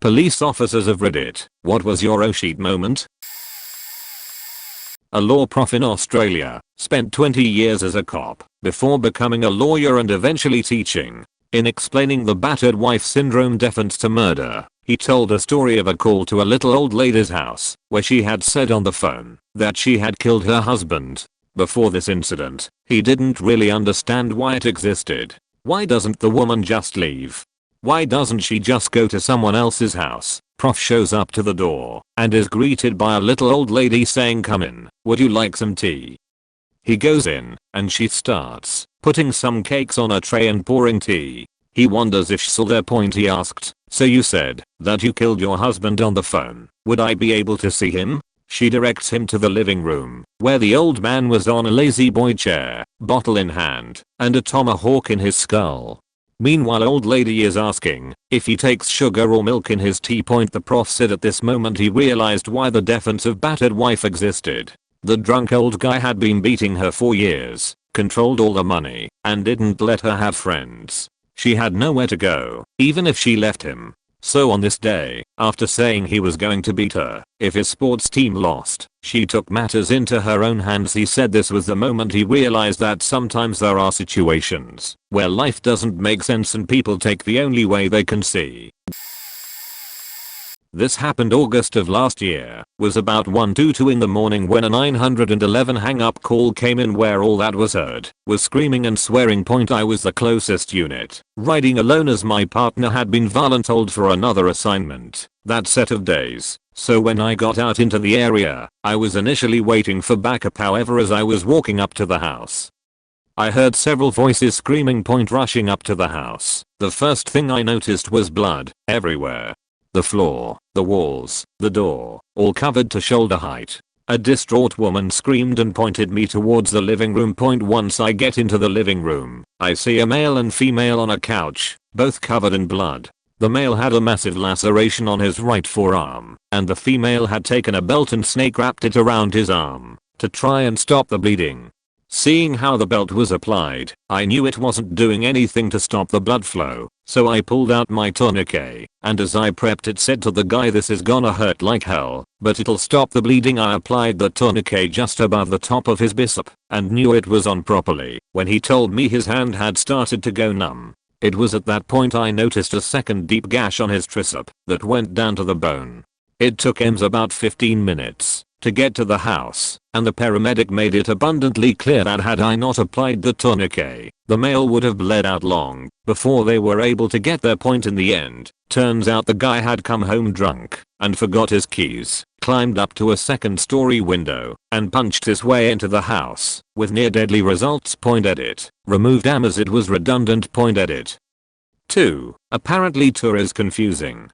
Police officers of Reddit, what was your oh shit moment? A law prof in Australia, spent 20 years as a cop before becoming a lawyer and eventually teaching. In explaining the battered wife syndrome defense to murder, he told a story of a call to a little old lady's house where she had said on the phone that she had killed her husband. Before this incident, he didn't really understand why it existed. Why doesn't the woman just leave? Why doesn't she just go to someone else's house? Prof shows up to the door and is greeted by a little old lady saying, "Come in, would you like some tea?" He goes in and she starts putting some cakes on a tray and pouring tea. He wonders if she saw their point. He asked, "So you said that you killed your husband on the phone. Would I be able to see him?" She directs him to the living room where the old man was on a lazy boy chair, bottle in hand, and a tomahawk in his skull. Meanwhile, old lady is asking if he takes sugar or milk in his tea. The prof said at this moment he realized why the defense of battered wife existed. The drunk old guy had been beating her for years, controlled all the money, and didn't let her have friends. She had nowhere to go, even if she left him. So on this day, after saying he was going to beat her if his sports team lost, she took matters into her own hands. He said this was the moment he realized that sometimes there are situations where life doesn't make sense and people take the only way they can see. This happened August of last year, was about 1:22 in the morning when a 911 hang-up call came in where all that was heard was screaming and swearing. I was the closest unit, riding alone as my partner had been voluntold for another assignment that set of days. So when I got out into the area, I was initially waiting for backup. However, as I was walking up to the house, I heard several voices screaming. Rushing up to the house, the first thing I noticed was blood everywhere. The floor, the walls, the door, all covered to shoulder height. A distraught woman screamed and pointed me towards the living room. Once I get into the living room, I see a male and female on a couch, both covered in blood. The male had a massive laceration on his right forearm, and the female had taken a belt and snake wrapped it around his arm to try and stop the bleeding. Seeing how the belt was applied, I knew it wasn't doing anything to stop the blood flow, so I pulled out my tourniquet, and as I prepped it said to the guy, "This is gonna hurt like hell, but it'll stop the bleeding." I applied the tourniquet just above the top of his bicep, and knew it was on properly when he told me his hand had started to go numb. It was at that point I noticed a second deep gash on his tricep that went down to the bone. It took him about 15 minutes to get to the house, and the paramedic made it abundantly clear that had I not applied the tourniquet, the male would have bled out long before they were able to get their point. In the end, turns out the guy had come home drunk and forgot his keys, climbed up to a second-story window, and punched his way into the house with near deadly results. Edit. Removed am as it was redundant. Edit. 2. Apparently tour is confusing.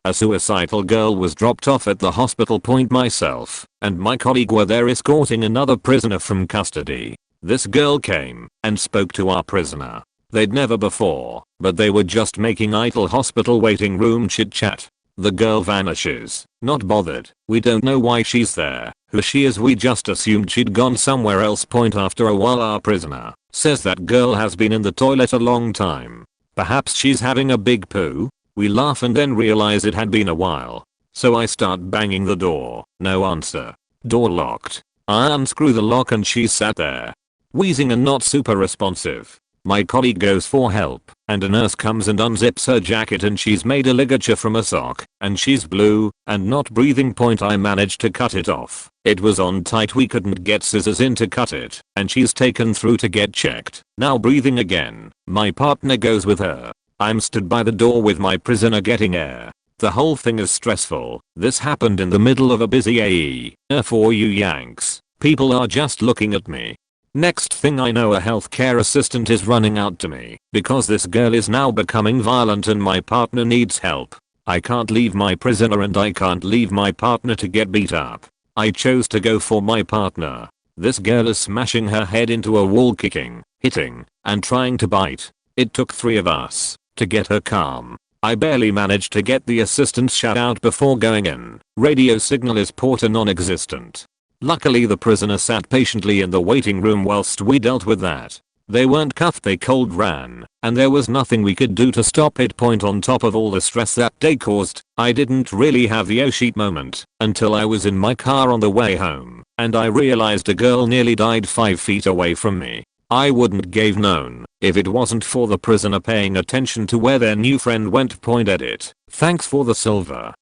A suicidal girl was dropped off at the hospital. Myself and my colleague were there escorting another prisoner from custody. This girl came and spoke to our prisoner. They'd never before, but they were just making idle hospital waiting room chit chat. The girl vanishes, not bothered. We don't know why she's there, who she is. We just assumed she'd gone somewhere else. After a while our prisoner says that girl has been in the toilet a long time. Perhaps she's having a big poo. We laugh and then realize it had been a while. So I start banging the door. No answer. Door locked. I unscrew the lock and she sat there, wheezing and not super responsive. My colleague goes for help, and a nurse comes and unzips her jacket and she's made a ligature from a sock, and she's blue and not breathing. I managed to cut it off. It was on tight, we couldn't get scissors in to cut it, and she's taken through to get checked. Now breathing again. My partner goes with her. I'm stood by the door with my prisoner getting air. The whole thing is stressful. This happened in the middle of a busy AE. For you Yanks, people are just looking at me. Next thing I know, a healthcare assistant is running out to me because this girl is now becoming violent and my partner needs help. I can't leave my prisoner and I can't leave my partner to get beat up. I chose to go for my partner. This girl is smashing her head into a wall, kicking, hitting, and trying to bite. It took 3 of us to get her calm. I barely managed to get the assistant's shout out before going in. Radio signal is poor to non-existent. Luckily the prisoner sat patiently in the waiting room whilst we dealt with that. They weren't cuffed, they cold ran, and there was nothing we could do to stop it. On top of all the stress that day caused, I didn't really have the oh shit moment until I was in my car on the way home and I realized a girl nearly died 5 feet away from me. I wouldn't gave known if it wasn't for the prisoner paying attention to where their new friend went. Edit. Thanks for the silver.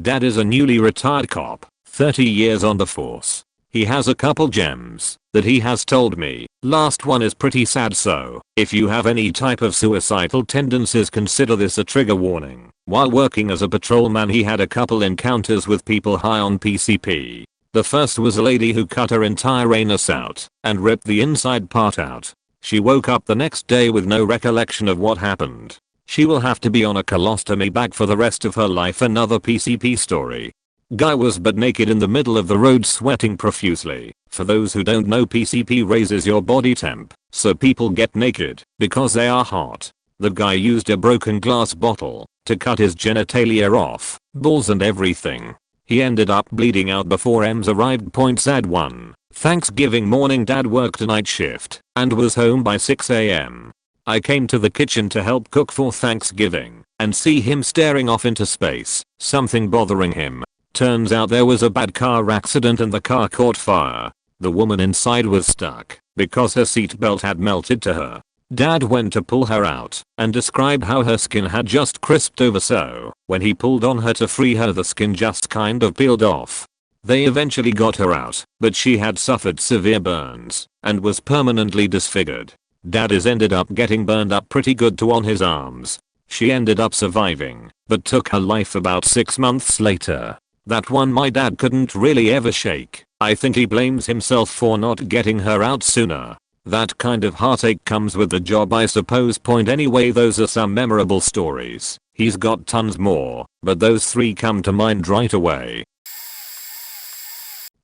Dad is a newly retired cop, 30 years on the force. He has a couple gems that he has told me. Last one is pretty sad, so if you have any type of suicidal tendencies, consider this a trigger warning. While working as a patrolman, he had a couple encounters with people high on PCP. The first was a lady who cut her entire anus out and ripped the inside part out. She woke up the next day with no recollection of what happened. She will have to be on a colostomy bag for the rest of her life. Another PCP story. Guy was butt naked in the middle of the road sweating profusely. For those who don't know, PCP raises your body temp, so people get naked because they are hot. The guy used a broken glass bottle to cut his genitalia off, balls and everything. He ended up bleeding out before EMS arrived. Sad 1. Thanksgiving morning, Dad worked a night shift and was home by 6 a.m. I came to the kitchen to help cook for Thanksgiving and see him staring off into space, something bothering him. Turns out there was a bad car accident and the car caught fire. The woman inside was stuck because her seatbelt had melted to her. Dad went to pull her out and described how her skin had just crisped over, so when he pulled on her to free her, the skin just kind of peeled off. They eventually got her out, but she had suffered severe burns and was permanently disfigured. Dad is ended up getting burned up pretty good too on his arms. She ended up surviving, but took her life about 6 months later. That one my dad couldn't really ever shake. I think he blames himself for not getting her out sooner. That kind of heartache comes with the job, I suppose. Anyway, those are some memorable stories. He's got tons more, but those 3 come to mind right away.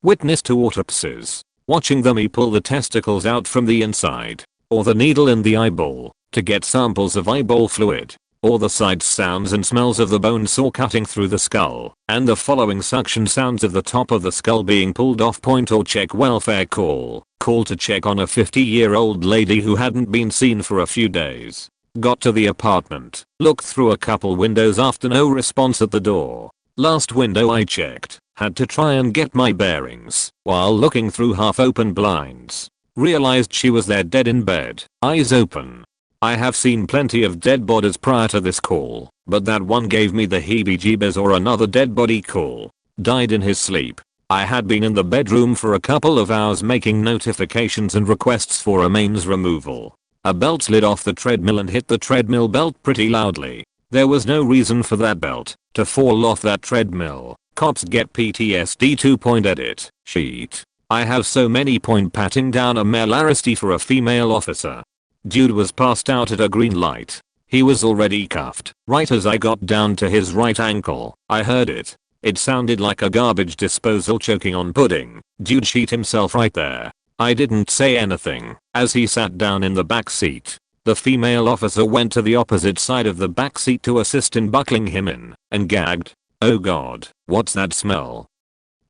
Witness to autopsies. Watching them pull the testicles out from the inside, or the needle in the eyeball to get samples of eyeball fluid, or the sight sounds and smells of the bone saw cutting through the skull, and the following suction sounds of the top of the skull being pulled off. Or check welfare call. Call to check on a 50-year-old lady who hadn't been seen for a few days. Got to the apartment, looked through a couple windows after no response at the door. Last window I checked, had to try and get my bearings while looking through half-open blinds. Realized she was there dead in bed, eyes open. I have seen plenty of dead bodies prior to this call, but that one gave me the heebie-jeebies. Or another dead body call. Died in his sleep. I had been in the bedroom for a couple of hours making notifications and requests for a mains removal. A belt slid off the treadmill and hit the treadmill belt pretty loudly. There was no reason for that belt to fall off that treadmill. Cops get PTSD. 2. Edit. Sheet. I have so many. Patting down a male arrestee for a female officer. Dude was passed out at a green light. He was already cuffed. Right as I got down to his right ankle, I heard it. It sounded like a garbage disposal choking on pudding. Dude shit himself right there. I didn't say anything as he sat down in the back seat. The female officer went to the opposite side of the back seat to assist in buckling him in and gagged. "Oh god, what's that smell?"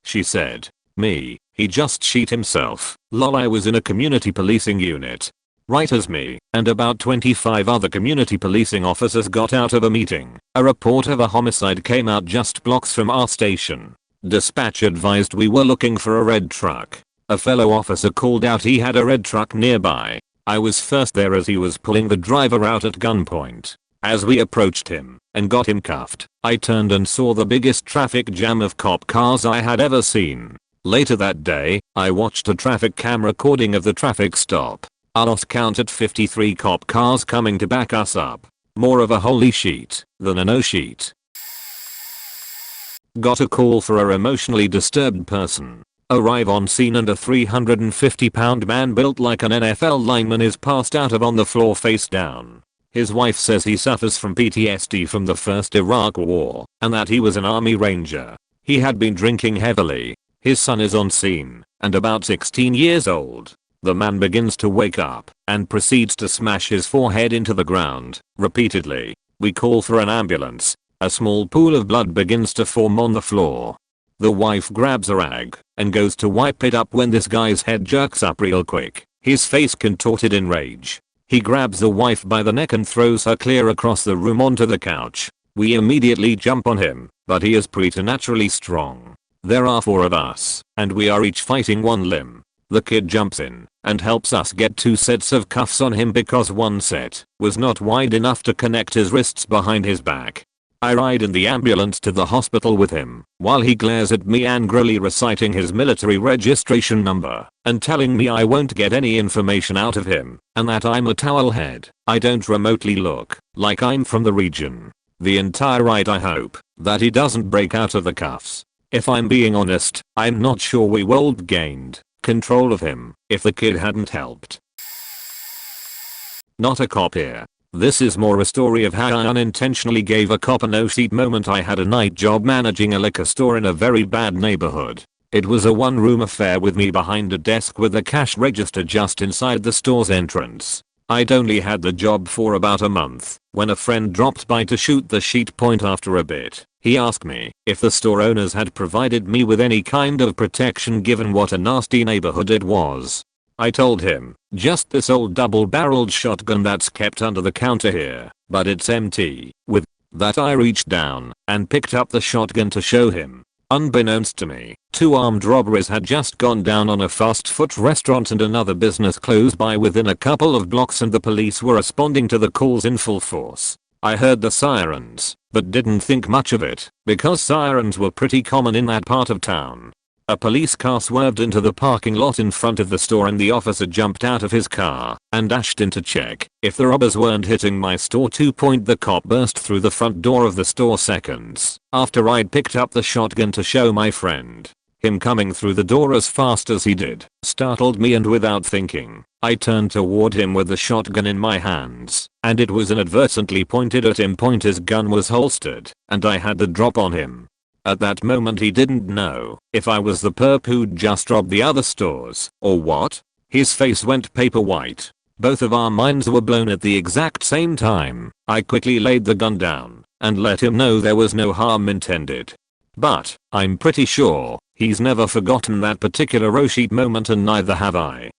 she said. "Me, he just shit himself. Lol." I was in a community policing unit. Right as me and about 25 other community policing officers got out of a meeting, a report of a homicide came out just blocks from our station. Dispatch advised we were looking for a red truck. A fellow officer called out he had a red truck nearby. I was first there as he was pulling the driver out at gunpoint. As we approached him and got him cuffed, I turned and saw the biggest traffic jam of cop cars I had ever seen. Later that day, I watched a traffic cam recording of the traffic stop. I lost count at 53 cop cars coming to back us up. More of a holy shit than a no shit. Got a call for a emotionally disturbed person. Arrive on scene and a 350-pound man built like an NFL lineman is passed out on the floor face down. His wife says he suffers from PTSD from the first Iraq War and that he was an army ranger. He had been drinking heavily. His son is on scene and about 16 years old. The man begins to wake up and proceeds to smash his forehead into the ground repeatedly. We call for an ambulance. A small pool of blood begins to form on the floor. The wife grabs a rag and goes to wipe it up when this guy's head jerks up real quick. his face contorted in rage. He grabs the wife by the neck and throws her clear across the room onto the couch. We immediately jump on him, but he is preternaturally strong. There are 4 of us, and we are each fighting one limb. The kid jumps in and helps us get 2 sets of cuffs on him because one set was not wide enough to connect his wrists behind his back. I ride in the ambulance to the hospital with him while he glares at me angrily, reciting his military registration number and telling me I won't get any information out of him and that I'm a towelhead. I don't remotely look like I'm from the region. The entire ride I hope that he doesn't break out of the cuffs. If I'm being honest, I'm not sure we would gained control of him if the kid hadn't helped. Not a cop here. This is more a story of how I unintentionally gave a cop a no-seat moment. I had a night job managing a liquor store in a very bad neighborhood. It was a one-room affair with me behind a desk with a cash register just inside the store's entrance. I'd only had the job for about a month when a friend dropped by to shoot the sheet point. After a bit, he asked me if the store owners had provided me with any kind of protection given what a nasty neighborhood it was. I told him, just this old double-barreled shotgun that's kept under the counter here, but it's empty. With that I reached down and picked up the shotgun to show him. Unbeknownst to me, 2 armed robberies had just gone down on a fast food restaurant and another business close by within a couple of blocks, and the police were responding to the calls in full force. I heard the sirens, but didn't think much of it because sirens were pretty common in that part of town. A police car swerved into the parking lot in front of the store and the officer jumped out of his car and dashed in to check if the robbers weren't hitting my store. 2. The cop burst through the front door of the store seconds after I'd picked up the shotgun to show my friend. Him coming through the door as fast as he did startled me, and without thinking, I turned toward him with the shotgun in my hands, and it was inadvertently pointed at him. His gun was holstered and I had the drop on him. At that moment he didn't know if I was the perp who'd just robbed the other stores or what. His face went paper white. Both of our minds were blown at the exact same time. I quickly laid the gun down and let him know there was no harm intended. But I'm pretty sure he's never forgotten that particular row sheet moment, and neither have I.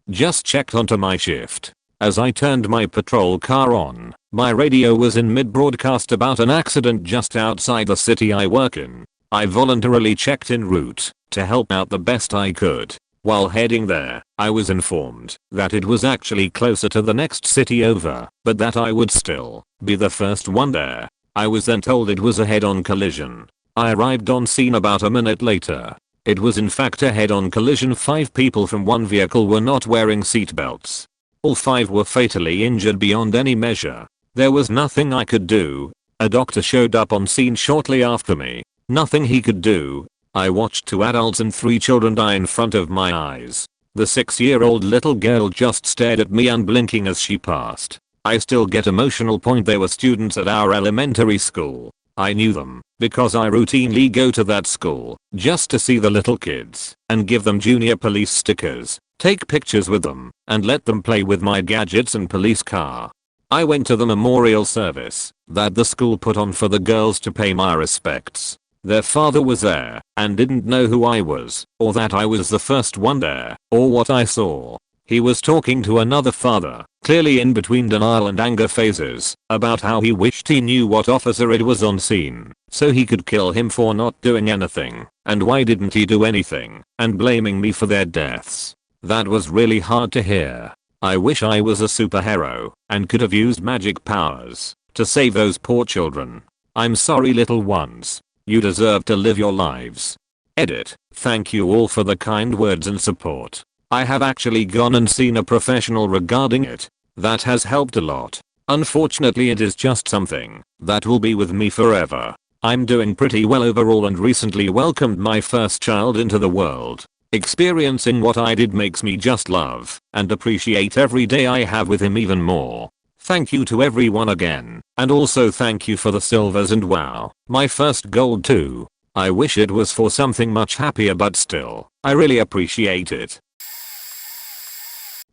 Just checked onto my shift. As I turned my patrol car on, my radio was in mid-broadcast about an accident just outside the city I work in. I voluntarily checked en route to help out the best I could. While heading there, I was informed that it was actually closer to the next city over, but that I would still be the first one there. I was then told it was a head-on collision. I arrived on scene about a minute later. It was in fact a head-on collision. 5 people from one vehicle were not wearing seatbelts. All 5 were fatally injured beyond any measure. There was nothing I could do. A doctor showed up on scene shortly after me. Nothing he could do. I watched 2 adults and 3 children die in front of my eyes. The 6-year-old little girl just stared at me unblinking as she passed. I still get emotional. They were students at our elementary school. I knew them because I routinely go to that school just to see the little kids and give them junior police stickers, take pictures with them, and let them play with my gadgets and police car. I went to the memorial service that the school put on for the girls to pay my respects. Their father was there and didn't know who I was, or that I was the first one there, or what I saw. He was talking to another father, clearly in between denial and anger phases, about how he wished he knew what officer it was on scene, so he could kill him for not doing anything, and why didn't he do anything, and blaming me for their deaths. That was really hard to hear. I wish I was a superhero and could have used magic powers to save those poor children. I'm sorry, little ones. You deserve to live your lives. Edit. Thank you all for the kind words and support. I have actually gone and seen a professional regarding it. That has helped a lot. Unfortunately, it is just something that will be with me forever. I'm doing pretty well overall and recently welcomed my first child into the world. Experiencing what I did makes me just love and appreciate every day I have with him even more. Thank you to everyone again, and also thank you for the silvers and wow, my first gold too. I wish it was for something much happier, but still, I really appreciate it.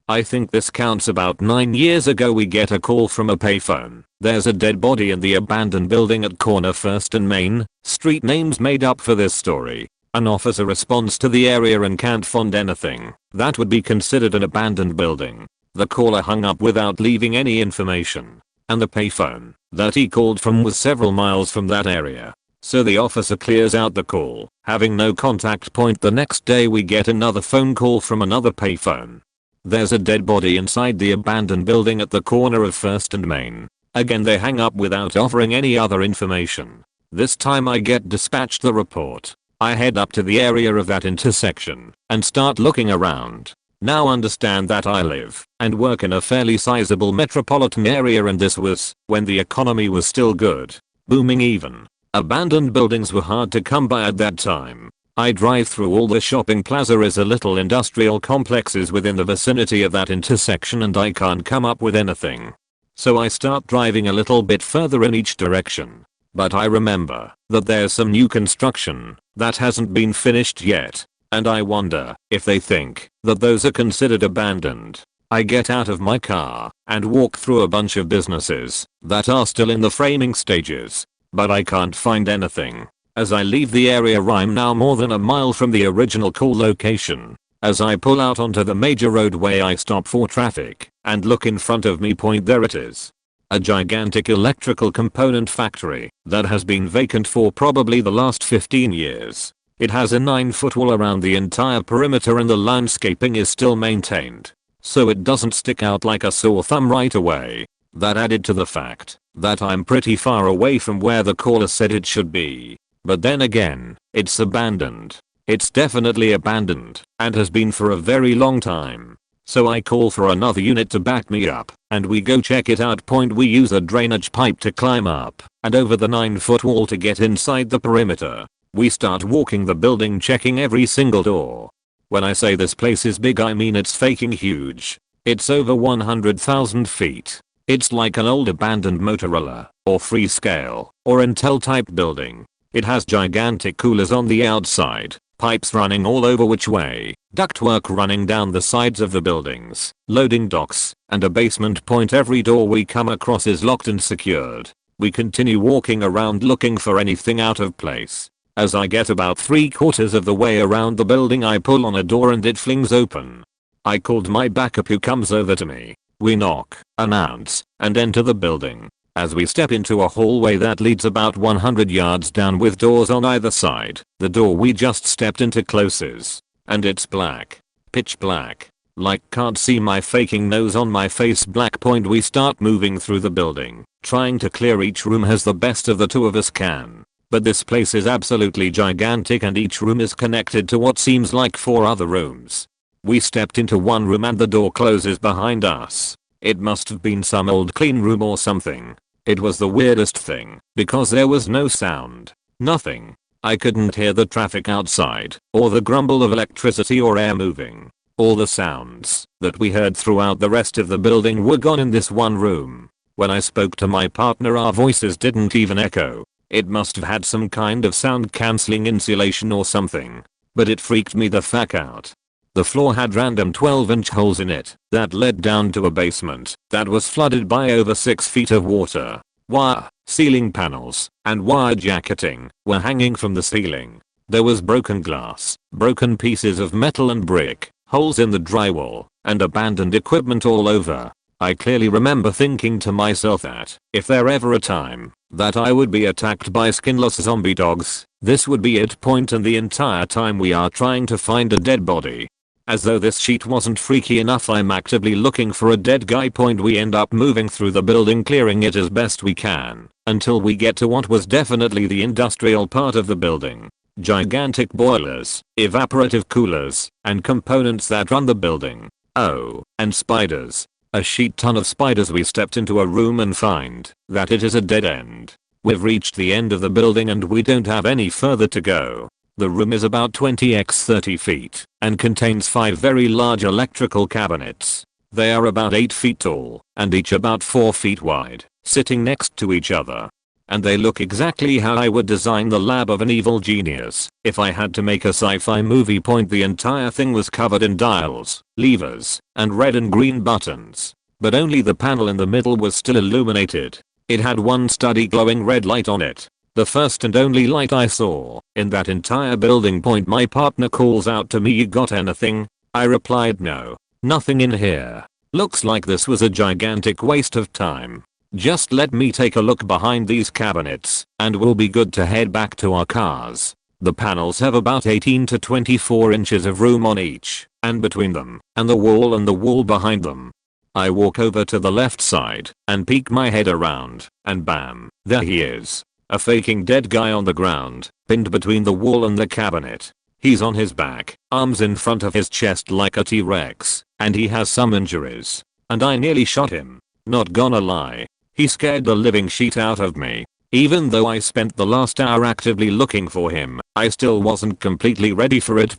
I think this counts. About 9 years ago we get a call from a payphone. There's a dead body in the abandoned building at corner 1st and Main. Street names made up for this story. An officer responds to the area and can't find anything that would be considered an abandoned building. The caller hung up without leaving any information, and the payphone that he called from was several miles from that area. So the officer clears out the call, having no contact point. The next day we get another phone call from another payphone. There's a dead body inside the abandoned building at the corner of 1st and Main. Again they hang up without offering any other information. This time I get dispatched the report. I head up to the area of that intersection and start looking around. Now understand that I live and work in a fairly sizable metropolitan area, and this was when the economy was still good, booming even. Abandoned buildings were hard to come by at that time. I drive through all the shopping plazas and little industrial complexes within the vicinity of that intersection, and I can't come up with anything. So I start driving a little bit further in each direction. But I remember that there's some new construction that hasn't been finished yet, and I wonder if they think that those are considered abandoned. I get out of my car and walk through a bunch of businesses that are still in the framing stages, but I can't find anything. As I leave the area, I'm now more than a mile from the original call location. As I pull out onto the major roadway, I stop for traffic and look in front of me. There it is. A gigantic electrical component factory that has been vacant for probably the last 15 years. It has a 9-foot wall around the entire perimeter, and the landscaping is still maintained, so it doesn't stick out like a sore thumb right away. That added to the fact that I'm pretty far away from where the caller said it should be. But then again, it's abandoned. It's definitely abandoned and has been for a very long time. So I call for another unit to back me up, and we go check it out. We use a drainage pipe to climb up and over the 9-foot wall to get inside the perimeter. We start walking the building, checking every single door. When I say this place is big, I mean it's faking huge. It's over 100,000 feet. It's like an old abandoned Motorola or Freescale or Intel type building. It has gigantic coolers on the outside, pipes running all over which way, ductwork running down the sides of the buildings, loading docks, and a basement. Every door we come across is locked and secured. We continue walking around looking for anything out of place. As I get about 3/4 of the way around the building, I pull on a door and it flings open. I called my backup, who comes over to me. We knock, announce, and enter the building. As we step into a hallway that leads about 100 yards down with doors on either side, the door we just stepped into closes. And it's black. Pitch black. Like can't see my faking nose on my face black. We start moving through the building, trying to clear each room as the best of the two of us can. But this place is absolutely gigantic, and each room is connected to what seems like 4 other rooms. We stepped into one room and the door closes behind us. It must have been some old clean room or something. It was the weirdest thing, because there was no sound. Nothing. I couldn't hear the traffic outside, or the grumble of electricity or air moving. All the sounds that we heard throughout the rest of the building were gone in this one room. When I spoke to my partner, our voices didn't even echo. It must have had some kind of sound cancelling insulation or something. But it freaked me the fuck out. The floor had random 12-inch holes in it that led down to a basement that was flooded by over 6 feet of water. Wire, ceiling panels, and wire jacketing were hanging from the ceiling. There was broken glass, broken pieces of metal and brick, holes in the drywall, and abandoned equipment all over. I clearly remember thinking to myself that if there ever a time that I would be attacked by skinless zombie dogs, this would be it. And the entire time we are trying to find a dead body. As though this sheet wasn't freaky enough, I'm actively looking for a dead guy. We end up moving through the building, clearing it as best we can, until we get to what was definitely the industrial part of the building. Gigantic boilers, evaporative coolers, and components that run the building. Oh, and spiders. A shit ton of spiders. We stepped into a room and find that it is a dead end. We've reached the end of the building and we don't have any further to go. The room is about 20 x 30 feet and contains 5 very large electrical cabinets. They are about 8 feet tall and each about 4 feet wide, sitting next to each other. And they look exactly how I would design the lab of an evil genius if I had to make a sci-fi movie. The entire thing was covered in dials, levers, and red and green buttons. But only the panel in the middle was still illuminated. It had one steady glowing red light on it. The first and only light I saw in that entire building. My partner calls out to me, "You got anything?" I replied, "No, nothing in here. Looks like this was a gigantic waste of time. Just let me take a look behind these cabinets and we'll be good to head back to our cars." The panels have about 18 to 24 inches of room on each, and between them and the wall behind them. I walk over to the left side and peek my head around, and bam, there he is. A faking dead guy on the ground, pinned between the wall and the cabinet. He's on his back, arms in front of his chest like a T-Rex, and he has some injuries. And I nearly shot him. Not gonna lie. He scared the living shit out of me. Even though I spent the last hour actively looking for him, I still wasn't completely ready for it.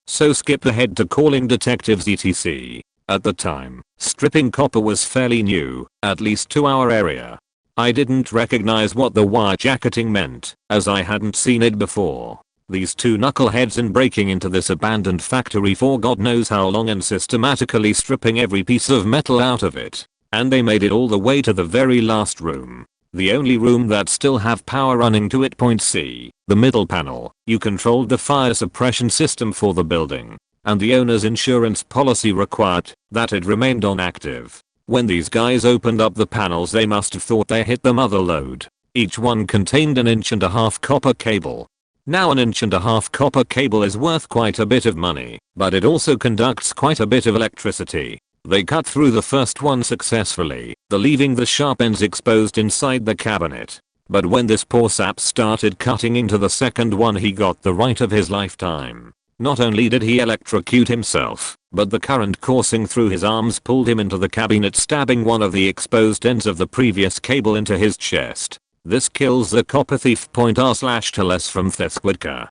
So skip ahead to calling detectives etc. At the time, stripping copper was fairly new, at least to our area. I didn't recognize what the wirejacketing meant, as I hadn't seen it before. These two knuckleheads in breaking into this abandoned factory for God knows how long and systematically stripping every piece of metal out of it. And they made it all the way to the very last room. The only room that still have power running to it. C. The middle panel, you controlled the fire suppression system for the building. And the owner's insurance policy required that it remained on active. When these guys opened up the panels, they must have thought they hit the mother lode. Each one contained an 1.5-inch copper cable. Now an 1.5-inch copper cable is worth quite a bit of money, but it also conducts quite a bit of electricity. They cut through the first one successfully, leaving the sharp ends exposed inside the cabinet. But when this poor sap started cutting into the second one, he got the right of his lifetime. Not only did he electrocute himself, but the current coursing through his arms pulled him into the cabinet, stabbing one of the exposed ends of the previous cable into his chest. This kills the copper thief. R/Teles from Thesquidka.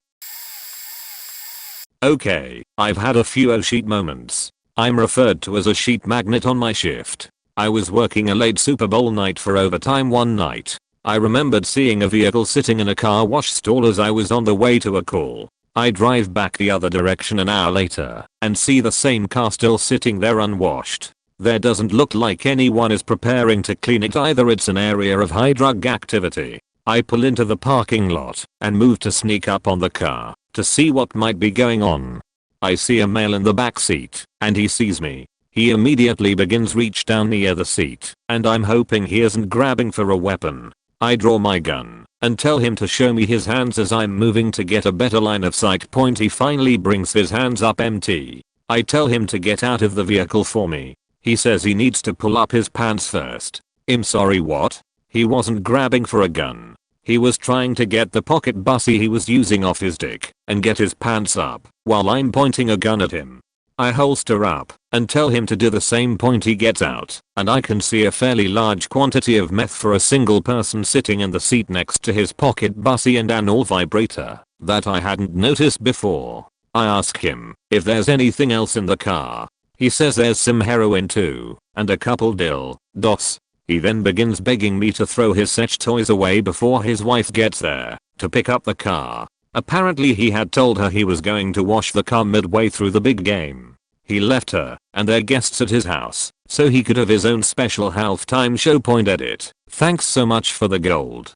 Okay, I've had a few oh shit moments. I'm referred to as a sheet magnet on my shift. I was working a late Super Bowl night for overtime one night. I remembered seeing a vehicle sitting in a car wash stall as I was on the way to a call. I drive back the other direction an hour later and see the same car still sitting there unwashed. There doesn't look like anyone is preparing to clean it either. It's an area of high drug activity. I pull into the parking lot and move to sneak up on the car to see what might be going on. I see a male in the back seat and he sees me. He immediately begins reach down near the seat, and I'm hoping he isn't grabbing for a weapon. I draw my gun and tell him to show me his hands as I'm moving to get a better line of sight. He finally brings his hands up empty. I tell him to get out of the vehicle for me. He says he needs to pull up his pants first. I'm sorry, what? He wasn't grabbing for a gun. He was trying to get the pocket bussy he was using off his dick and get his pants up while I'm pointing a gun at him. I holster up and tell him to do the same. He gets out and I can see a fairly large quantity of meth for a single person sitting in the seat next to his pocket bussy and an all vibrator that I hadn't noticed before. I ask him if there's anything else in the car. He says there's some heroin too and a couple dos. He then begins begging me to throw his sex toys away before his wife gets there to pick up the car. Apparently he had told her he was going to wash the car midway through the big game. He left her and their guests at his house so he could have his own special halftime show. Edit. Thanks so much for the gold.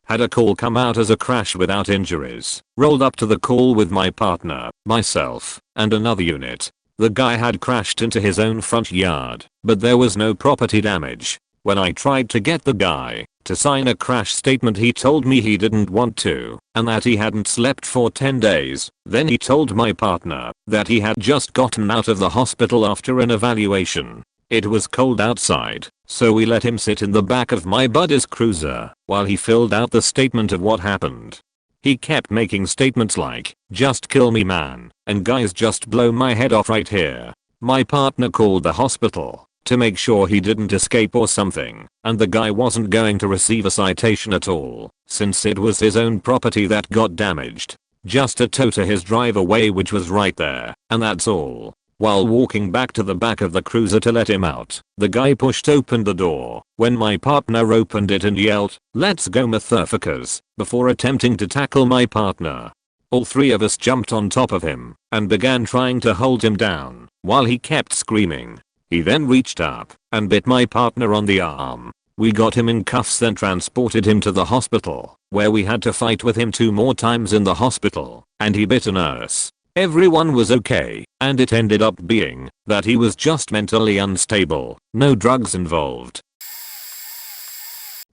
Had a call come out as a crash without injuries. Rolled up to the call with my partner, myself, and another unit. The guy had crashed into his own front yard, but there was no property damage. When I tried to get the guy to sign a crash statement, he told me he didn't want to and that he hadn't slept for 10 days. Then he told my partner that he had just gotten out of the hospital after an evaluation. It was cold outside, so we let him sit in the back of my buddy's cruiser while he filled out the statement of what happened. He kept making statements like, "Just kill me, man," and "Guys, just blow my head off right here." My partner called the hospital to make sure he didn't escape or something, and the guy wasn't going to receive a citation at all, since it was his own property that got damaged. Just a tow to his driveway, which was right there, and that's all. While walking back to the back of the cruiser to let him out, the guy pushed open the door when my partner opened it and yelled, "Let's go, motherfuckers," before attempting to tackle my partner. All three of us jumped on top of him and began trying to hold him down while he kept screaming. He then reached up and bit my partner on the arm. We got him in cuffs, then transported him to the hospital, where we had to fight with him 2 more times in the hospital, and he bit a nurse. Everyone was okay, and it ended up being that he was just mentally unstable, no drugs involved.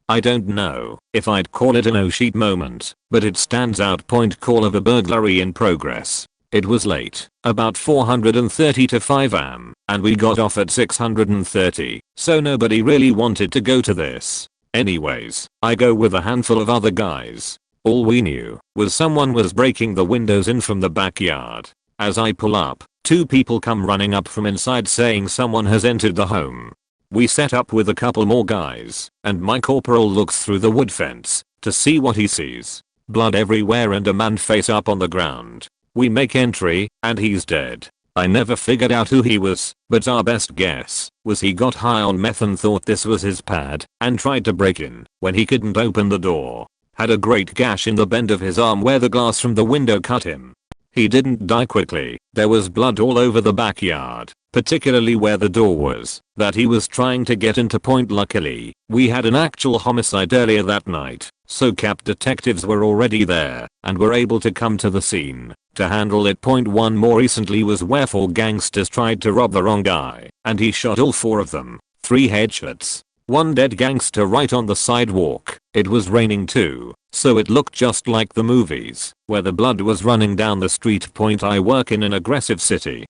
I don't know if I'd call it an oh shit moment, but it stands out. Point call of a burglary in progress. It was late, about 4:30 to 5 am, and we got off at 6:30, so nobody really wanted to go to this. Anyways, I go with a handful of other guys. All we knew was someone was breaking the windows in from the backyard. As I pull up, 2 people come running up from inside saying someone has entered the home. We set up with a couple more guys, and my corporal looks through the wood fence to see what he sees. Blood everywhere and a man face up on the ground. We make entry, and he's dead. I never figured out who he was, but our best guess was he got high on meth and thought this was his pad and tried to break in when he couldn't open the door. Had a great gash in the bend of his arm where the glass from the window cut him. He didn't die quickly. There was blood all over the backyard, particularly where the door was that he was trying to get into. Point luckily, we had an actual homicide earlier that night, so Cap detectives were already there and were able to come to the scene to handle it. Point 1 more recently was where 4 gangsters tried to rob the wrong guy, and he shot all 4 of them. 3 headshots. 1 dead gangster right on the sidewalk. It was raining too, so it looked just like the movies, where the blood was running down the street. Point I work in an aggressive city.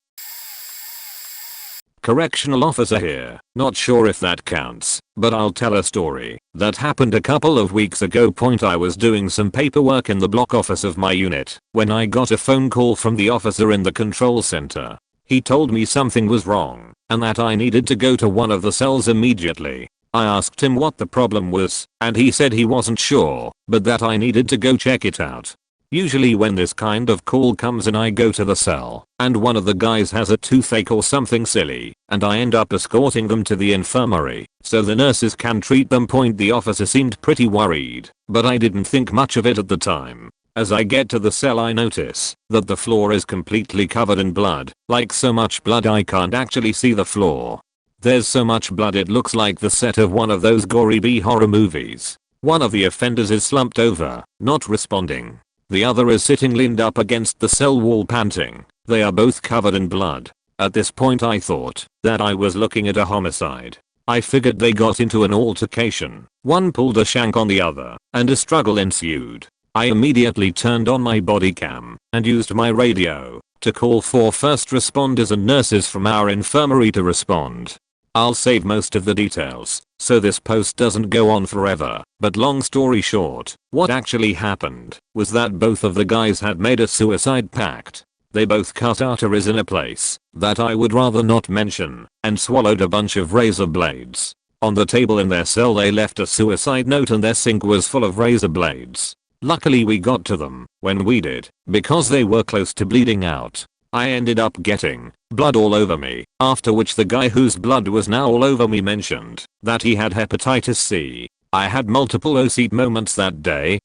Correctional officer here, not sure if that counts, but I'll tell a story that happened a couple of weeks ago. Point I was doing some paperwork in the block office of my unit when I got a phone call from the officer in the control center. He told me something was wrong and that I needed to go to one of the cells immediately. I asked him what the problem was, and he said he wasn't sure, but that I needed to go check it out. Usually when this kind of call comes in, I go to the cell, and one of the guys has a toothache or something silly, and I end up escorting them to the infirmary so the nurses can treat them. Point the officer seemed pretty worried, but I didn't think much of it at the time. As I get to the cell, I notice that the floor is completely covered in blood, like so much blood I can't actually see the floor. There's so much blood it looks like the set of one of those gory B horror movies. One of the offenders is slumped over, not responding. The other is sitting leaned up against the cell wall panting. They are both covered in blood. At this point I thought that I was looking at a homicide. I figured they got into an altercation. One pulled a shank on the other, and a struggle ensued. I immediately turned on my body cam and used my radio to call for first responders and nurses from our infirmary to respond. I'll save most of the details so this post doesn't go on forever, but long story short, what actually happened was that both of the guys had made a suicide pact. They both cut arteries in a place that I would rather not mention and swallowed a bunch of razor blades. On the table in their cell they left a suicide note and their sink was full of razor blades. Luckily we got to them when we did because they were close to bleeding out. I ended up getting blood all over me, after which the guy whose blood was now all over me mentioned that he had hepatitis C. I had multiple OC moments that day.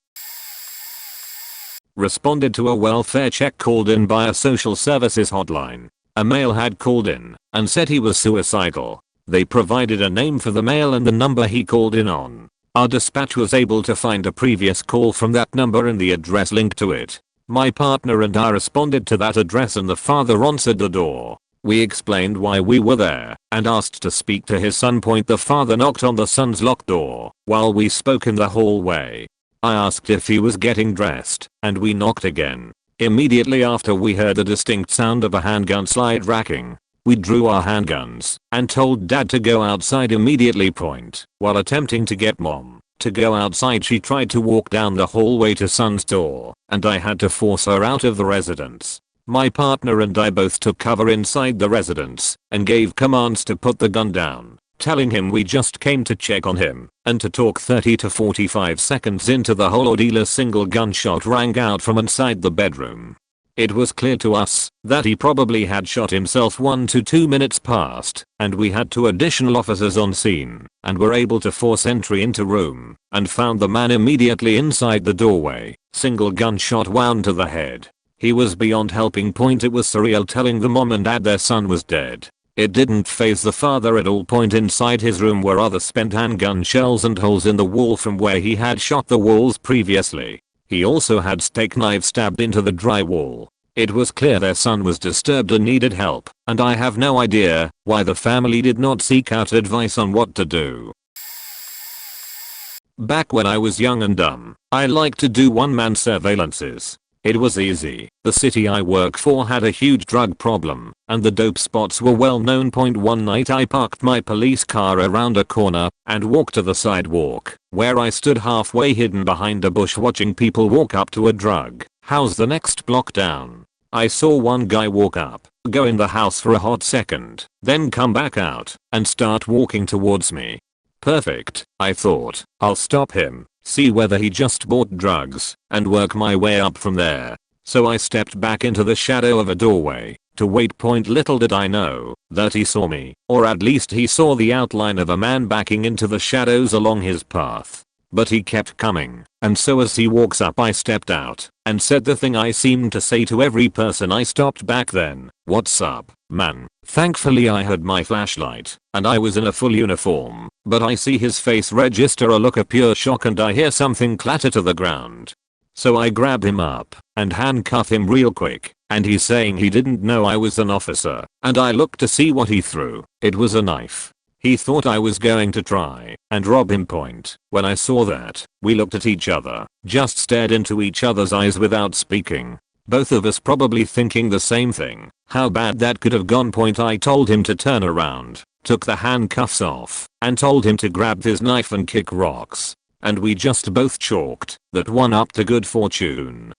Responded to a welfare check called in by a social services hotline. A male had called in and said he was suicidal. They provided a name for the male and the number he called in on. Our dispatch was able to find a previous call from that number and the address linked to it. My partner and I responded to that address and the father answered the door. We explained why we were there and asked to speak to his son. The father knocked on the son's locked door while we spoke in the hallway. I asked if he was getting dressed and we knocked again. Immediately after we heard the distinct sound of a handgun slide racking. We drew our handguns and told dad to go outside immediately. While attempting to get mom to go outside, she tried to walk down the hallway to son's door and I had to force her out of the residence. My partner and I both took cover inside the residence and gave commands to put the gun down, telling him we just came to check on him and to talk. 30 to 45 seconds into the whole ordeal, a single gunshot rang out from inside the bedroom. It was clear to us that he probably had shot himself 1 to 2 minutes past, and we had 2 additional officers on scene and were able to force entry into room and found the man immediately inside the doorway, single gunshot wound to the head. He was beyond helping. It was surreal telling the mom and dad their son was dead. It didn't faze the father at all. Point inside his room were other spent handgun shells and holes in the wall from where he had shot the walls previously. He also had steak knives stabbed into the drywall. It was clear their son was disturbed and needed help, and I have no idea why the family did not seek out advice on what to do. Back when I was young and dumb, I liked to do one-man surveillances. It was easy. The city I work for had a huge drug problem, and the dope spots were well known. One night I parked my police car around a corner and walked to the sidewalk, where I stood halfway hidden behind a bush watching people walk up to a drug house the next block down. I saw one guy walk up, go in the house for a hot second, then come back out and start walking towards me. Perfect, I thought. I'll stop him, see whether he just bought drugs, and work my way up from there. So I stepped back into the shadow of a doorway to wait. Little did I know that he saw me, or at least he saw the outline of a man backing into the shadows along his path. But he kept coming, and so as he walks up I stepped out and said the thing I seemed to say to every person I stopped back then. "What's up, man?" Thankfully I had my flashlight, and I was in a full uniform, but I see his face register a look of pure shock and I hear something clatter to the ground. So I grab him up and handcuff him real quick, and he's saying he didn't know I was an officer, and I looked to see what he threw. It was a knife. He thought I was going to try and rob him. When I saw that, we looked at each other, just stared into each other's eyes without speaking. Both of us probably thinking the same thing, how bad that could have gone. I told him to turn around, took the handcuffs off, and told him to grab his knife and kick rocks. And we just both chalked that one up to good fortune.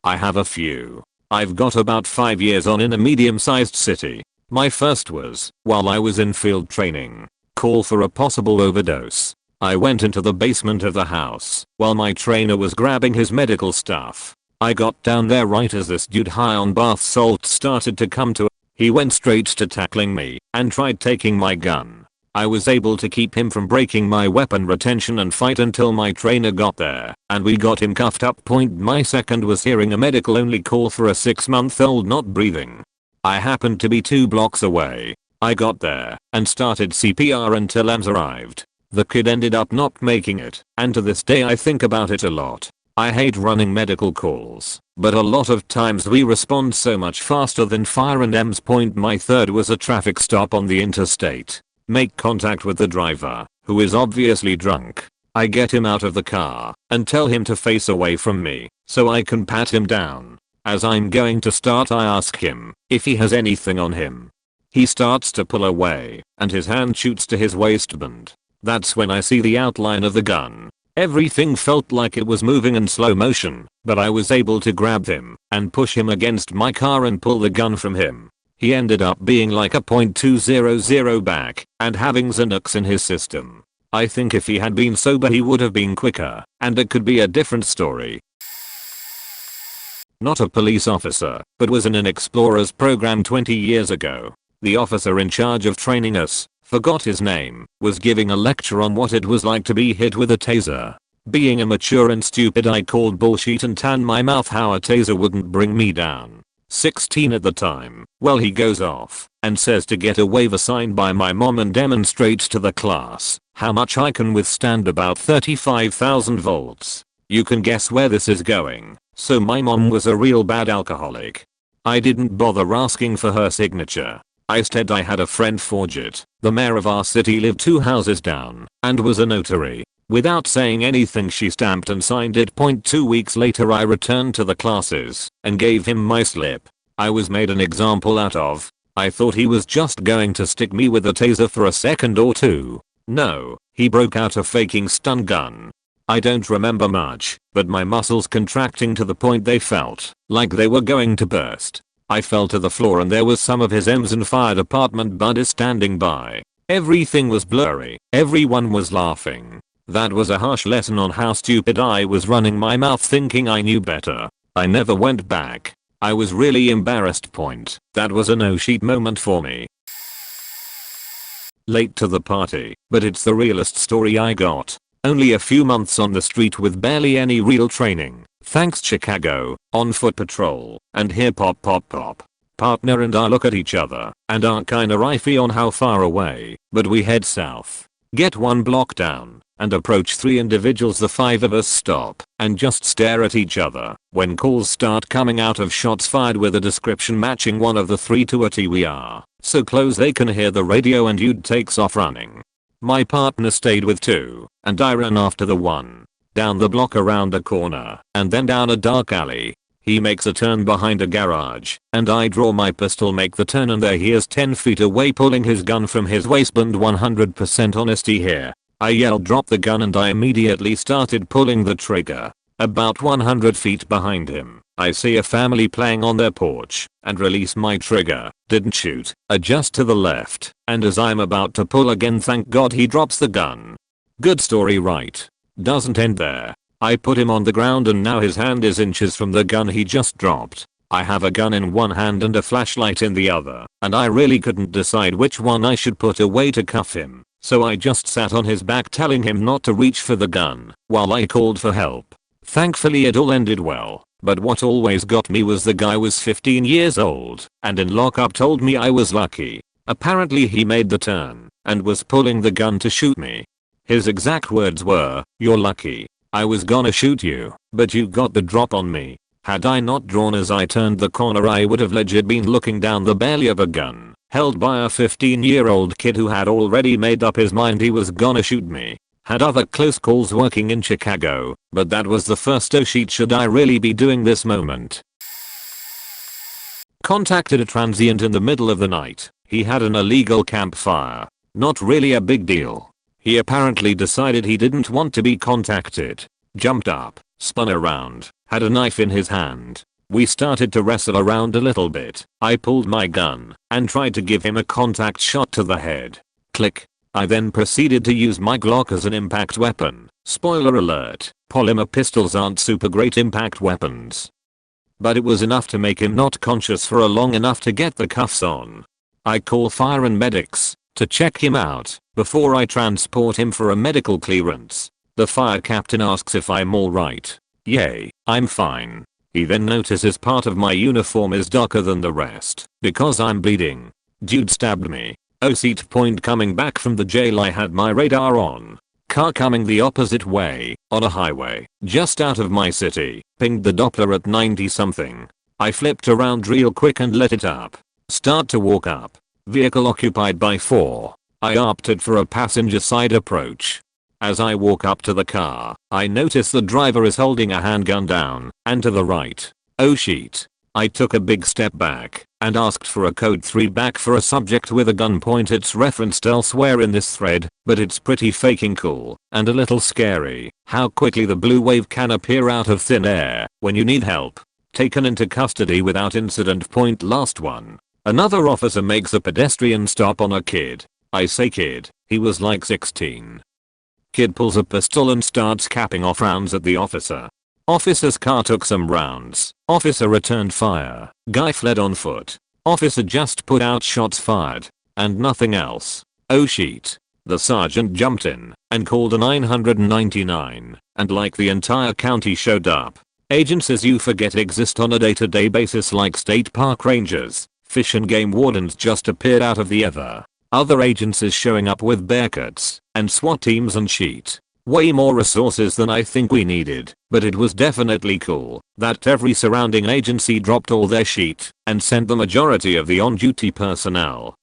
I have a few. I've got about 5 years on in a medium-sized city. My first was while I was in field training. Call for a possible overdose. I went into the basement of the house while my trainer was grabbing his medical stuff. I got down there right as this dude high on bath salts started to come to. He went straight to tackling me and tried taking my gun. I was able to keep him from breaking my weapon retention and fight until my trainer got there and we got him cuffed up. My second was hearing a medical only call for a 6-month-old not breathing. I happened to be 2 blocks away. I got there and started CPR until EMS arrived. The kid ended up not making it, and to this day I think about it a lot. I hate running medical calls, but a lot of times we respond so much faster than fire and EMS. My third was a traffic stop on the interstate. Make contact with the driver, who is obviously drunk. I get him out of the car and tell him to face away from me so I can pat him down. As I'm going to start I ask him if he has anything on him. He starts to pull away and his hand shoots to his waistband. That's when I see the outline of the gun. Everything felt like it was moving in slow motion, but I was able to grab him and push him against my car and pull the gun from him. He ended up being like a .200 back and having Xanax in his system. I think if he had been sober he would have been quicker, and it could be a different story. Not a police officer, but was in an explorers program 20 years ago. The officer in charge of training us, forgot his name, was giving a lecture on what it was like to be hit with a taser. Being immature and stupid I called bullshit and tanned my mouth how a taser wouldn't bring me down. 16 at the time. Well, he goes off and says to get a waiver signed by my mom and demonstrates to the class how much I can withstand about 35,000 volts. You can guess where this is going. So my mom was a real bad alcoholic. I didn't bother asking for her signature. Instead I had a friend forge it. The mayor of our city lived 2 houses down and was a notary. Without saying anything she stamped and signed it. 2 weeks later I returned to the classes and gave him my slip. I was made an example out of. I thought he was just going to stick me with a taser for a second or two. No, he broke out a faking stun gun. I don't remember much, but my muscles contracting to the point they felt like they were going to burst. I fell to the floor and there was some of his EMS and fire department buddies standing by. Everything was blurry. Everyone was laughing. That was a harsh lesson on how stupid I was, running my mouth thinking I knew better. I never went back. I was really embarrassed. That was a no shit moment for me. Late to the party, but it's the realest story I got. Only a few months on the street with barely any real training. Thanks Chicago, on foot patrol, and here pop. partner and I look at each other and are kinda iffy on how far away, but we head south, get 1 block down, and approach 3 individuals. The 5 of us stop and just stare at each other when calls start coming out of shots fired with a description matching one of the 3 to a T. We are so close they can hear the radio and dude takes off running. My partner stayed with 2 and I ran after the 1. Down the block, around a corner, and then down a dark alley. He makes a turn behind a garage, and I draw my pistol, make the turn, and there he is 10 feet away pulling his gun from his waistband. 100% honesty here. I yelled drop the gun and I immediately started pulling the trigger. About 100 feet behind him, I see a family playing on their porch and release my trigger. Didn't shoot, adjust to the left, and as I'm about to pull again, thank God he drops the gun. Good story, right? Doesn't end there. I put him on the ground and now his hand is inches from the gun he just dropped. I have a gun in one hand and a flashlight in the other, and I really couldn't decide which one I should put away to cuff him, so I just sat on his back telling him not to reach for the gun while I called for help. Thankfully it all ended well, but what always got me was the guy was 15 years old and in lockup told me I was lucky. Apparently he made the turn and was pulling the gun to shoot me. His exact words were, "You're lucky. I was gonna shoot you, but you got the drop on me. Had I not drawn as I turned the corner, I would have legit been looking down the barrel of a gun held by a 15-year-old kid who had already made up his mind he was gonna shoot me. Had other close calls working in Chicago, but that was the first. Oh shit, should I really be doing this moment?" Contacted a transient in the middle of the night. He had an illegal campfire. Not really a big deal. He apparently decided he didn't want to be contacted. Jumped up, spun around, had a knife in his hand. We started to wrestle around a little bit. I pulled my gun and tried to give him a contact shot to the head. Click. I then proceeded to use my Glock as an impact weapon. Spoiler alert, polymer pistols aren't super great impact weapons. But it was enough to make him not conscious for long enough to get the cuffs on. I call fire and medics to check him out before I transport him for a medical clearance. The fire captain asks if I'm alright. Yay, I'm fine. He then notices part of my uniform is darker than the rest because I'm bleeding. Dude stabbed me. Oh, seat point coming back from the jail, I had my radar on. Car coming the opposite way on a highway just out of my city. Pinged the Doppler at 90 something. I flipped around real quick and let it up. Start to walk up. Vehicle occupied by 4. I opted for a passenger side approach. As I walk up to the car, I notice the driver is holding a handgun down and to the right. Oh shit. I took a big step back and asked for a code 3 back for a subject with a gun point. It's referenced elsewhere in this thread, but it's pretty fucking cool and a little scary how quickly the blue wave can appear out of thin air when you need help. Taken into custody without incident. Point last one. Another officer makes a pedestrian stop on a kid. I say kid, he was like 16. Kid pulls a pistol and starts capping off rounds at the officer. Officer's car took some rounds. Officer returned fire. Guy fled on foot. Officer just put out shots fired. And nothing else. Oh shit. The sergeant jumped in and called a 999, and like the entire county showed up. Agencies you forget exist on a day-to-day basis like state park rangers, fish and game wardens just appeared out of the ether. Other agencies showing up with bearcats and SWAT teams and shit. Way more resources than I think we needed, but it was definitely cool that every surrounding agency dropped all their shit and sent the majority of the on-duty personnel.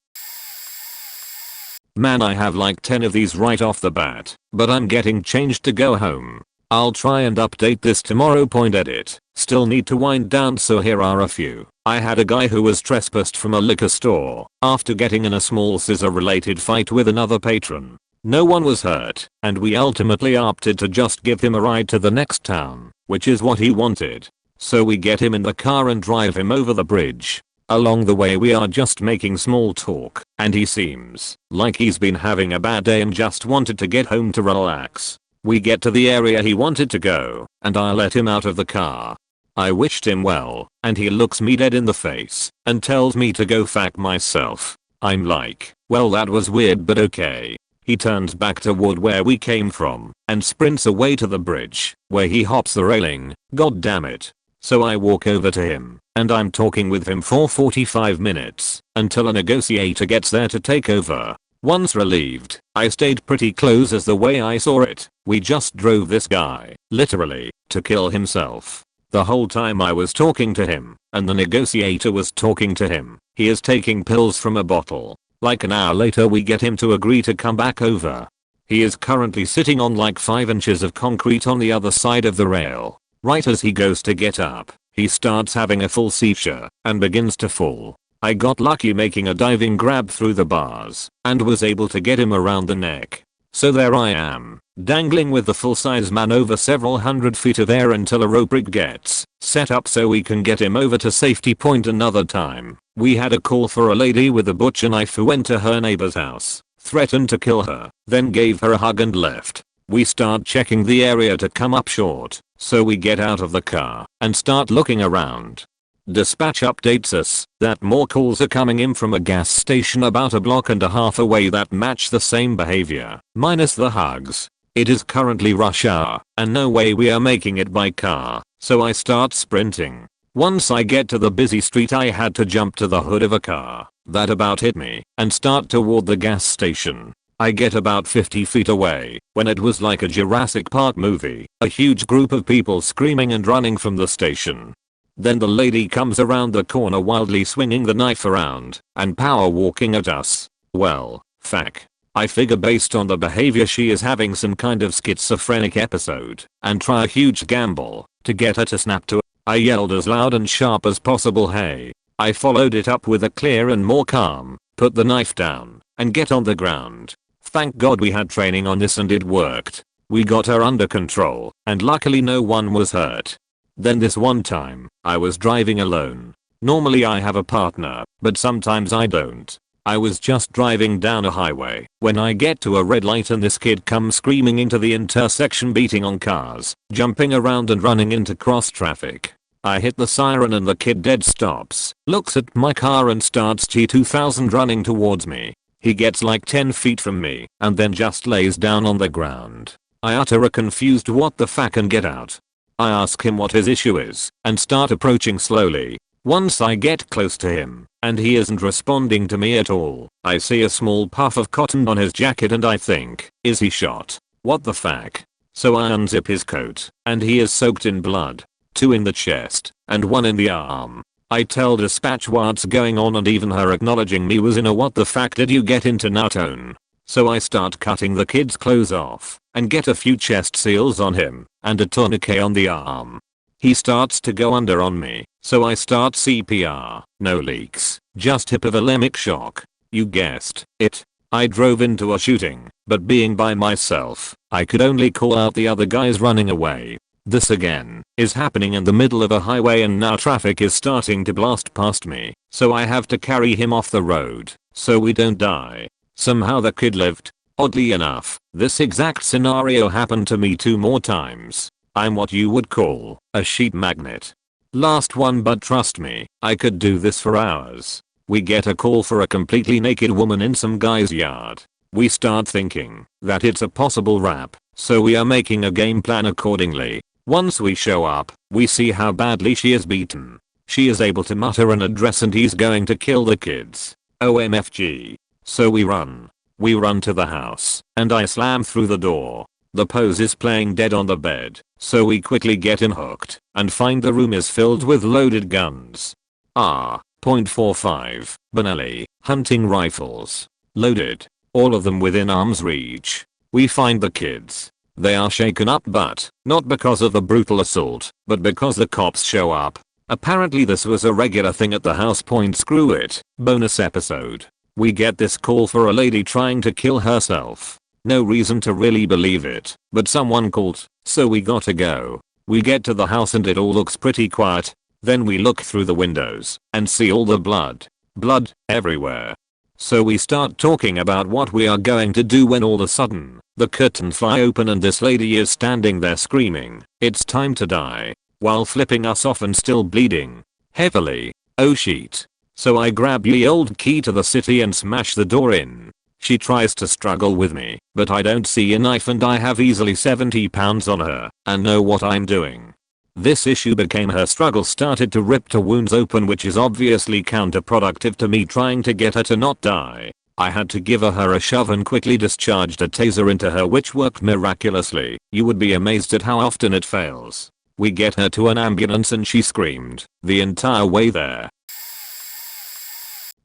Man, I have like 10 of these right off the bat, but I'm getting changed to go home. I'll try and update this tomorrow. Edit. Still need to wind down, so here are a few. I had a guy who was trespassed from a liquor store after getting in a small scissor related fight with another patron. No one was hurt, and we ultimately opted to just give him a ride to the next town, which is what he wanted. So we get him in the car and drive him over the bridge. Along the way we are just making small talk, and he seems like he's been having a bad day and just wanted to get home to relax. We get to the area he wanted to go, and I let him out of the car. I wished him well, and he looks me dead in the face and tells me to go fuck myself. I'm like, well, that was weird, but okay. He turns back toward where we came from and sprints away to the bridge, where he hops the railing. God damn it. So I walk over to him and I'm talking with him for 45 minutes until a negotiator gets there to take over. Once relieved, I stayed pretty close as the way I saw it, we just drove this guy, literally, to kill himself. The whole time I was talking to him, and the negotiator was talking to him, he is taking pills from a bottle. Like an hour later we get him to agree to come back over. He is currently sitting on like 5 inches of concrete on the other side of the rail. Right as he goes to get up, he starts having a full seizure and begins to fall. I got lucky making a diving grab through the bars and was able to get him around the neck. So there I am, dangling with the full-size man over several hundred feet of air until a rope rig gets set up so we can get him over to safety point another time. We had a call for a lady with a butcher knife who went to her neighbor's house, threatened to kill her, then gave her a hug and left. We start checking the area to come up short, so we get out of the car and start looking around. Dispatch updates us that more calls are coming in from a gas station about a block and a half away that match the same behavior, minus the hugs. It is currently rush hour and no way we are making it by car, so I start sprinting. Once I get to the busy street I had to jump to the hood of a car that about hit me and start toward the gas station. I get about 50 feet away when it was like a Jurassic Park movie, a huge group of people screaming and running from the station. Then the lady comes around the corner wildly swinging the knife around and power walking at us. Well, fuck. I figure based on the behavior she is having some kind of schizophrenic episode and try a huge gamble to get her to snap to. I yelled as loud and sharp as possible, hey. I followed it up with a clear and more calm, put the knife down and get on the ground. Thank God we had training on this and it worked. We got her under control and luckily no one was hurt. Then this one time, I was driving alone. Normally I have a partner, but sometimes I don't. I was just driving down a highway when I get to a red light and this kid comes screaming into the intersection beating on cars, jumping around and running into cross traffic. I hit the siren and the kid dead stops, looks at my car and starts T-2000 running towards me. He gets like 10 feet from me and then just lays down on the ground. I utter a confused what the fuck and get out. I ask him what his issue is and start approaching slowly. Once I get close to him and he isn't responding to me at all, I see a small puff of cotton on his jacket and I think, is he shot? What the fuck? So I unzip his coat and he is soaked in blood. 2 in the chest and 1 in the arm. I tell dispatch what's going on and even her acknowledging me was in a what the fuck did you get into now tone. So I start cutting the kid's clothes off and get a few chest seals on him and a tourniquet on the arm. He starts to go under on me, so I start CPR. No leaks, just hypovolemic shock. You guessed it. I drove into a shooting, but being by myself, I could only call out the other guys running away. This again is happening in the middle of a highway and now traffic is starting to blast past me, so I have to carry him off the road so we don't die. Somehow the kid lived. Oddly enough, this exact scenario happened to me 2 more times. I'm what you would call a sheet magnet. Last one, but trust me, I could do this for hours. We get a call for a completely naked woman in some guy's yard. We start thinking that it's a possible rap, so we are making a game plan accordingly. Once we show up, we see how badly she is beaten. She is able to mutter an address and he's going to kill the kids. OMFG. So we run. We run to the house, and I slam through the door. The pose is playing dead on the bed, so we quickly get him hooked, and find the room is filled with loaded guns. .45, Benelli, hunting rifles. Loaded. All of them within arm's reach. We find the kids. They are shaken up but not because of the brutal assault, but because the cops show up. Apparently this was a regular thing at the house. Screw it. Bonus episode. We get this call for a lady trying to kill herself. No reason to really believe it, but someone called, so we gotta go. We get to the house and it all looks pretty quiet. Then we look through the windows and see all the blood. Blood everywhere. So we start talking about what we are going to do when all of a sudden, the curtains fly open and this lady is standing there screaming, "It's time to die," while flipping us off and still bleeding. Heavily. Oh shit. So I grab the old key to the city and smash the door in. She tries to struggle with me, but I don't see a knife and I have easily 70 pounds on her and know what I'm doing. This issue became her struggle started to rip her wounds open, which is obviously counterproductive to me trying to get her to not die. I had to give her a shove and quickly discharged a taser into her, which worked miraculously. You would be amazed at how often it fails. We get her to an ambulance and she screamed the entire way there.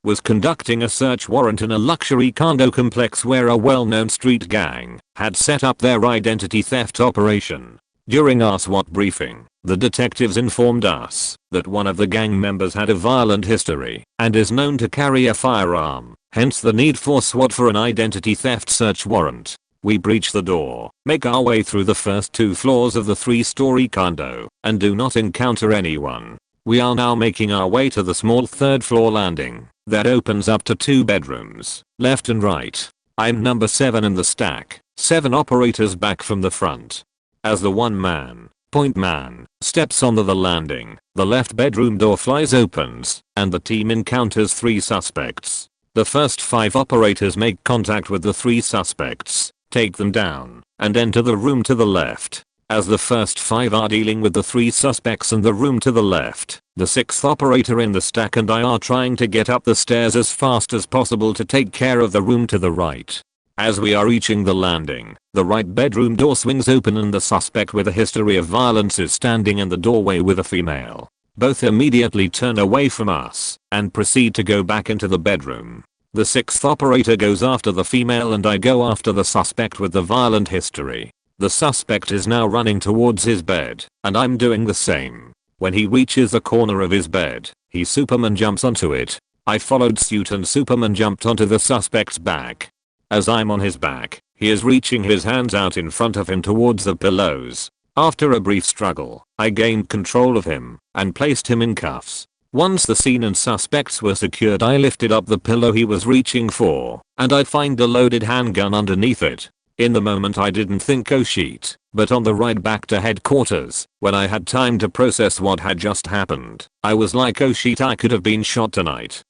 Was conducting a search warrant in a luxury condo complex where a well-known street gang had set up their identity theft operation. During our SWAT briefing, the detectives informed us that one of the gang members had a violent history and is known to carry a firearm, hence the need for SWAT for an identity theft search warrant. We breach the door, make our way through the first 2 floors of the 3-story condo, and do not encounter anyone. We are now making our way to the small 3rd floor landing that opens up to 2 bedrooms, left and right. I'm number 7 in the stack, 7 operators back from the front. As the point man steps onto the landing, the left bedroom door flies opens, and the team encounters 3 suspects. The first 5 operators make contact with the 3 suspects, take them down, and enter the room to the left. As the first 5 are dealing with the 3 suspects in the room to the left, the 6th operator in the stack and I are trying to get up the stairs as fast as possible to take care of the room to the right. As we are reaching the landing, the right bedroom door swings open and the suspect with a history of violence is standing in the doorway with a female. Both immediately turn away from us and proceed to go back into the bedroom. The 6th operator goes after the female and I go after the suspect with the violent history. The suspect is now running towards his bed, and I'm doing the same. When he reaches the corner of his bed, he Superman jumps onto it. I followed suit and Superman jumped onto the suspect's back. As I'm on his back, he is reaching his hands out in front of him towards the pillows. After a brief struggle, I gained control of him and placed him in cuffs. Once the scene and suspects were secured, I lifted up the pillow he was reaching for, and I find a loaded handgun underneath it. In the moment I didn't think oh shit, but on the ride back to headquarters, when I had time to process what had just happened, I was like oh shit, I could have been shot tonight.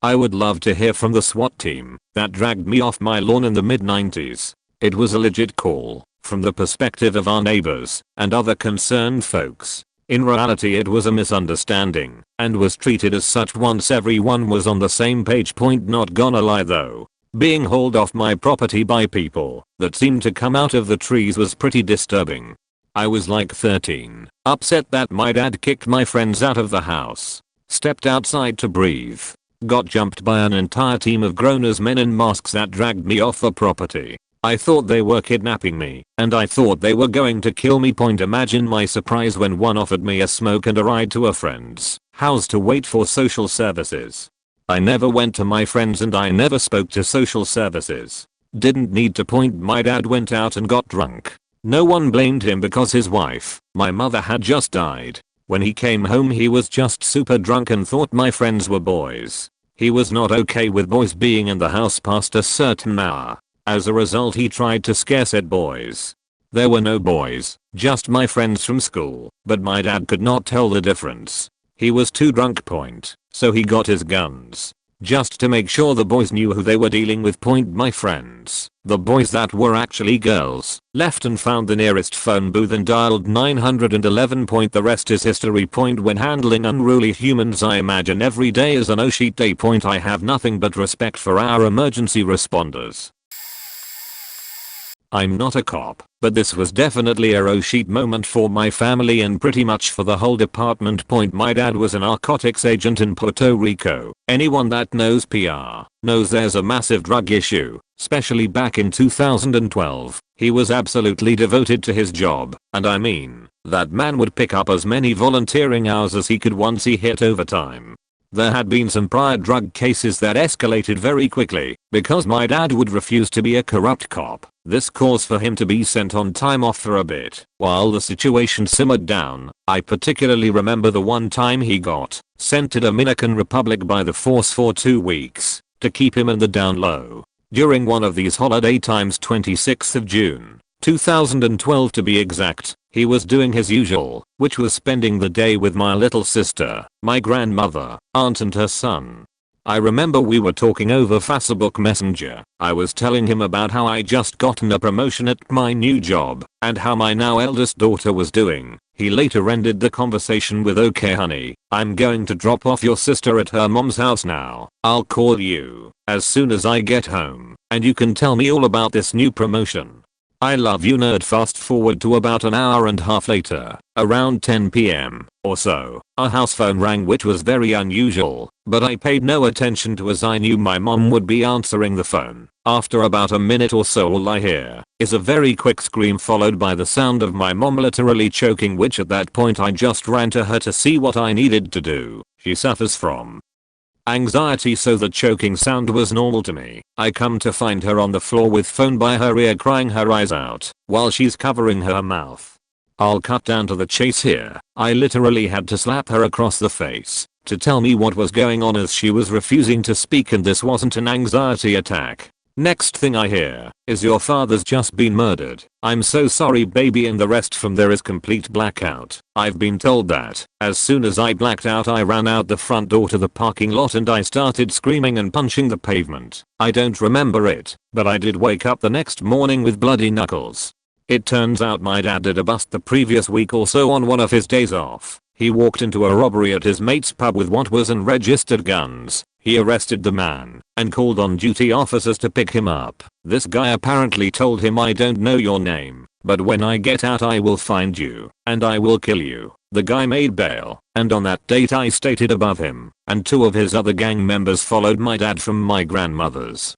I would love to hear from the SWAT team that dragged me off my lawn in the mid-90s. It was a legit call, from the perspective of our neighbors and other concerned folks. In reality it was a misunderstanding, and was treated as such once everyone was on the same page. Not gonna lie though, being hauled off my property by people that seemed to come out of the trees was pretty disturbing. I was like 13, upset that my dad kicked my friends out of the house, stepped outside to breathe, got jumped by an entire team of grown-ass men in masks that dragged me off the property. I thought they were kidnapping me, and I thought they were going to kill me. Imagine my surprise when one offered me a smoke and a ride to a friend's house to wait for social services. I never went to my friends and I never spoke to social services. Didn't need to. My dad went out and got drunk. No one blamed him because his wife, my mother, had just died. When he came home he was just super drunk and thought my friends were boys. He was not okay with boys being in the house past a certain hour. As a result he tried to scare said boys. There were no boys, just my friends from school, but my dad could not tell the difference. He was too drunk. So he got his guns. Just to make sure the boys knew who they were dealing with. My friends, the boys that were actually girls, left and found the nearest phone booth and dialed 911. The rest is history. When handling unruly humans I imagine every day is an oh shit day. I have nothing but respect for our emergency responders. I'm not a cop, but this was definitely a oh shit moment for my family and pretty much for the whole department. My dad was a narcotics agent in Puerto Rico. Anyone that knows PR knows there's a massive drug issue, especially back in 2012. He was absolutely devoted to his job, and I mean, that man would pick up as many volunteering hours as he could once he hit overtime. There had been some prior drug cases that escalated very quickly because my dad would refuse to be a corrupt cop. This caused for him to be sent on time off for a bit while the situation simmered down. I particularly remember the one time he got sent to Dominican Republic by the force for 2 weeks to keep him in the down low. During one of these holiday times, 26th of June, 2012 to be exact, he was doing his usual, which was spending the day with my little sister, my grandmother, aunt and her son. I remember we were talking over Facebook Messenger. I was telling him about how I just gotten a promotion at my new job and how my now eldest daughter was doing. He later ended the conversation with, "Okay honey, I'm going to drop off your sister at her mom's house now. I'll call you as soon as I get home and you can tell me all about this new promotion. I love you nerd." Fast forward to about an hour and a half later, around 10 PM or so, our house phone rang, which was very unusual, but I paid no attention to as I knew my mom would be answering the phone. After about a minute or so, all I hear is a very quick scream followed by the sound of my mom literally choking, which at that point I just ran to her to see what I needed to do. She suffers from anxiety, so the choking sound was normal to me. I come to find her on the floor with phone by her ear, crying her eyes out while she's covering her mouth. I'll cut down to the chase here. I literally had to slap her across the face to tell me what was going on, as she was refusing to speak and this wasn't an anxiety attack. Next thing I hear is, "Your father's just been murdered. I'm so sorry baby," and the rest from there is complete blackout. I've been told that as soon as I blacked out, I ran out the front door to the parking lot and I started screaming and punching the pavement. I don't remember it, but I did wake up the next morning with bloody knuckles. It turns out my dad did a bust the previous week or so on one of his days off. He walked into a robbery at his mate's pub with what was unregistered guns. He arrested the man and called on duty officers to pick him up. This guy apparently told him, "I don't know your name, but when I get out I will find you and I will kill you." The guy made bail, and on that date I stated above him and 2 of his other gang members followed my dad from my grandmother's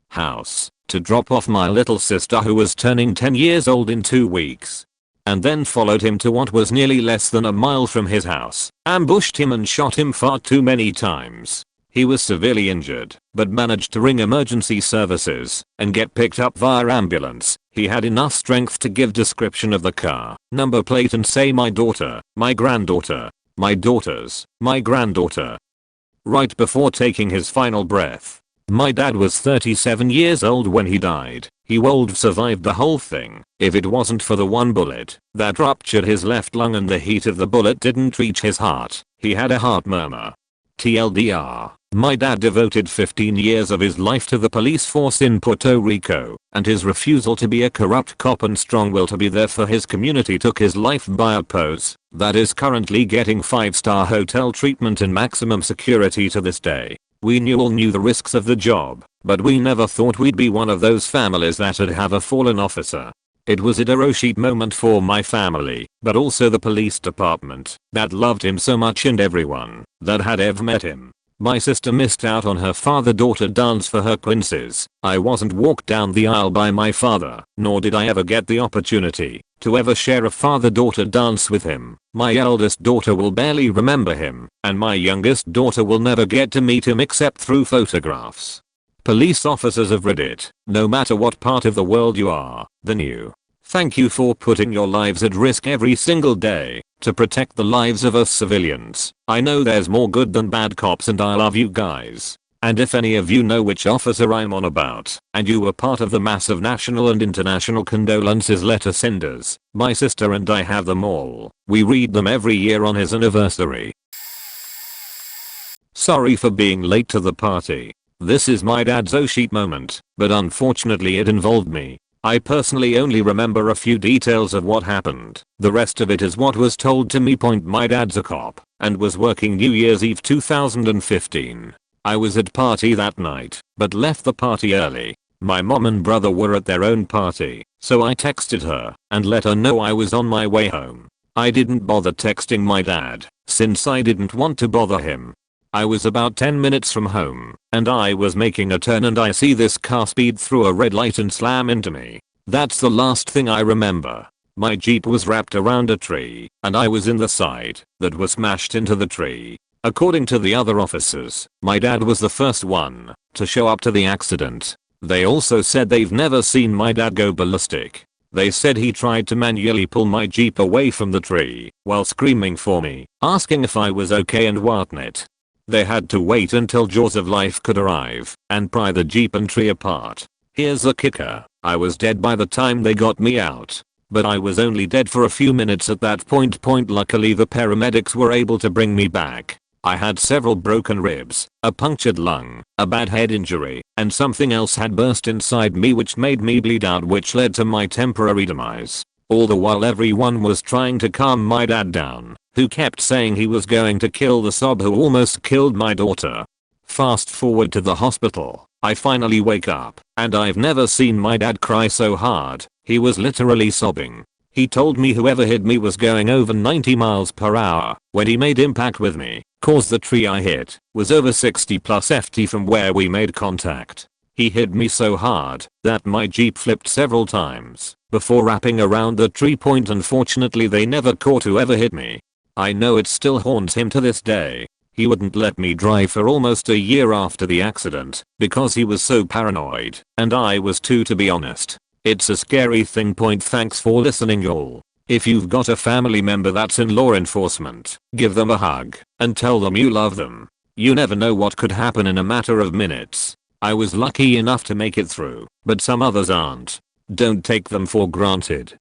house to drop off my little sister, who was turning 10 years old in 2 weeks, and then followed him to what was nearly less than a mile from his house, ambushed him and shot him far too many times. He was severely injured, but managed to ring emergency services and get picked up via ambulance. He had enough strength to give description of the car, number plate, and say, "My daughter, my granddaughter, my daughters, my granddaughter," right before taking his final breath. My dad was 37 years old when he died. He would have survived the whole thing if it wasn't for the one bullet that ruptured his left lung, and the heat of the bullet didn't reach his heart. He had a heart murmur. TLDR, my dad devoted 15 years of his life to the police force in Puerto Rico, and his refusal to be a corrupt cop and strong will to be there for his community took his life by a pose that is currently getting 5-star hotel treatment and maximum security to this day. We all knew the risks of the job, but we never thought we'd be one of those families that'd have a fallen officer. It was a bittersweet moment for my family, but also the police department that loved him so much and everyone that had ever met him. My sister missed out on her father-daughter dance for her quinces. I wasn't walked down the aisle by my father, nor did I ever get the opportunity to ever share a father-daughter dance with him. My eldest daughter will barely remember him, and my youngest daughter will never get to meet him except through photographs. Police officers of Reddit, no matter what part of the world you are, then thank you for putting your lives at risk every single day to protect the lives of us civilians. I know there's more good than bad cops, and I love you guys. And if any of you know which officer I'm on about, and you were part of the massive national and international condolences letter senders, my sister and I have them all. We read them every year on his anniversary. Sorry for being late to the party. This is my dad's oh shit moment, but unfortunately it involved me. I personally only remember a few details of what happened. The rest of it is what was told to me. My dad's a cop and was working New Year's Eve 2015. I was at party that night, but left the party early. My mom and brother were at their own party, so I texted her and let her know I was on my way home. I didn't bother texting my dad since I didn't want to bother him. I was about 10 minutes from home, and I was making a turn and I see this car speed through a red light and slam into me. That's the last thing I remember. My Jeep was wrapped around a tree, and I was in the side that was smashed into the tree. According to the other officers, my dad was the first one to show up to the accident. They also said they've never seen my dad go ballistic. They said he tried to manually pull my Jeep away from the tree while screaming for me, asking if I was okay and whatnot. They had to wait until Jaws of Life could arrive and pry the Jeep and tree apart. Here's the kicker. I was dead by the time they got me out. But I was only dead for a few minutes at that point. Luckily the paramedics were able to bring me back. I had several broken ribs, a punctured lung, a bad head injury, and something else had burst inside me which made me bleed out, which led to my temporary demise. All the while everyone was trying to calm my dad down, who kept saying he was going to kill the sob who almost killed my daughter. Fast forward to the hospital, I finally wake up, and I've never seen my dad cry so hard. He was literally sobbing. He told me whoever hit me was going over 90 miles per hour when he made impact with me, cause the tree I hit was over 60 plus ft from where we made contact. He hit me so hard that my Jeep flipped several times before wrapping around the tree point. Unfortunately they never caught whoever hit me. I know it still haunts him to this day. He wouldn't let me drive for almost a year after the accident because he was so paranoid, and I was too, to be honest. It's a scary thing. Thanks for listening y'all. If you've got a family member that's in law enforcement, give them a hug and tell them you love them. You never know what could happen in a matter of minutes. I was lucky enough to make it through, but some others aren't. Don't take them for granted.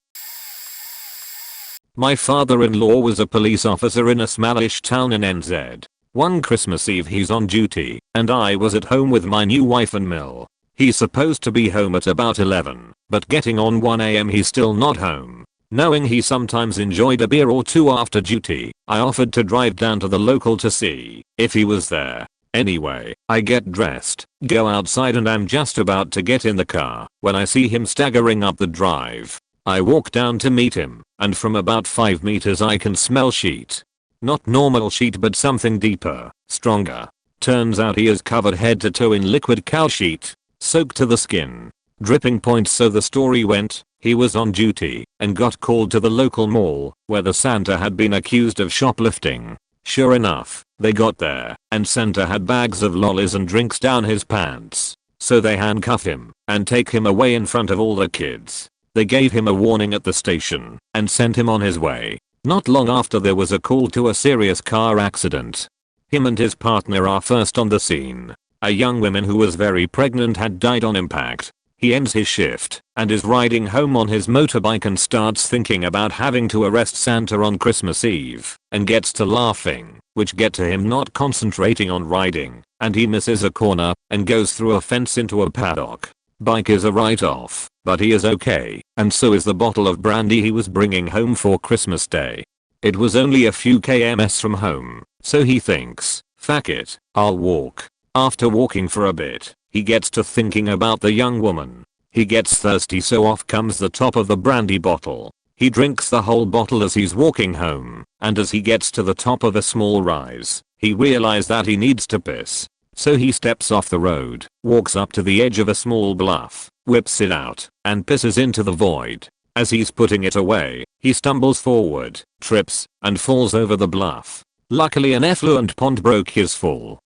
My father-in-law was a police officer in a smallish town in NZ. One Christmas Eve he's on duty, and I was at home with my new wife and Mill. He's supposed to be home at about 11, but getting on 1 AM he's still not home. Knowing he sometimes enjoyed a beer or two after duty, I offered to drive down to the local to see if he was there. Anyway, I get dressed, go outside, and I'm just about to get in the car when I see him staggering up the drive. I walk down to meet him, and from about 5 meters I can smell sheet. Not normal sheet, but something deeper, stronger. Turns out he is covered head to toe in liquid cow sheet, soaked to the skin, dripping. So the story went, he was on duty and got called to the local mall where the Santa had been accused of shoplifting. Sure enough, they got there and Santa had bags of lollies and drinks down his pants. So they handcuff him and take him away in front of all the kids. They gave him a warning at the station and sent him on his way. Not long after there was a call to a serious car accident. Him and his partner are first on the scene. A young woman who was very pregnant had died on impact. He ends his shift and is riding home on his motorbike and starts thinking about having to arrest Santa on Christmas Eve and gets to laughing, which get to him not concentrating on riding, and he misses a corner and goes through a fence into a paddock. Bike is a write-off, but he is okay, and so is the bottle of brandy he was bringing home for Christmas Day. It was only a few kms from home, so he thinks, fuck it, I'll walk. After walking for a bit, he gets to thinking about the young woman. He gets thirsty, so off comes the top of the brandy bottle. He drinks the whole bottle as he's walking home, and as he gets to the top of a small rise, he realizes that he needs to piss. So he steps off the road, walks up to the edge of a small bluff, whips it out, and pisses into the void. As he's putting it away, he stumbles forward, trips, and falls over the bluff. Luckily an effluent pond broke his fall.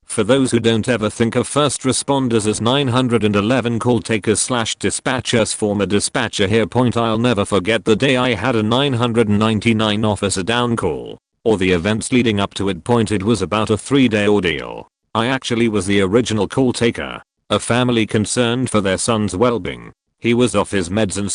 For those who don't ever think of first responders as 911 call takers / dispatchers, former dispatcher here. I'll never forget the day I had a 999 officer down call, or the events leading up to it. It was about a 3-day ordeal. I actually was the original call taker. A family concerned for their son's well-being. He was off his meds and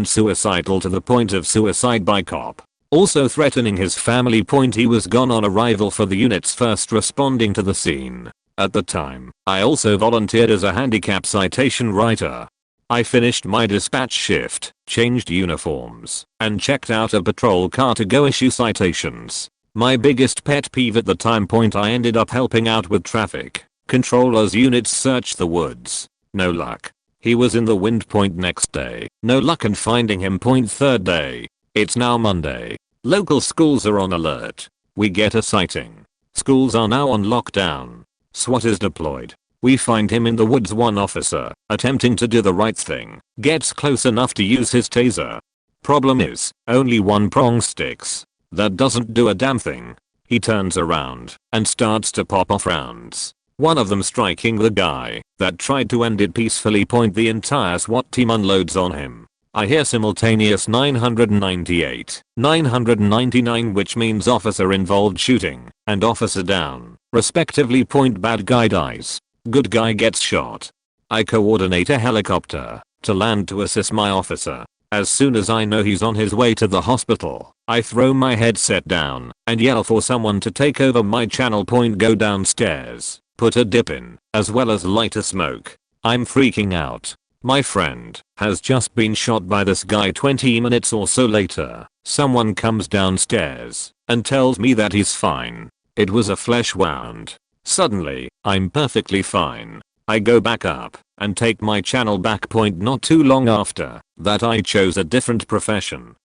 suicidal to the point of suicide by cop. Also threatening his family. He was gone on arrival for the units first responding to the scene. At the time, I also volunteered as a handicap citation writer. I finished my dispatch shift, changed uniforms, and checked out a patrol car to go issue citations. My biggest pet peeve at the time. I ended up helping out with traffic controllers units search the woods. No luck. He was in the wind. Next day, no luck in finding him. Third day. It's now Monday. Local schools are on alert. We get a sighting. Schools are now on lockdown. SWAT is deployed. We find him in the woods. One officer, attempting to do the right thing, gets close enough to use his taser. Problem is, only one prong sticks. That doesn't do a damn thing. He turns around and starts to pop off rounds. One of them striking the guy that tried to end it peacefully. The entire SWAT team unloads on him. I hear simultaneous 998, 999, which means officer involved shooting and officer down, respectively. Bad guy dies. Good guy gets shot. I coordinate a helicopter to land to assist my officer. As soon as I know he's on his way to the hospital, I throw my headset down and yell for someone to take over my channel. Go downstairs, put a dip in, as well as light a smoke. I'm freaking out. My friend has just been shot by this guy. 20 minutes or so later, someone comes downstairs and tells me that he's fine. It was a flesh wound. Suddenly, I'm perfectly fine. I go back up and take my channel back. Not too long after that, I chose a different profession.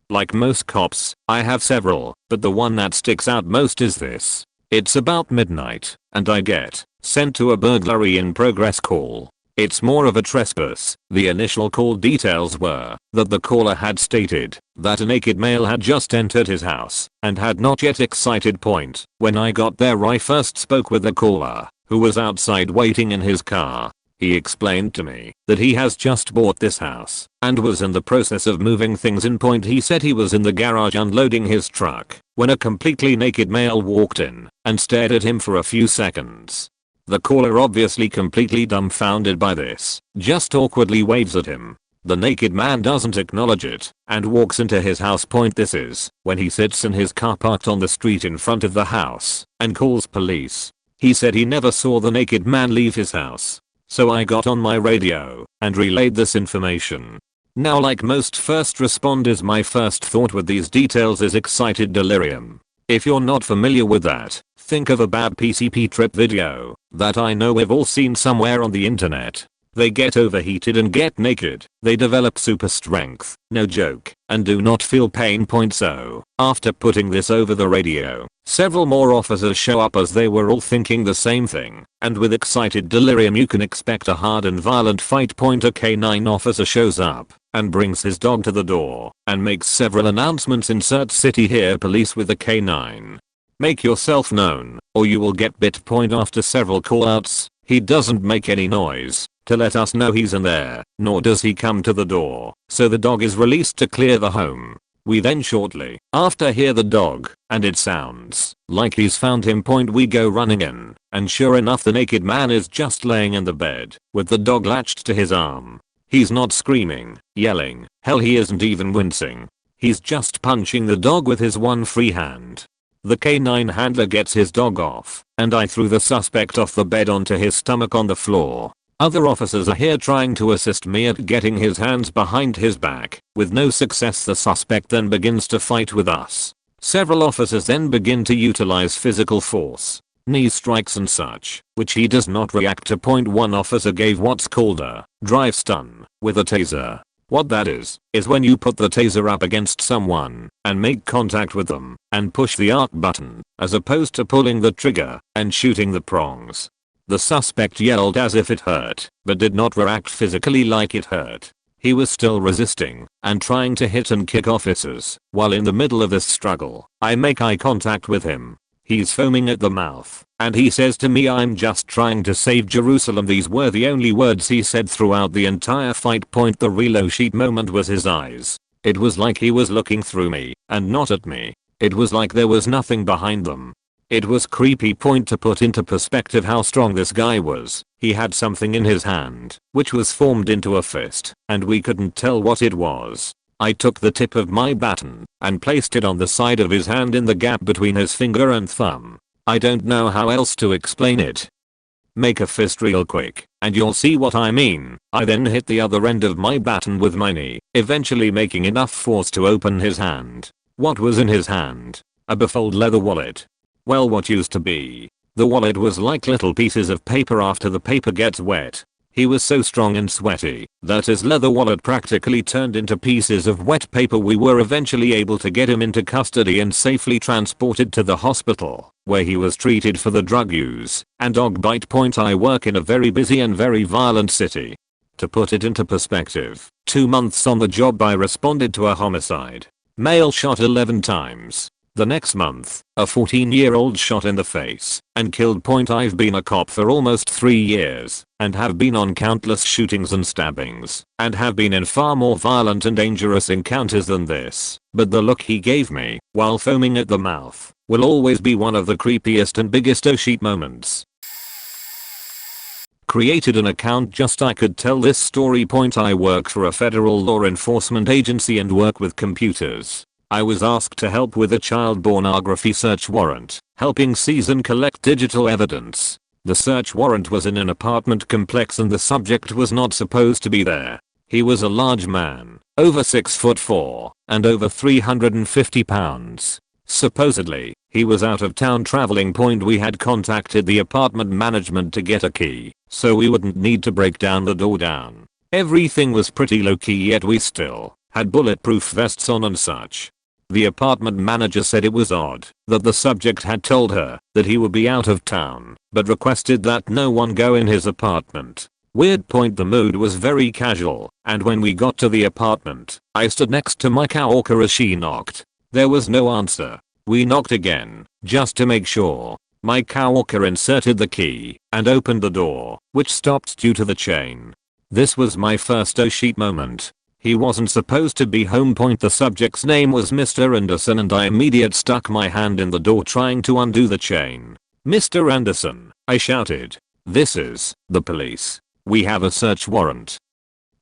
Like most cops, I have several, but the one that sticks out most is this. It's about midnight, and I get sent to a burglary in progress call. It's more of a trespass. The initial call details were that the caller had stated that a naked male had just entered his house and had not yet excited. When I got there, I first spoke with the caller, who was outside waiting in his car. He explained to me that he has just bought this house and was in the process of moving things in. He said he was in the garage unloading his truck when a completely naked male walked in and stared at him for a few seconds. The caller, obviously completely dumbfounded by this, just awkwardly waves at him. The naked man doesn't acknowledge it and walks into his house. This is when he sits in his car parked on the street in front of the house and calls police. He said he never saw the naked man leave his house. So I got on my radio and relayed this information. Now, like most first responders, my first thought with these details is excited delirium. If you're not familiar with that, think of a bad PCP trip video that I know we've all seen somewhere on the internet. They get overheated and get naked. They develop super strength, no joke, and do not feel pain. So, after putting this over the radio, several more officers show up as they were all thinking the same thing, and with excited delirium you can expect a hard and violent fight. A K9 officer shows up and brings his dog to the door and makes several announcements. Insert city here, police with the K9. Make yourself known or you will get bit. After several callouts, he doesn't make any noise to let us know he's in there, nor does he come to the door, so the dog is released to clear the home. We then shortly after hear the dog, and it sounds like he's found him. We go running in, and sure enough the naked man is just laying in the bed, with the dog latched to his arm. He's not screaming, yelling, hell he isn't even wincing. He's just punching the dog with his one free hand. The K9 handler gets his dog off, and I threw the suspect off the bed onto his stomach on the floor. Other officers are here trying to assist me at getting his hands behind his back. With no success, the suspect then begins to fight with us. Several officers then begin to utilize physical force, knee strikes and such, which he does not react to. One officer gave what's called a drive stun with a taser. What that is when you put the taser up against someone and make contact with them and push the arc button, as opposed to pulling the trigger and shooting the prongs. The suspect yelled as if it hurt, but did not react physically like it hurt. He was still resisting and trying to hit and kick officers. While in the middle of this struggle, I make eye contact with him. He's foaming at the mouth, and he says to me, "I'm just trying to save Jerusalem." These were the only words he said throughout the entire fight. The reload sheet moment was his eyes. It was like he was looking through me and not at me. It was like there was nothing behind them. It was creepy. To put into perspective how strong this guy was, he had something in his hand, which was formed into a fist, and we couldn't tell what it was. I took the tip of my baton and placed it on the side of his hand in the gap between his finger and thumb. I don't know how else to explain it. Make a fist real quick, and you'll see what I mean. I then hit the other end of my baton with my knee, eventually making enough force to open his hand. What was in his hand? A befolded leather wallet. Well, what used to be. The wallet was like little pieces of paper after the paper gets wet. He was so strong and sweaty that his leather wallet practically turned into pieces of wet paper. We were eventually able to get him into custody and safely transported to the hospital, where he was treated for the drug use and dog bite. I work in a very busy and very violent city. To put it into perspective, 2 months on the job I responded to a homicide. Male shot 11 times. The next month, a 14-year-old shot in the face and killed. I've been a cop for almost 3 years and have been on countless shootings and stabbings and have been in far more violent and dangerous encounters than this, but the look he gave me while foaming at the mouth will always be one of the creepiest and biggest oh shit moments. created an account just I could tell this story. I work for a federal law enforcement agency and work with computers. I was asked to help with a child pornography search warrant, helping seize and collect digital evidence. The search warrant was in an apartment complex and the subject was not supposed to be there. He was a large man, over 6'4", and over 350 pounds. Supposedly, he was out of town traveling. We had contacted the apartment management to get a key, so we wouldn't need to break down the door down. Everything was pretty low key, yet we still had bulletproof vests on and such. The apartment manager said it was odd that the subject had told her that he would be out of town, but requested that no one go in his apartment. Weird. The mood was very casual, and when we got to the apartment, I stood next to my coworker as she knocked. There was no answer. We knocked again, just to make sure. My coworker inserted the key and opened the door, which stopped due to the chain. This was my first oh shit moment. He wasn't supposed to be home. The subject's name was Mr. Anderson and I immediately stuck my hand in the door trying to undo the chain. "Mr. Anderson," I shouted. "This is the police. We have a search warrant."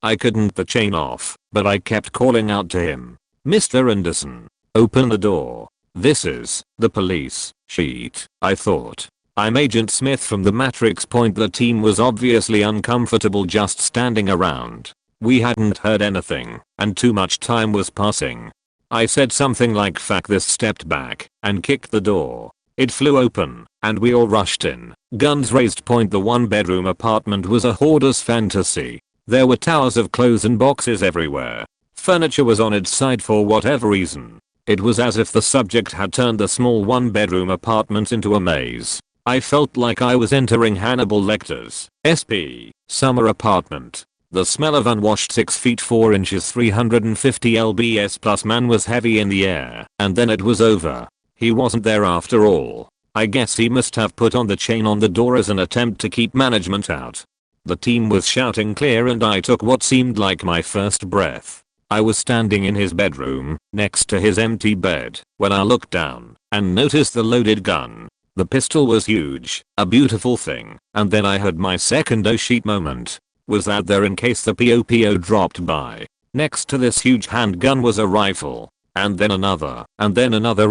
I couldn't the chain off, but I kept calling out to him. "Mr. Anderson, open the door. This is the police." Shit, I thought. I'm Agent Smith from the Matrix. The team was obviously uncomfortable just standing around. We hadn't heard anything, and too much time was passing. I said something like "fuck this," stepped back, and kicked the door. It flew open, and we all rushed in, guns raised. The one-bedroom apartment was a hoarder's fantasy. There were towers of clothes and boxes everywhere. Furniture was on its side for whatever reason. It was as if the subject had turned the small one-bedroom apartment into a maze. I felt like I was entering Hannibal Lecter's SP summer apartment. The smell of unwashed 6 feet 4 inches 350 lbs plus man was heavy in the air, and then it was over. He wasn't there after all. I guess he must have put on the chain on the door as an attempt to keep management out. The team was shouting clear and I took what seemed like my first breath. I was standing in his bedroom, next to his empty bed, when I looked down and noticed the loaded gun. The pistol was huge, a beautiful thing, and then I had my second oh shit moment. Was that there in case the POPO dropped by. Next to this huge handgun was a rifle. And then another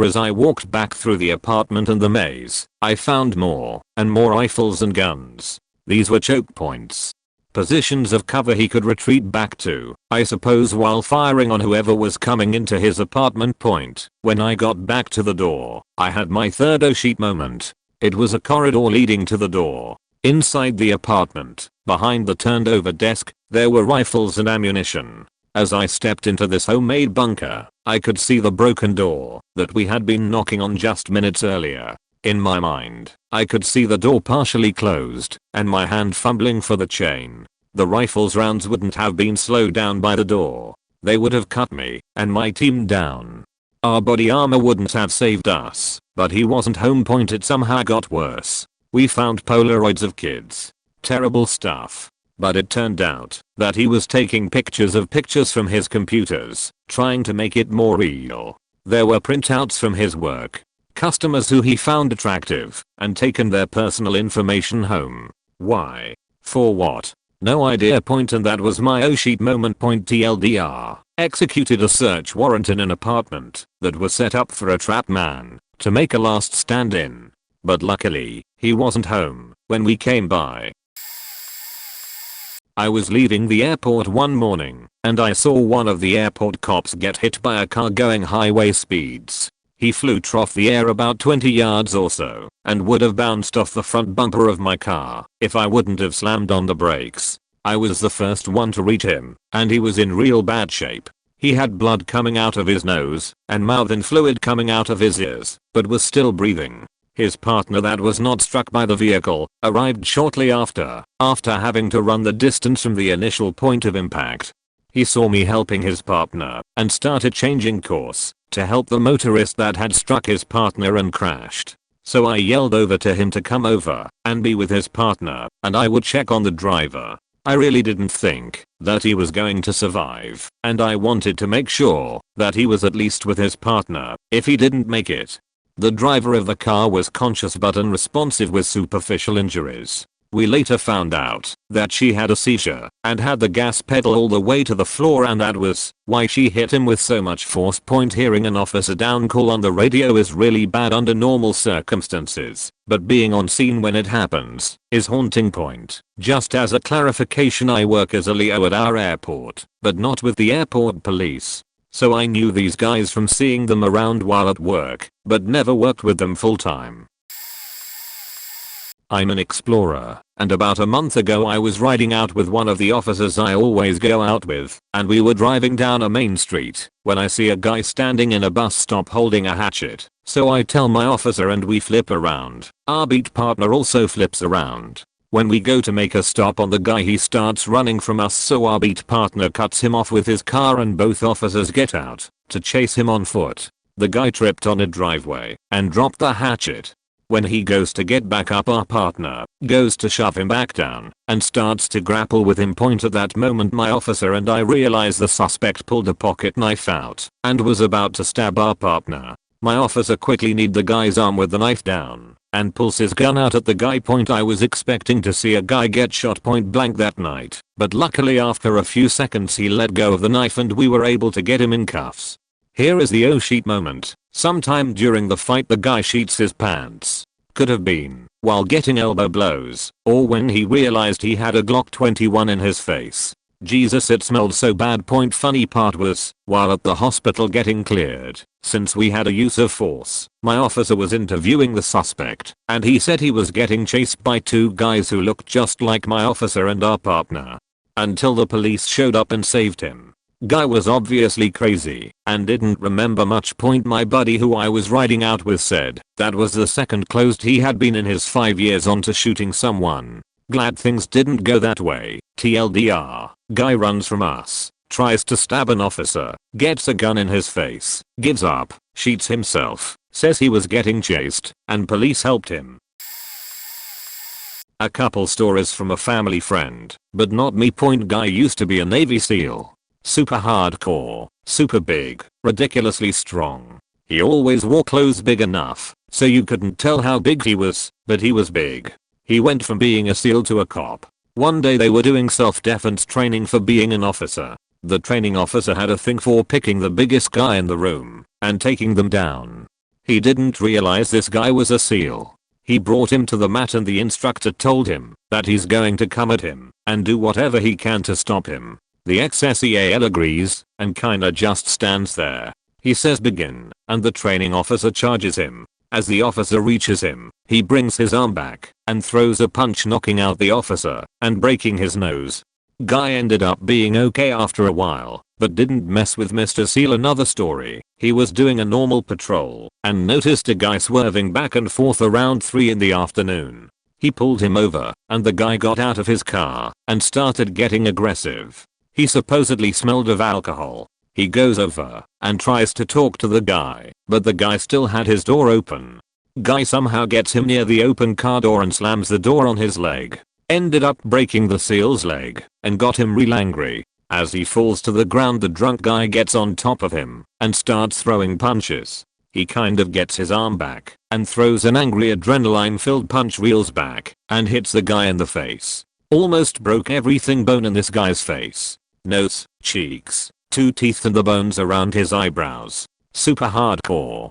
as I walked back through the apartment and the maze. I found more and more rifles and guns. These were choke points. Positions of cover he could retreat back to, I suppose, while firing on whoever was coming into his apartment. When I got back to the door, I had my third oh shit moment. It was a corridor leading to the door. Inside the apartment, behind the turned over desk, there were rifles and ammunition. As I stepped into this homemade bunker, I could see the broken door that we had been knocking on just minutes earlier. In my mind, I could see the door partially closed and my hand fumbling for the chain. The rifle's rounds wouldn't have been slowed down by the door. They would have cut me and my team down. Our body armor wouldn't have saved us, but he wasn't home. It somehow got worse. We found Polaroids of kids. Terrible stuff. But it turned out that he was taking pictures from his computers, trying to make it more real. There were printouts from his work, customers who he found attractive, and taken their personal information home. Why? For what? No idea. And that was my oh shit moment. TLDR. Executed a search warrant in an apartment that was set up for a trap man to make a last stand in. But luckily, he wasn't home when we came by. I was leaving the airport one morning, and I saw one of the airport cops get hit by a car going highway speeds. He flew off the air about 20 yards or so, and would have bounced off the front bumper of my car if I wouldn't have slammed on the brakes. I was the first one to reach him, and he was in real bad shape. He had blood coming out of his nose, and mouth and fluid coming out of his ears, but was still breathing. His partner that was not struck by the vehicle arrived shortly after having to run the distance from the initial point of impact. He saw me helping his partner and started changing course to help the motorist that had struck his partner and crashed. So I yelled over to him to come over and be with his partner, and I would check on the driver. I really didn't think that he was going to survive, and I wanted to make sure that he was at least with his partner if he didn't make it. The driver of the car was conscious but unresponsive with superficial injuries. We later found out that she had a seizure and had the gas pedal all the way to the floor, and that was why she hit him with so much force. Hearing an officer down call on the radio is really bad under normal circumstances, but being on scene when it happens is haunting. Just as a clarification, I work as a Leo at our airport, but not with the airport police. So I knew these guys from seeing them around while at work, but never worked with them full time. I'm an explorer, and about a month ago I was riding out with one of the officers I always go out with, and we were driving down a main street when I see a guy standing in a bus stop holding a hatchet. So I tell my officer and we flip around. Our beat partner also flips around. When we go to make a stop on the guy, he starts running from us, so our beat partner cuts him off with his car and both officers get out to chase him on foot. The guy tripped on a driveway and dropped the hatchet. When he goes to get back up, our partner goes to shove him back down and starts to grapple with him. At that moment my officer and I realize the suspect pulled a pocket knife out and was about to stab our partner. My officer quickly kneed the guy's arm with the knife down and pulls his gun out at the guy. I was expecting to see a guy get shot point blank that night, but luckily after a few seconds he let go of the knife and we were able to get him in cuffs. Here is the oh shit moment. Sometime during the fight the guy sheets his pants. Could have been while getting elbow blows, or when he realized he had a Glock 21 in his face. Jesus, it smelled so bad. Funny part was, while at the hospital getting cleared, since we had a use of force, my officer was interviewing the suspect, and he said he was getting chased by two guys who looked just like my officer and our partner. Until the police showed up and saved him. Guy was obviously crazy and didn't remember much. My buddy who I was riding out with said that was the second closed he had been in his 5 years onto shooting someone. Glad things didn't go that way. TLDR, guy runs from us, tries to stab an officer, gets a gun in his face, gives up, shoots himself, says he was getting chased, and police helped him. A couple stories from a family friend, but not me. Guy used to be a Navy SEAL. Super hardcore, super big, ridiculously strong. He always wore clothes big enough so you couldn't tell how big he was, but he was big. He went from being a SEAL to a cop. One day they were doing self-defense training for being an officer. The training officer had a thing for picking the biggest guy in the room and taking them down. He didn't realize this guy was a SEAL. He brought him to the mat and the instructor told him that he's going to come at him and do whatever he can to stop him. The ex-SEAL agrees and kinda just stands there. He says begin, and the training officer charges him. As the officer reaches him, he brings his arm back and throws a punch, knocking out the officer and breaking his nose. Guy ended up being okay after a while, but didn't mess with Mr. SEAL. Another story, he was doing a normal patrol and noticed a guy swerving back and forth around 3 in the afternoon. He pulled him over and the guy got out of his car and started getting aggressive. He supposedly smelled of alcohol. He goes over and tries to talk to the guy, but the guy still had his door open. Guy somehow gets him near the open car door and slams the door on his leg. Ended up breaking the SEAL's leg and got him real angry. As he falls to the ground, the drunk guy gets on top of him and starts throwing punches. He kind of gets his arm back and throws an angry adrenaline-filled punch, reels back and hits the guy in the face. Almost broke everything bone in this guy's face. Nose, cheeks, 2 teeth and the bones around his eyebrows. Super hardcore.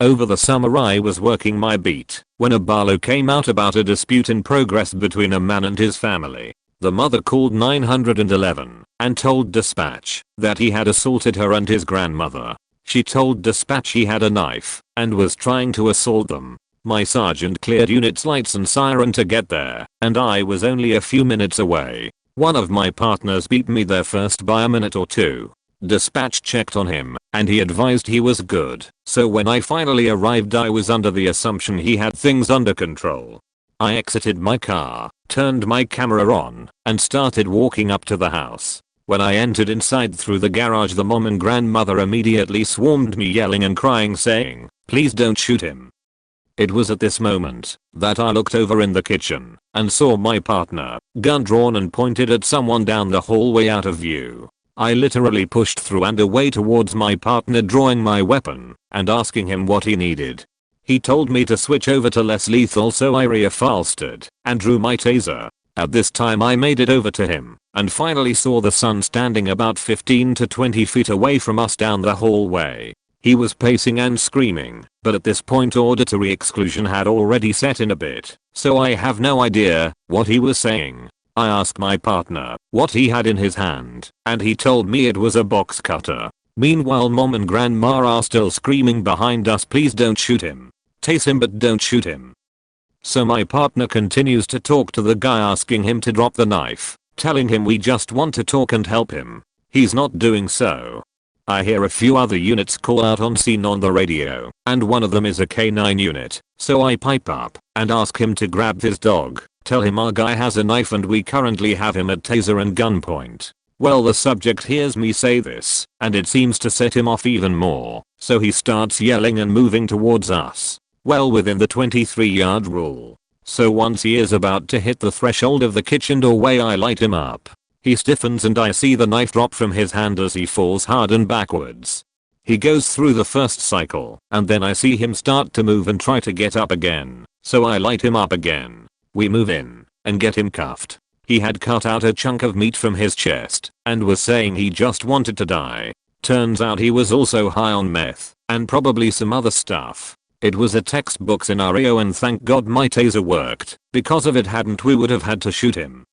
Over the summer I was working my beat when a barlow came out about a dispute in progress between a man and his family. The mother called 911 and told dispatch that he had assaulted her and his grandmother. She told dispatch he had a knife and was trying to assault them. My sergeant cleared unit's lights and siren to get there, and I was only a few minutes away. One of my partners beat me there first by a minute or two. Dispatch checked on him and he advised he was good, so when I finally arrived I was under the assumption he had things under control. I exited my car, turned my camera on, and started walking up to the house. When I entered inside through the garage, the mom and grandmother immediately swarmed me, yelling and crying, saying, "Please don't shoot him." It was at this moment that I looked over in the kitchen and saw my partner, gun drawn and pointed at someone down the hallway out of view. I literally pushed through and away towards my partner, drawing my weapon and asking him what he needed. He told me to switch over to less lethal, so I refasted and drew my taser. At this time I made it over to him and finally saw the son standing about 15 to 20 feet away from us down the hallway. He was pacing and screaming, but at this point auditory exclusion had already set in a bit, so I have no idea what he was saying. I asked my partner what he had in his hand, and he told me it was a box cutter. Meanwhile mom and grandma are still screaming behind us, please don't shoot him. Tase him but don't shoot him. So my partner continues to talk to the guy, asking him to drop the knife, telling him we just want to talk and help him. He's not doing so. I hear a few other units call out on scene on the radio, and one of them is a K9 unit, so I pipe up and ask him to grab his dog, tell him our guy has a knife and we currently have him at taser and gunpoint. Well, the subject hears me say this, and it seems to set him off even more, so he starts yelling and moving towards us. Well within the 23-yard rule. So once he is about to hit the threshold of the kitchen doorway, I light him up. He stiffens and I see the knife drop from his hand as he falls hard and backwards. He goes through the first cycle, and then I see him start to move and try to get up again, so I light him up again. We move in and get him cuffed. He had cut out a chunk of meat from his chest and was saying he just wanted to die. Turns out he was also high on meth and probably some other stuff. It was a textbook scenario, and thank God my taser worked. Because of it hadn't, we would have had to shoot him.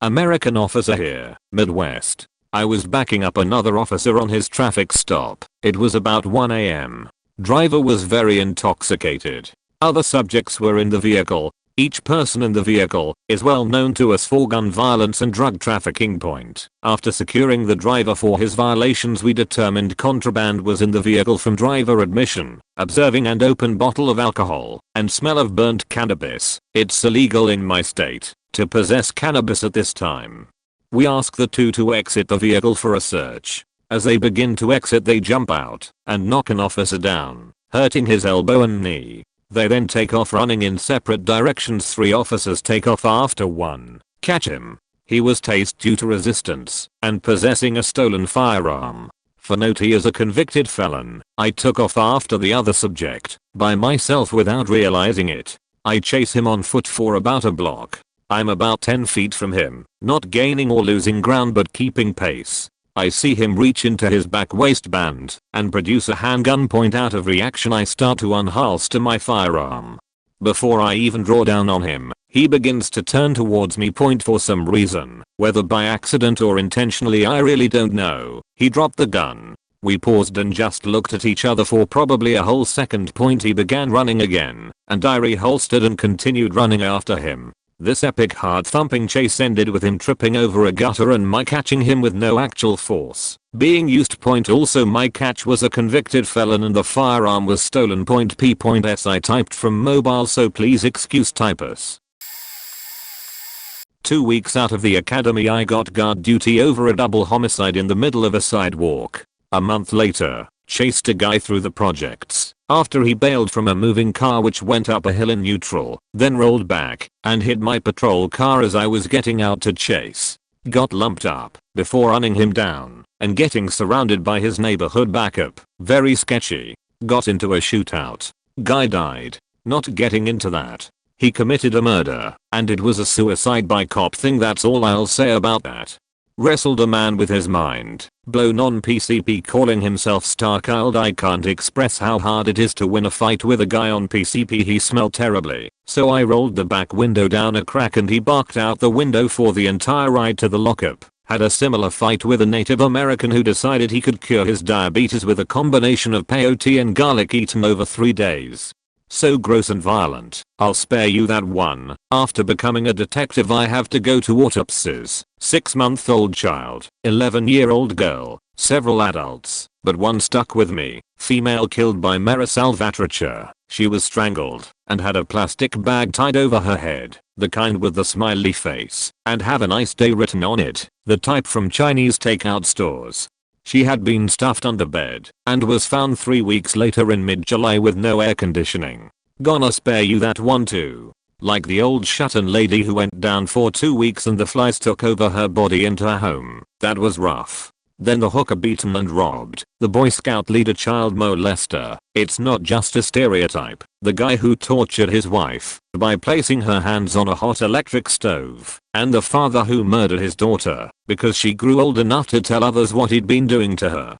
American officer here, Midwest. I was backing up another officer on his traffic stop. It was about 1 AM. Driver was very intoxicated. Other subjects were in the vehicle. Each person in the vehicle is well known to us for gun violence and drug trafficking. After securing the driver for his violations, we determined contraband was in the vehicle from driver admission, observing and open bottle of alcohol, and smell of burnt cannabis. It's illegal in my state to possess cannabis at this time. We ask the two to exit the vehicle for a search. As they begin to exit, they jump out and knock an officer down, hurting his elbow and knee. They then take off running in separate directions. 3 officers take off after one. Catch him. He was tased due to resistance and possessing a stolen firearm. For note, he is a convicted felon. I took off after the other subject by myself without realizing it. I chase him on foot for about a block. I'm about 10 feet from him, not gaining or losing ground but keeping pace. I see him reach into his back waistband and produce a handgun. Out of reaction, I start to unholster my firearm. Before I even draw down on him, he begins to turn towards me. For some reason, whether by accident or intentionally I really don't know, he dropped the gun. We paused and just looked at each other for probably a whole second. He began running again, and I reholstered and continued running after him. This epic hard-thumping chase ended with him tripping over a gutter and my catching him with no actual force being used. Also, my catch was a convicted felon and the firearm was stolen. P.S. I typed from mobile, so please excuse typos. 2 weeks out of the academy, I got guard duty over a double homicide in the middle of a sidewalk. A month later, chased a guy through the projects after he bailed from a moving car which went up a hill in neutral, then rolled back and hit my patrol car as I was getting out to chase. Got lumped up before running him down and getting surrounded by his neighborhood backup. Very sketchy. Got into a shootout. Guy died. Not getting into that. He committed a murder and it was a suicide by cop thing. That's all I'll say about that. Wrestled a man with his mind blown on PCP, calling himself Starchild. I can't express how hard it is to win a fight with a guy on PCP. He smelled terribly, so I rolled the back window down a crack and he barked out the window for the entire ride to the lockup. Had a similar fight with a Native American who decided he could cure his diabetes with a combination of peyote and garlic eaten over 3 days. So gross and violent, I'll spare you that one. After becoming a detective, I have to go to autopsies. 6-month-old child, 11-year-old girl, several adults, but one stuck with me. Female killed by Mera Salvatrucha. She was strangled and had a plastic bag tied over her head, the kind with the smiley face and "Have a nice day" written on it, the type from Chinese takeout stores. She had been stuffed under bed and was found 3 weeks later in mid-July with no air conditioning. Gonna spare you that one too. Like the old Shutton lady who went down for 2 weeks and the flies took over her body into her home. That was rough. Then the hooker beaten and robbed. The Boy Scout leader child molester. It's not just a stereotype. The guy who tortured his wife by placing her hands on a hot electric stove. And the father who murdered his daughter because she grew old enough to tell others what he'd been doing to her.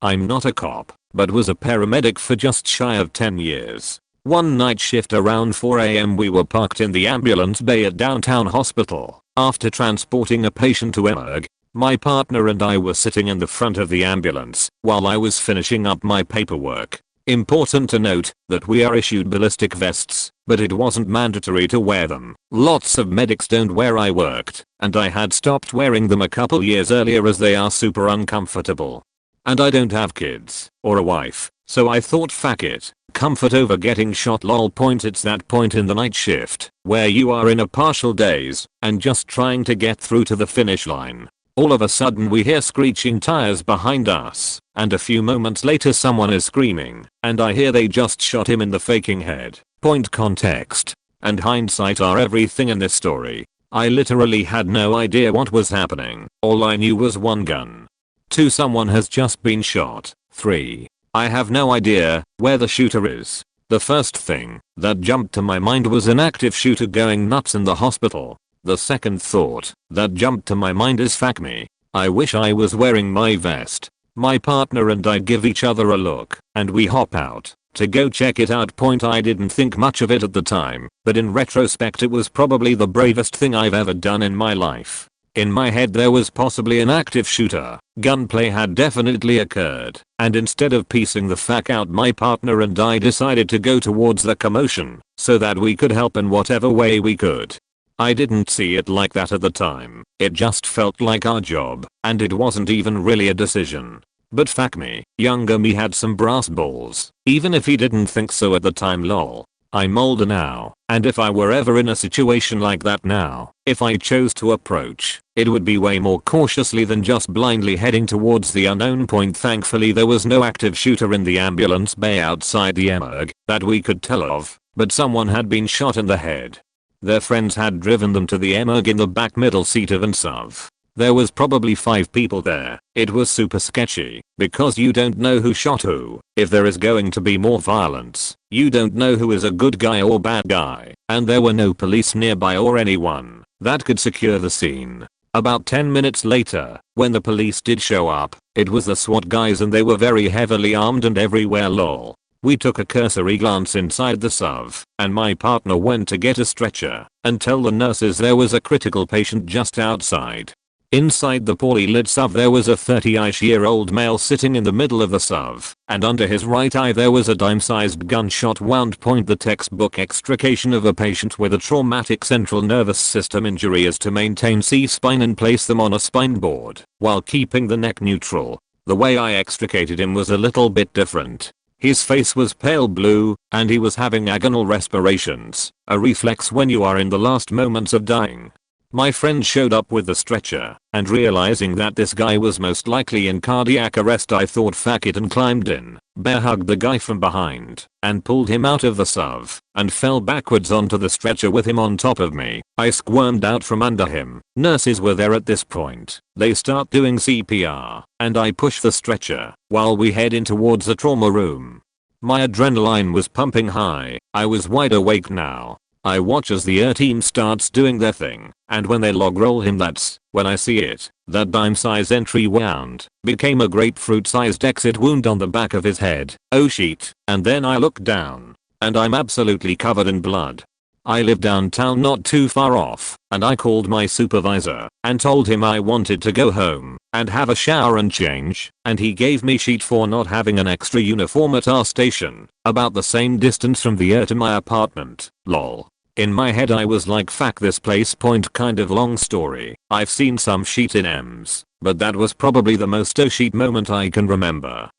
I'm not a cop, but was a paramedic for just shy of 10 years. One night shift around 4 AM we were parked in the ambulance bay at downtown hospital. After transporting a patient to eMERG, my partner and I were sitting in the front of the ambulance while I was finishing up my paperwork. Important to note that we are issued ballistic vests, but it wasn't mandatory to wear them. Lots of medics don't where I worked, and I had stopped wearing them a couple years earlier as they are super uncomfortable. And I don't have kids or a wife, so I thought fuck it. Comfort over getting shot lol. It's that point in the night shift where you are in a partial daze and just trying to get through to the finish line. All of a sudden we hear screeching tires behind us, and a few moments later someone is screaming, and I hear they just shot him in the faking head. Point context and hindsight are everything in this story. I literally had no idea what was happening. All I knew was 1 gun. 2 Someone has just been shot. 3 I have no idea where the shooter is. The first thing that jumped to my mind was an active shooter going nuts in the hospital. The second thought that jumped to my mind is fuck me. I wish I was wearing my vest. My partner and I give each other a look, and we hop out to go check it out. I didn't think much of it at the time, but in retrospect it was probably the bravest thing I've ever done in my life. In my head there was possibly an active shooter. Gunplay had definitely occurred, and instead of piecing the fuck out, my partner and I decided to go towards the commotion so that we could help in whatever way we could. I didn't see it like that at the time. It just felt like our job, and it wasn't even really a decision. But fuck me, younger me had some brass balls, even if he didn't think so at the time lol. I'm older now, and if I were ever in a situation like that now, if I chose to approach, it would be way more cautiously than just blindly heading towards the unknown. Thankfully there was no active shooter in the ambulance bay outside the eMERG that we could tell of, but someone had been shot in the head. Their friends had driven them to the eMERG in the back middle seat of and SUV. There was probably 5 people there. It was super sketchy, because you don't know who shot who. If there is going to be more violence, you don't know who is a good guy or bad guy, and there were no police nearby or anyone that could secure the scene. About 10 minutes later, when the police did show up, it was the SWAT guys and they were very heavily armed and everywhere lol. We took a cursory glance inside the SUV, and my partner went to get a stretcher and tell the nurses there was a critical patient just outside. Inside the poorly lit SUV there was a 30-ish-year-old male sitting in the middle of the SUV, and under his right eye there was a dime-sized gunshot wound. The textbook extrication of a patient with a traumatic central nervous system injury is to maintain C-spine and place them on a spine board while keeping the neck neutral. The way I extricated him was a little bit different. His face was pale blue, and he was having agonal respirations, a reflex when you are in the last moments of dying. My friend showed up with the stretcher, and realizing that this guy was most likely in cardiac arrest, I thought fuck it and climbed in, bear hugged the guy from behind, and pulled him out of the SUV, and fell backwards onto the stretcher with him on top of me. I squirmed out from under him. Nurses were there at this point. They start doing CPR, and I push the stretcher, while we head in towards the trauma room. My adrenaline was pumping high. I was wide awake now. I watch as the team starts doing their thing, and when they log roll him, that's when I see it. That dime-size entry wound became a grapefruit-sized exit wound on the back of his head. Oh shit. And then I look down, and I'm absolutely covered in blood. I live downtown not too far off, and I called my supervisor and told him I wanted to go home and have a shower and change, and he gave me shit for not having an extra uniform at our station, about the same distance from the to my apartment. Lol. In my head I was like fuck this place. Kind of long story. I've seen some shit in M's, but that was probably the most oh shit moment I can remember.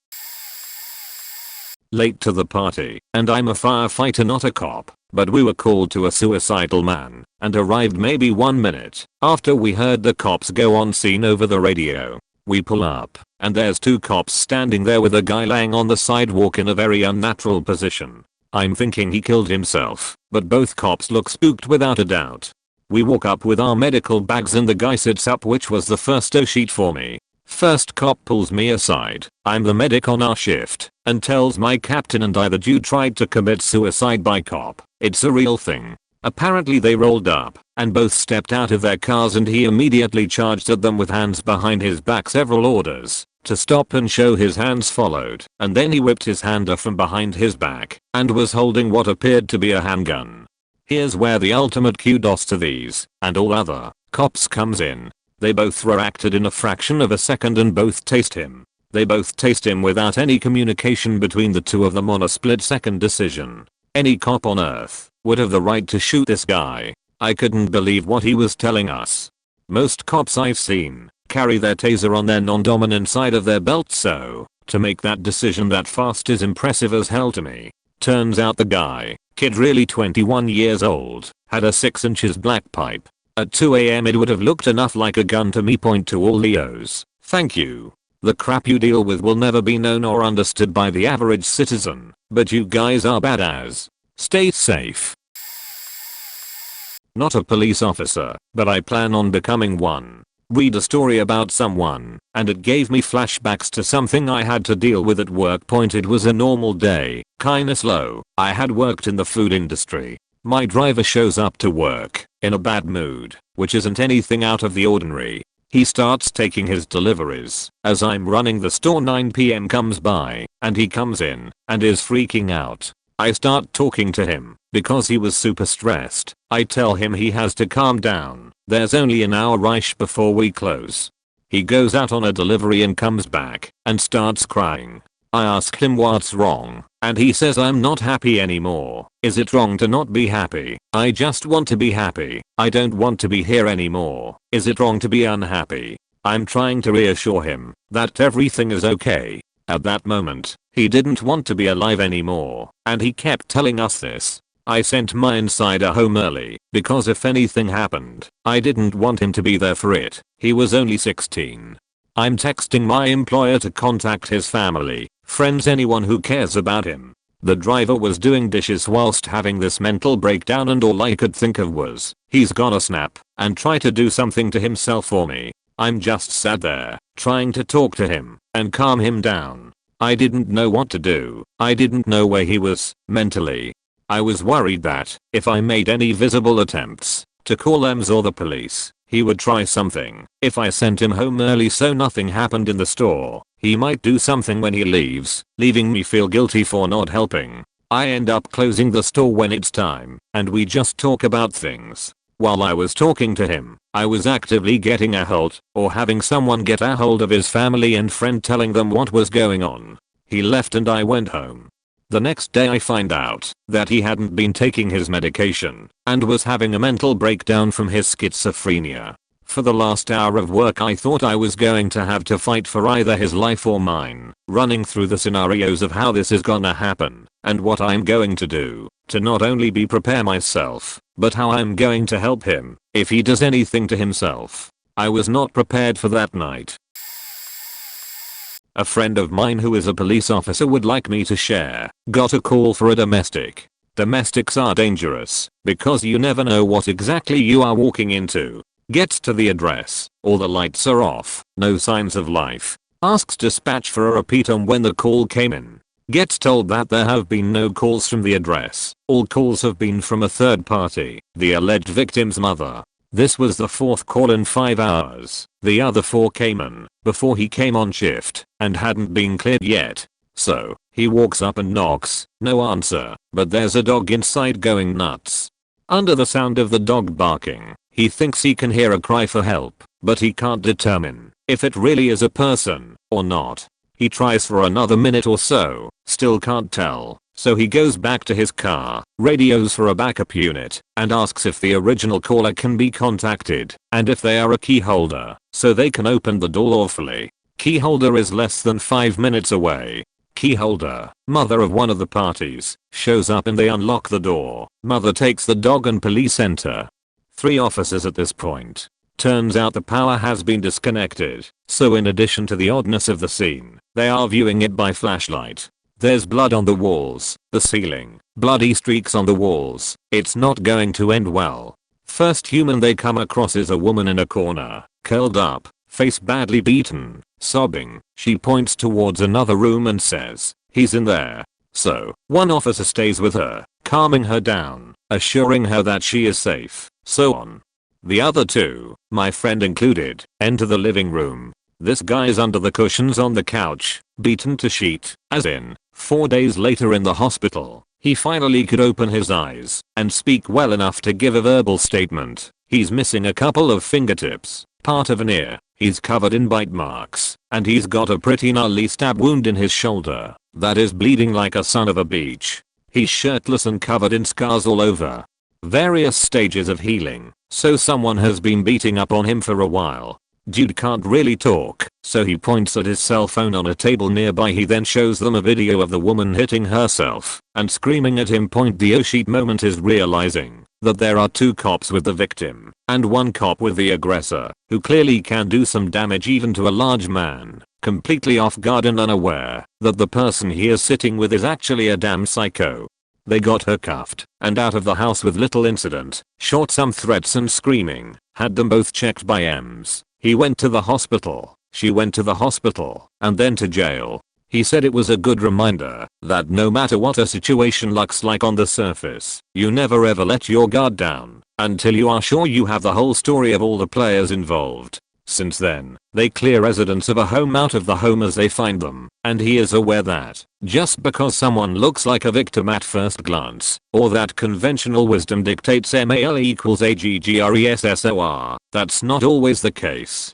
Late to the party, and I'm a firefighter not a cop, but we were called to a suicidal man and arrived maybe 1 minute after we heard the cops go on scene over the radio. We pull up, and there's 2 cops standing there with a guy laying on the sidewalk in a very unnatural position. I'm thinking he killed himself, but both cops look spooked without a doubt. We walk up with our medical bags and the guy sits up, which was the first sheet for me. First cop pulls me aside, I'm the medic on our shift, and tells my captain and I that you tried to commit suicide by cop. It's a real thing. Apparently they rolled up and both stepped out of their cars and he immediately charged at them with hands behind his back. Several orders to stop and show his hands followed, and then he whipped his hand up from behind his back and was holding what appeared to be a handgun. Here's where the ultimate kudos to these and all other cops comes in. They both reacted in a fraction of a second and both tased him. They both tased him without any communication between the two of them on a split-second decision. Any cop on earth would have the right to shoot this guy. I couldn't believe what he was telling us. Most cops I've seen carry their taser on their non-dominant side of their belt, so to make that decision that fast is impressive as hell to me. Turns out the guy, kid really 21 years old, had a 6 inches black pipe. At 2 AM it would have looked enough like a gun to me. Point to all Leos. Thank you. The crap you deal with will never be known or understood by the average citizen, but you guys are badass. Stay safe. Not a police officer, but I plan on becoming one. Read a story about someone, and it gave me flashbacks to something I had to deal with at work. Point, it was a normal day, kinda slow. I had worked in the food industry. My driver shows up to work in a bad mood, which isn't anything out of the ordinary. He starts taking his deliveries. As I'm running the store, 9 PM comes by, and he comes in and is freaking out. I start talking to him because he was super stressed. I tell him he has to calm down. There's only an hour rush before we close. He goes out on a delivery and comes back and starts crying. I ask him what's wrong, and he says I'm not happy anymore. Is it wrong to not be happy? I just want to be happy. I don't want to be here anymore. Is it wrong to be unhappy? I'm trying to reassure him that everything is okay. At that moment, he didn't want to be alive anymore, and he kept telling us this. I sent my insider home early because if anything happened, I didn't want him to be there for it. He was only 16. I'm texting my employer to contact his family, friends, anyone who cares about him. The driver was doing dishes whilst having this mental breakdown, and all I could think of was, he's gonna snap and try to do something to himself for me. I'm just sat there, trying to talk to him and calm him down. I didn't know what to do. I didn't know where he was mentally. I was worried that if I made any visible attempts to call EMS or the police, he would try something. If I sent him home early so nothing happened in the store, he might do something when he leaves, leaving me feel guilty for not helping. I end up closing the store when it's time, and we just talk about things. While I was talking to him, I was actively getting a hold, or having someone get a hold of his family and friend, telling them what was going on. He left and I went home. The next day I find out that he hadn't been taking his medication and was having a mental breakdown from his schizophrenia. For the last hour of work I thought I was going to have to fight for either his life or mine, running through the scenarios of how this is gonna happen and what I'm going to do to not only be prepare myself, but how I'm going to help him if he does anything to himself. I was not prepared for that night. A friend of mine who is a police officer would like me to share. Got a call for a domestic. Domestics are dangerous because you never know what exactly you are walking into. Gets to the address, all the lights are off, no signs of life. Asks dispatch for a repeat on when the call came in. Gets told that there have been no calls from the address. All calls have been from a third party, the alleged victim's mother. This was the 4th call in 5 hours. The other 4 came in before he came on shift and hadn't been cleared yet. So, he walks up and knocks, no answer, but there's a dog inside going nuts. Under the sound of the dog barking, he thinks he can hear a cry for help, but he can't determine if it really is a person or not. He tries for another minute or so, still can't tell. So he goes back to his car, radios for a backup unit, and asks if the original caller can be contacted, and if they are a key holder, so they can open the door lawfully. Key holder is less than 5 minutes away. Key holder, mother of one of the parties, shows up and they unlock the door. Mother takes the dog and police enter. 3 officers at this point. Turns out the power has been disconnected, so in addition to the oddness of the scene, they are viewing it by flashlight. There's blood on the walls, the ceiling, bloody streaks on the walls. It's not going to end well. First human they come across is a woman in a corner, curled up, face badly beaten, sobbing. She points towards another room and says, "He's in there." So, one officer stays with her, calming her down, assuring her that she is safe, so on. The other two, my friend included, enter the living room. This guy's under the cushions on the couch, beaten to sheet, as in, 4 days later in the hospital, he finally could open his eyes and speak well enough to give a verbal statement. He's missing a couple of fingertips, part of an ear, he's covered in bite marks, and he's got a pretty gnarly stab wound in his shoulder that is bleeding like a son of a beach. He's shirtless and covered in scars all over. Various stages of healing, so someone has been beating up on him for a while. Dude can't really talk, so he points at his cell phone on a table nearby. He then shows them a video of the woman hitting herself and screaming at him. The oh shit moment is realizing that there are 2 cops with the victim and 1 cop with the aggressor, who clearly can do some damage even to a large man, completely off guard and unaware that the person he is sitting with is actually a damn psycho. They got her cuffed and out of the house with little incident, short some threats and screaming, had them both checked by EMS. He went to the hospital, she went to the hospital, and then to jail. He said it was a good reminder that no matter what a situation looks like on the surface, you never ever let your guard down until you are sure you have the whole story of all the players involved. Since then, they clear residents of a home out of the home as they find them, and he is aware that just because someone looks like a victim at first glance, or that conventional wisdom dictates MAL equals AGGRESSOR, that's not always the case.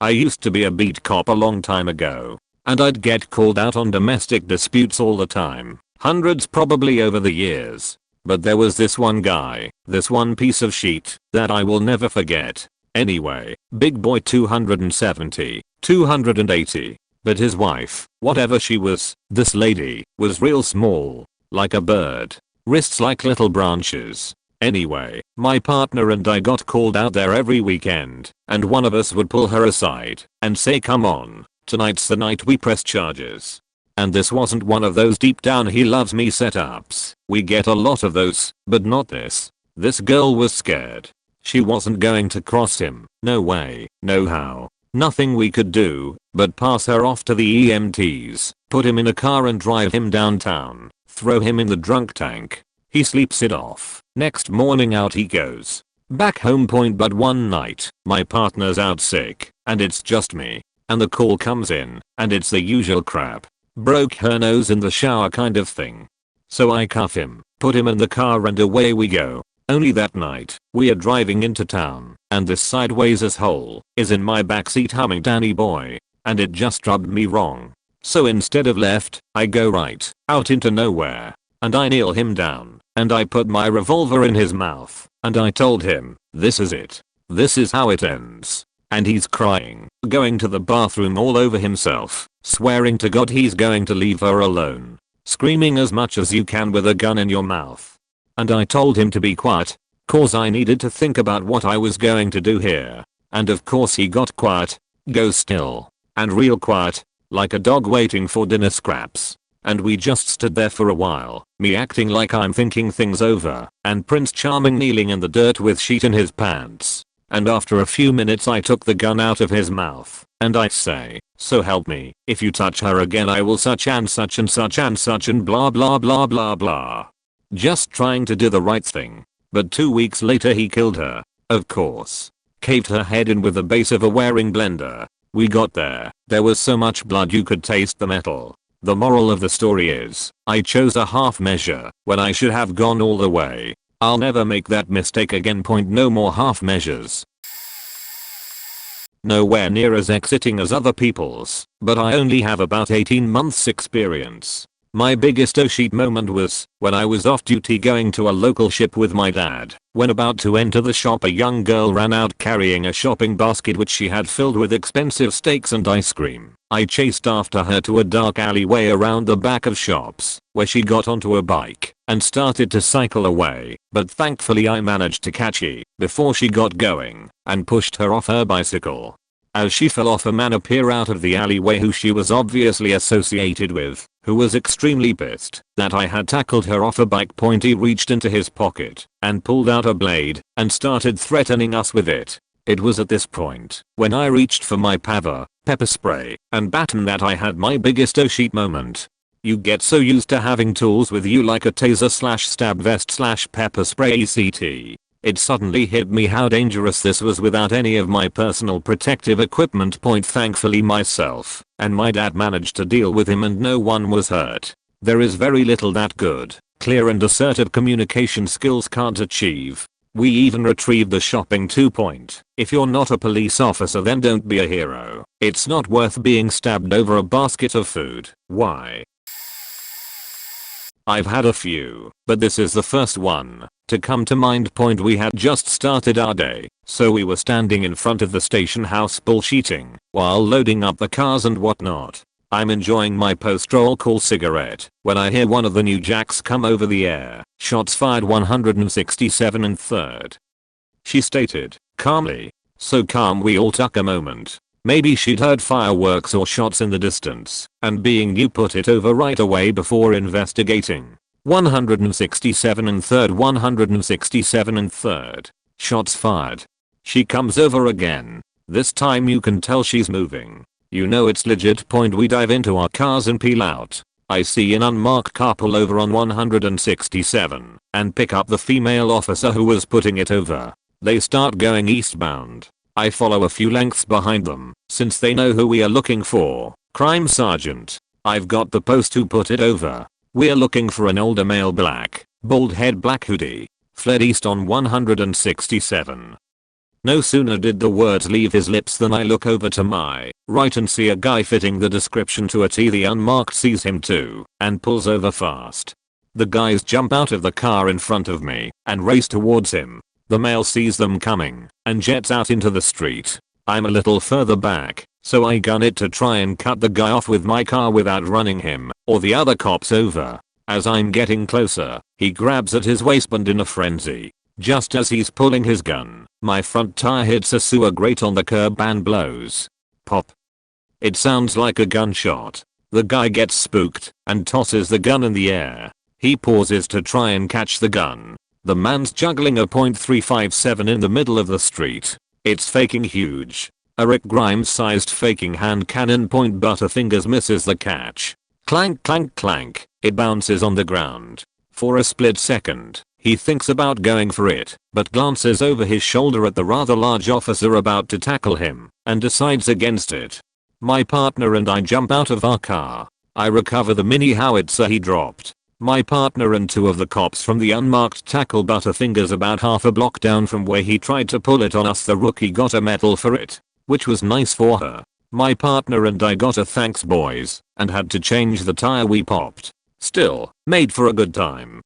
I used to be a beat cop a long time ago, and I'd get called out on domestic disputes all the time, hundreds probably over the years. But there was this one guy, this one piece of shit, that I will never forget. Anyway, big boy 270, 280. But his wife, whatever she was, this lady, was real small. Like a bird. Wrists like little branches. Anyway, my partner and I got called out there every weekend, and one of us would pull her aside and say, "Come on, tonight's the night we press charges." And this wasn't one of those deep down he loves me setups. We get a lot of those, but not this. This girl was scared. She wasn't going to cross him. No way, no how. Nothing we could do but pass her off to the EMTs, put him in a car and drive him downtown, throw him in the drunk tank. He sleeps it off. Next morning out he goes. Back home. But one night, my partner's out sick, and it's just me. And the call comes in, and it's the usual crap. Broke her nose in the shower kind of thing. So I cuff him, put him in the car and away we go. Only that night, we are driving into town, and this sideways asshole is in my backseat humming Danny Boy, and it just rubbed me wrong. So instead of left, I go right, out into nowhere, and I kneel him down, and I put my revolver in his mouth, and I told him, "This is it. This is how it ends." And he's crying, going to the bathroom all over himself, swearing to God he's going to leave her alone, screaming as much as you can with a gun in your mouth. And I told him to be quiet, cause I needed to think about what I was going to do here. And of course he got quiet, goes still, and real quiet, like a dog waiting for dinner scraps. And we just stood there for a while, me acting like I'm thinking things over, and Prince Charming kneeling in the dirt with sheet in his pants. And after a few minutes I took the gun out of his mouth, and I say, "So help me, if you touch her again I will such and such and such and such and blah blah blah blah blah." Just trying to do the right thing. But 2 weeks later he killed her, of course. Caved her head in with the base of a wearing blender. We got there was so much blood you could taste the metal. The moral of the story is, I chose a half measure when I should have gone all the way. I'll never make that mistake again. No more half measures. Nowhere near as exiting as other people's, but I only have about 18 months experience. My biggest oh shit moment was when I was off duty going to a local ship with my dad. When about to enter the shop a young girl ran out carrying a shopping basket which she had filled with expensive steaks and ice cream. I chased after her to a dark alleyway around the back of shops, where she got onto a bike and started to cycle away, but thankfully I managed to catch her before she got going and pushed her off her bicycle. As she fell off, a man appeared out of the alleyway who she was obviously associated with, who was extremely pissed that I had tackled her off a bike. He reached into his pocket and pulled out a blade and started threatening us with it. It was at this point when I reached for my pepper spray and baton that I had my biggest oh shit moment. You get so used to having tools with you like a taser slash stab vest slash pepper spray etc. It suddenly hit me how dangerous this was without any of my personal protective equipment. Thankfully myself and my dad managed to deal with him and no one was hurt. There is very little that good, clear and assertive communication skills can't achieve. We even retrieved the shopping 2 point. If you're not a police officer then don't be a hero. It's not worth being stabbed over a basket of food. Why? I've had a few, but this is the first one to come to mind. We had just started our day, so we were standing in front of the station house bullshitting while loading up the cars and whatnot. I'm enjoying my post-roll call cigarette when I hear one of the new jacks come over the air. Shots fired 167 and third. She stated, calmly. So calm we all took a moment. Maybe she'd heard fireworks or shots in the distance, and being new put it over right away before investigating. 167 and third 167 and third. Shots fired. She comes over again. This time you can tell she's moving. You know it's legit. We dive into our cars and peel out. I see an unmarked car pull over on 167 and pick up the female officer who was putting it over. They start going eastbound. I follow a few lengths behind them, since they know who we are looking for. Crime sergeant. I've got the post who put it over. We're looking for an older male, black, bald head, black hoodie. Fled east on 167. No sooner did the words leave his lips than I look over to my right and see a guy fitting the description to a T. The unmarked sees him too and pulls over fast. The guys jump out of the car in front of me and race towards him. The male sees them coming and jets out into the street. I'm a little further back, so I gun it to try and cut the guy off with my car without running him or the other cops over. As I'm getting closer, he grabs at his waistband in a frenzy. Just as he's pulling his gun, my front tire hits a sewer grate on the curb and blows. Pop. It sounds like a gunshot. The guy gets spooked and tosses the gun in the air. He pauses to try and catch the gun. The man's juggling a .357 in the middle of the street. It's faking huge. A Rick Grimes sized faking hand cannon. Butterfingers misses the catch. Clank clank clank. It bounces on the ground. For a split second, he thinks about going for it, but glances over his shoulder at the rather large officer about to tackle him, and decides against it. My partner and I jump out of our car. I recover the mini howitzer he dropped. My partner and two of the cops from the unmarked tackle Butterfingers about half a block down from where he tried to pull it on us. The rookie got a medal for it, which was nice for her. My partner and I got a thanks boys and had to change the tire we popped. Still, made for a good time.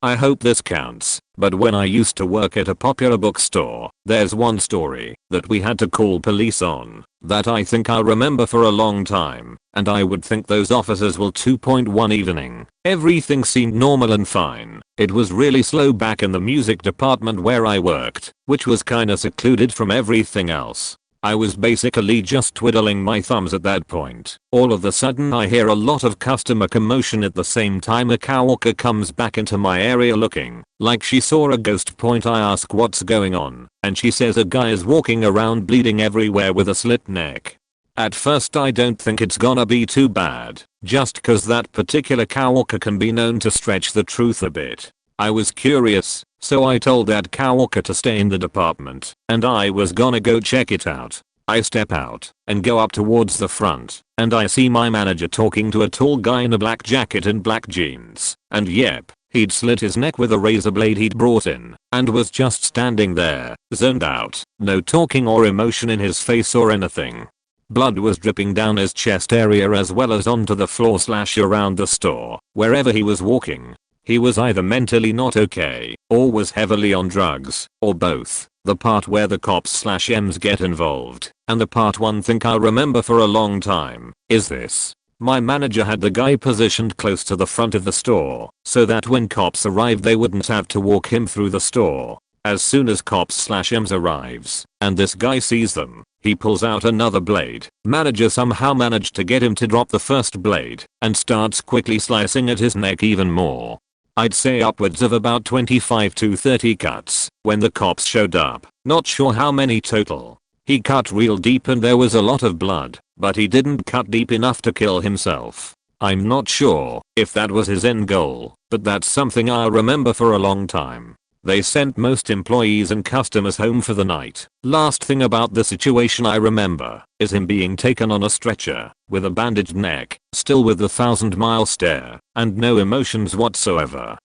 I hope this counts, but when I used to work at a popular bookstore, there's one story that we had to call police on that I think I'll remember for a long time, and I would think those officers will. 2.1 evening. Everything seemed normal and fine. It was really slow back in the music department where I worked, which was kinda secluded from everything else. I was basically just twiddling my thumbs at that point. All of a sudden I hear a lot of customer commotion. At the same time a coworker comes back into my area looking like she saw a ghost. I ask what's going on, and she says a guy is walking around bleeding everywhere with a slit neck. At first I don't think it's gonna be too bad, just cause that particular coworker can be known to stretch the truth a bit. I was curious, so I told that coworker to stay in the department, and I was gonna go check it out. I step out and go up towards the front, and I see my manager talking to a tall guy in a black jacket and black jeans, and yep, he'd slit his neck with a razor blade he'd brought in, and was just standing there, zoned out, no talking or emotion in his face or anything. Blood was dripping down his chest area as well as onto the floor / around the store, wherever he was walking. He was either mentally not okay, or was heavily on drugs, or both. The part where the cops / M's get involved, and the part one thing I'll remember for a long time, is this. My manager had the guy positioned close to the front of the store, so that when cops arrived they wouldn't have to walk him through the store. As soon as cops / M's arrives, and this guy sees them, He pulls out another blade. Manager somehow managed to get him to drop the first blade and starts quickly slicing at his neck even more. I'd say upwards of about 25 to 30 cuts when the cops showed up. Not sure how many total. He cut real deep and there was a lot of blood, but he didn't cut deep enough to kill himself. I'm not sure if that was his end goal, but that's something I'll remember for a long time. They sent most employees and customers home for the night. Last thing about the situation I remember is him being taken on a stretcher with a bandaged neck, still with the 1,000-mile stare and no emotions whatsoever.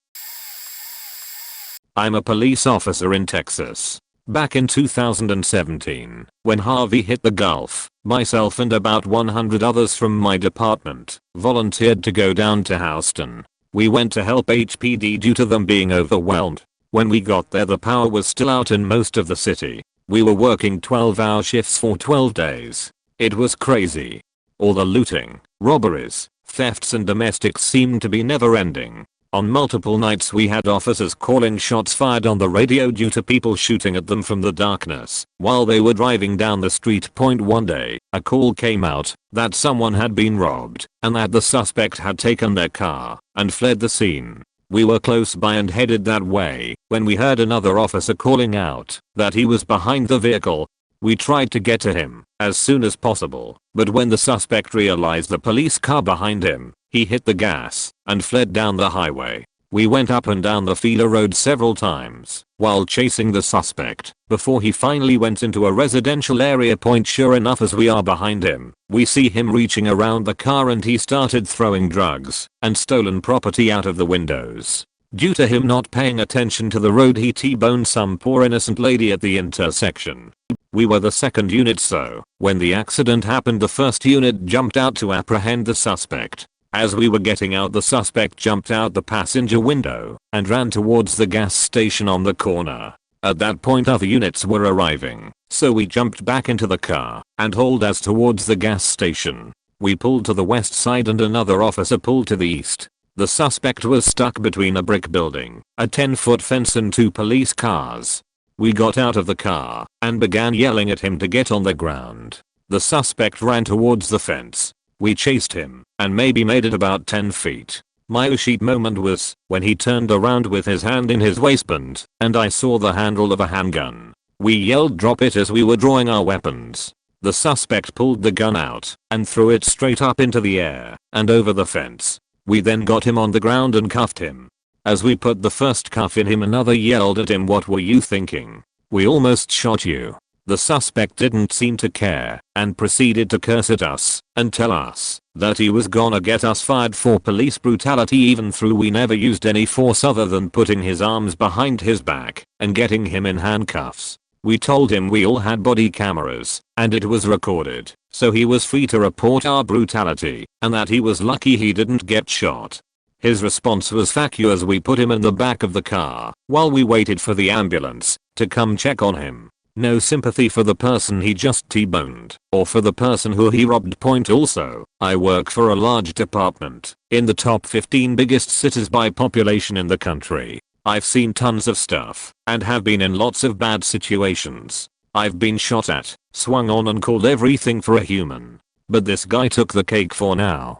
I'm a police officer in Texas. Back in 2017, when Harvey hit the Gulf, myself and about 100 others from my department volunteered to go down to Houston. We went to help HPD due to them being overwhelmed. When we got there the power was still out in most of the city. We were working 12-hour shifts for 12 days. It was crazy. All the looting, robberies, thefts and domestics seemed to be never ending. On multiple nights we had officers calling shots fired on the radio due to people shooting at them from the darkness while they were driving down the street. One day, a call came out that someone had been robbed and that the suspect had taken their car and fled the scene. We were close by and headed that way when we heard another officer calling out that he was behind the vehicle. We tried to get to him as soon as possible, but when the suspect realized the police car behind him, he hit the gas and fled down the highway. We went up and down the feeder road several times while chasing the suspect before he finally went into a residential area. Sure enough, as we are behind him, we see him reaching around the car and he started throwing drugs and stolen property out of the windows. Due to him not paying attention to the road, he T-boned some poor innocent lady at the intersection. We were the second unit, so when the accident happened the first unit jumped out to apprehend the suspect. As we were getting out, the suspect jumped out the passenger window and ran towards the gas station on the corner. At that point other units were arriving, so we jumped back into the car and hauled ass towards the gas station. We pulled to the west side and another officer pulled to the east. The suspect was stuck between a brick building, a 10-foot fence and 2 police cars. We got out of the car and began yelling at him to get on the ground. The suspect ran towards the fence. We chased him and maybe made it about 10 feet. My oh shit moment was when he turned around with his hand in his waistband and I saw the handle of a handgun. We yelled drop it as we were drawing our weapons. The suspect pulled the gun out and threw it straight up into the air and over the fence. We then got him on the ground and cuffed him. As we put the first cuff in him, another yelled at him, "What were you thinking? We almost shot you." The suspect didn't seem to care and proceeded to curse at us and tell us that he was gonna get us fired for police brutality, even though we never used any force other than putting his arms behind his back and getting him in handcuffs. We told him we all had body cameras and it was recorded, so he was free to report our brutality and that he was lucky he didn't get shot. His response was "fuck you" as we put him in the back of the car while we waited for the ambulance to come check on him. No sympathy for the person he just T-boned or for the person who he robbed. Also, I work for a large department in the top 15 biggest cities by population in the country. I've seen tons of stuff and have been in lots of bad situations. I've been shot at, swung on and called everything for a human. But this guy took the cake for now.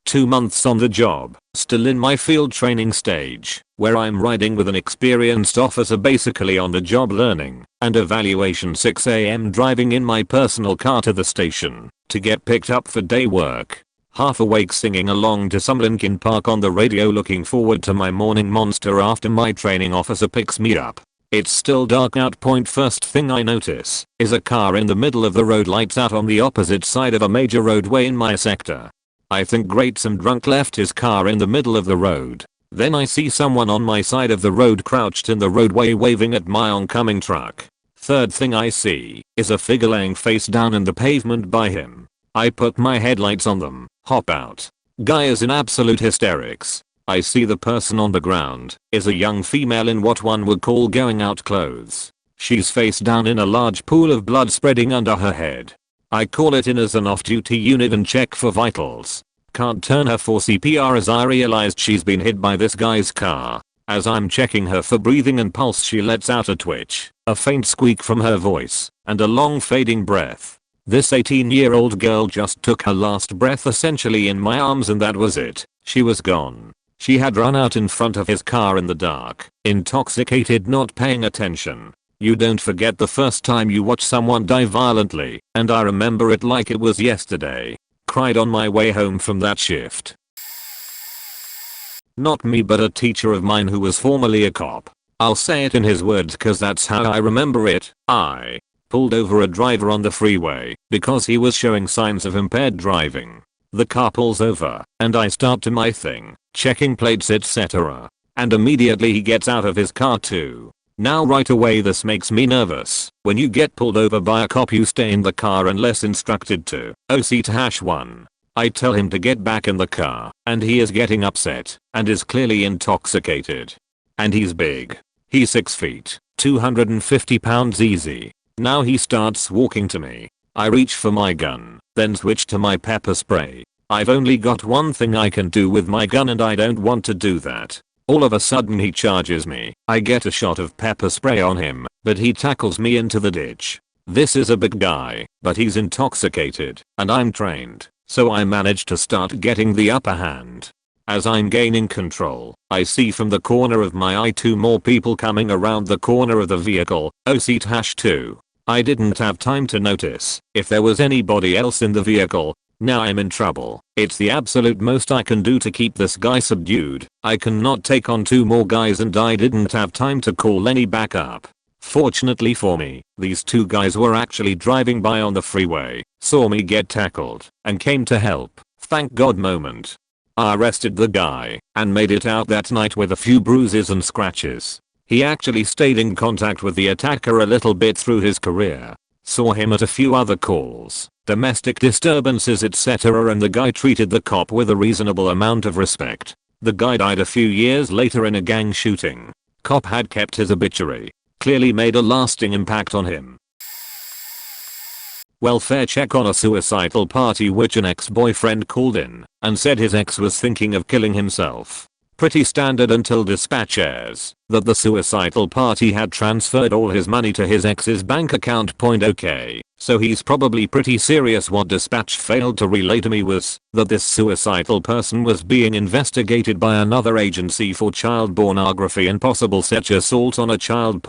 2 months on the job, still in my field training stage, where I'm riding with an experienced officer basically on the job learning and evaluation. 6 AM driving in my personal car to the station to get picked up for day work. Half awake singing along to some Linkin Park on the radio, looking forward to my morning monster after my training officer picks me up. It's still dark out. First thing I notice is a car in the middle of the road, lights out on the opposite side of a major roadway in my sector. I think great, some drunk left his car in the middle of the road. Then I see someone on my side of the road crouched in the roadway waving at my oncoming truck. Third thing I see is a figure laying face down in the pavement by him. I put my headlights on them, hop out. Guy is in absolute hysterics. I see the person on the ground is a young female in what one would call going out clothes. She's face down in a large pool of blood spreading under her head. I call it in as an off-duty unit and check for vitals. Can't turn her for CPR as I realized she's been hit by this guy's car. As I'm checking her for breathing and pulse, she lets out a twitch, a faint squeak from her voice, and a long fading breath. This 18-year-old girl just took her last breath essentially in my arms, and that was it. She was gone. She had run out in front of his car in the dark, intoxicated, not paying attention. You don't forget the first time you watch someone die violently, and I remember it like it was yesterday. Cried on my way home from that shift. Not me, but a teacher of mine who was formerly a cop. I'll say it in his words cause that's how I remember it. I pulled over a driver on the freeway because he was showing signs of impaired driving. The car pulls over and I start to my thing, checking plates etc. And immediately he gets out of his car too. Now right away this makes me nervous. When you get pulled over by a cop you stay in the car unless instructed to. OC-1. I tell him to get back in the car, and he is getting upset, and is clearly intoxicated. And he's big. He's 6 feet, 250 pounds easy. Now he starts walking to me. I reach for my gun, then switch to my pepper spray. I've only got one thing I can do with my gun and I don't want to do that. All of a sudden he charges me. I get a shot of pepper spray on him, but he tackles me into the ditch. This is a big guy, but he's intoxicated, and I'm trained. So I managed to start getting the upper hand. As I'm gaining control, I see from the corner of my eye 2 more people coming around the corner of the vehicle, OC-2. I didn't have time to notice if there was anybody else in the vehicle. Now I'm in trouble. It's the absolute most I can do to keep this guy subdued. I cannot take on 2 more guys and I didn't have time to call any backup. Fortunately for me, these 2 guys were actually driving by on the freeway, saw me get tackled, and came to help. Thank God moment. I arrested the guy, and made it out that night with a few bruises and scratches. He actually stayed in contact with the attacker a little bit through his career. Saw him at a few other calls, domestic disturbances etc., and the guy treated the cop with a reasonable amount of respect. The guy died a few years later in a gang shooting. Cop had kept his obituary. Clearly made a lasting impact on him. Welfare check on a suicidal party which an ex-boyfriend called in and said his ex was thinking of killing himself. Pretty standard until dispatch airs that the suicidal party had transferred all his money to his ex's bank account. Okay, so he's probably pretty serious. What dispatch failed to relay to me was that this suicidal person was being investigated by another agency for child pornography and possible sexual assault on a child.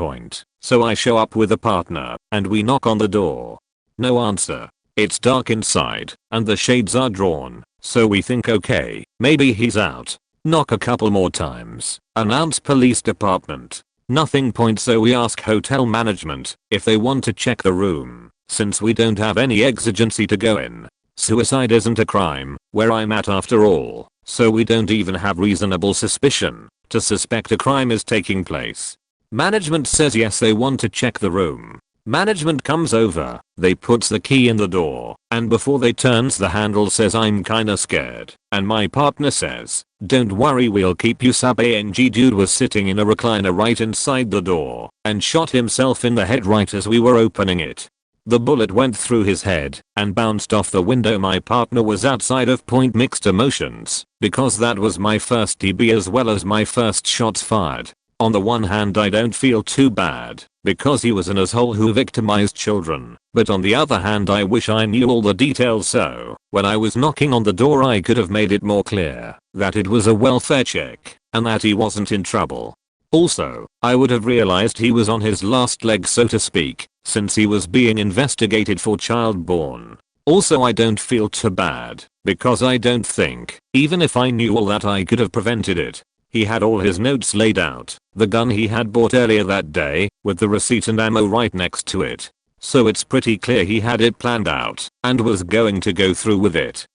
So I show up with a partner and we knock on the door. No answer. It's dark inside and the shades are drawn, so we think okay, maybe he's out. Knock a couple more times. Announce police department. Nothing. So we ask hotel management if they want to check the room, since we don't have any exigency to go in. Suicide isn't a crime where I'm at after all, so we don't even have reasonable suspicion to suspect a crime is taking place. Management says yes, they want to check the room. Management comes over, they puts the key in the door, and before they turns the handle says I'm kinda scared, and my partner says, don't worry, we'll keep you sub. Dude was sitting in a recliner right inside the door and shot himself in the head right as we were opening it. The bullet went through his head and bounced off the window. My partner was outside of point, mixed emotions, because that was my first TB as well as my first shots fired. On the one hand I don't feel too bad, because he was an asshole who victimized children, but on the other hand I wish I knew all the details, so when I was knocking on the door I could have made it more clear that it was a welfare check, and that he wasn't in trouble. Also, I would have realized he was on his last leg so to speak, since he was being investigated for child porn. Also I don't feel too bad, because I don't think, even if I knew all that, I could have prevented it. He had all his notes laid out, the gun he had bought earlier that day, with the receipt and ammo right next to it. So it's pretty clear he had it planned out, and was going to go through with it.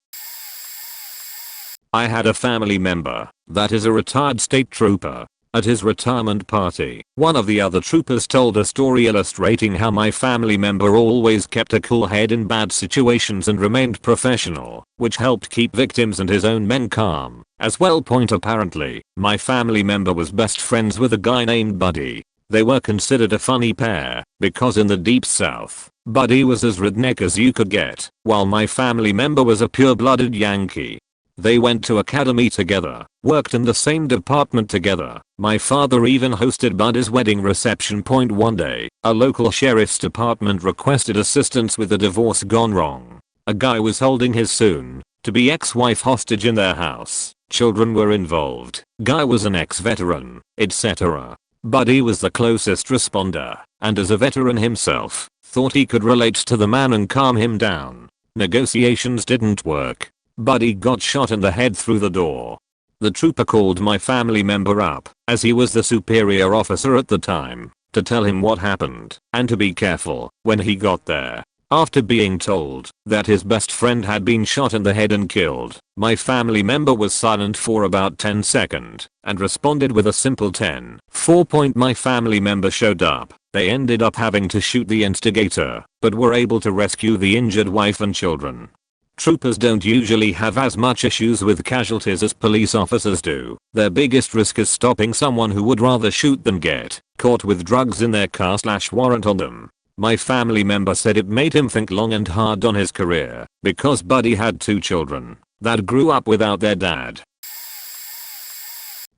I had a family member that is a retired state trooper. At his retirement party, one of the other troopers told a story illustrating how my family member always kept a cool head in bad situations and remained professional, which helped keep victims and his own men calm as well. Apparently, my family member was best friends with a guy named Buddy. They were considered a funny pair, because in the deep south, Buddy was as redneck as you could get, while my family member was a pure-blooded Yankee. They went to academy together, worked in the same department together. My father even hosted Buddy's wedding reception. One day, a local sheriff's department requested assistance with a divorce gone wrong. A guy was holding his soon-to-be ex-wife hostage in their house. Children were involved. Guy was an ex-veteran, etc. Buddy was the closest responder, and as a veteran himself, thought he could relate to the man and calm him down. Negotiations didn't work. Buddy got shot in the head through the door. The trooper called my family member up, as he was the superior officer at the time, to tell him what happened and to be careful when he got there. After being told that his best friend had been shot in the head and killed, my family member was silent for about 10 seconds and responded with a simple 10-4. My family member showed up. They ended up having to shoot the instigator, but were able to rescue the injured wife and children. Troopers don't usually have as much issues with casualties as police officers do. Their biggest risk is stopping someone who would rather shoot than get caught with drugs in their car/warrant on them. My family member said it made him think long and hard on his career because Buddy had 2 children that grew up without their dad.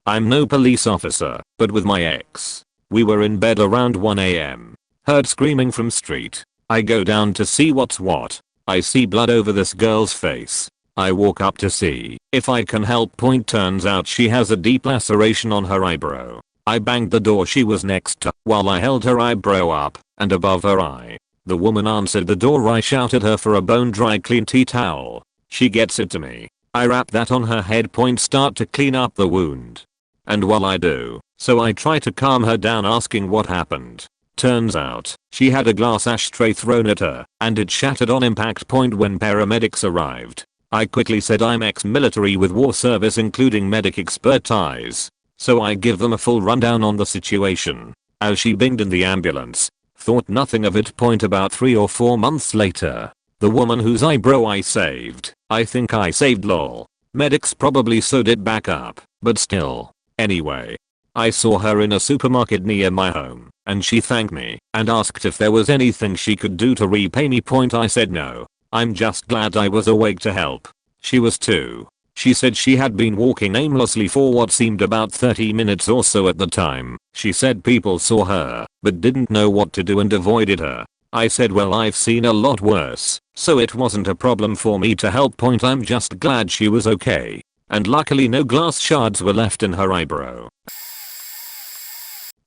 I'm no police officer, but with my ex. We were in bed around 1 AM. Heard screaming from street. I go down to see what's what. I see blood over this girl's face. I walk up to see if I can help. Turns out she has a deep laceration on her eyebrow. I banged the door she was next to while I held her eyebrow up and above her eye. The woman answered the door. I shouted her for a bone dry clean tea towel. She gets it to me. I wrap that on her head. Start to clean up the wound. And while I do so, I try to calm her down, asking what happened. Turns out, she had a glass ashtray thrown at her, and it shattered on impact. When paramedics arrived, I quickly said I'm ex-military with war service including medic expertise, so I give them a full rundown on the situation. As she binged in the ambulance, thought nothing of it. About 3 or 4 months later, the woman whose eyebrow I saved, I think I saved lol. Medics probably sewed it back up, but still. Anyway, I saw her in a supermarket near my home, and she thanked me and asked if there was anything she could do to repay me. I said no. I'm just glad I was awake to help. She was too. She said she had been walking aimlessly for what seemed about 30 minutes or so at the time. She said people saw her, but didn't know what to do and avoided her. I said well, I've seen a lot worse, so it wasn't a problem for me to help. I'm just glad she was okay. And luckily no glass shards were left in her eyebrow.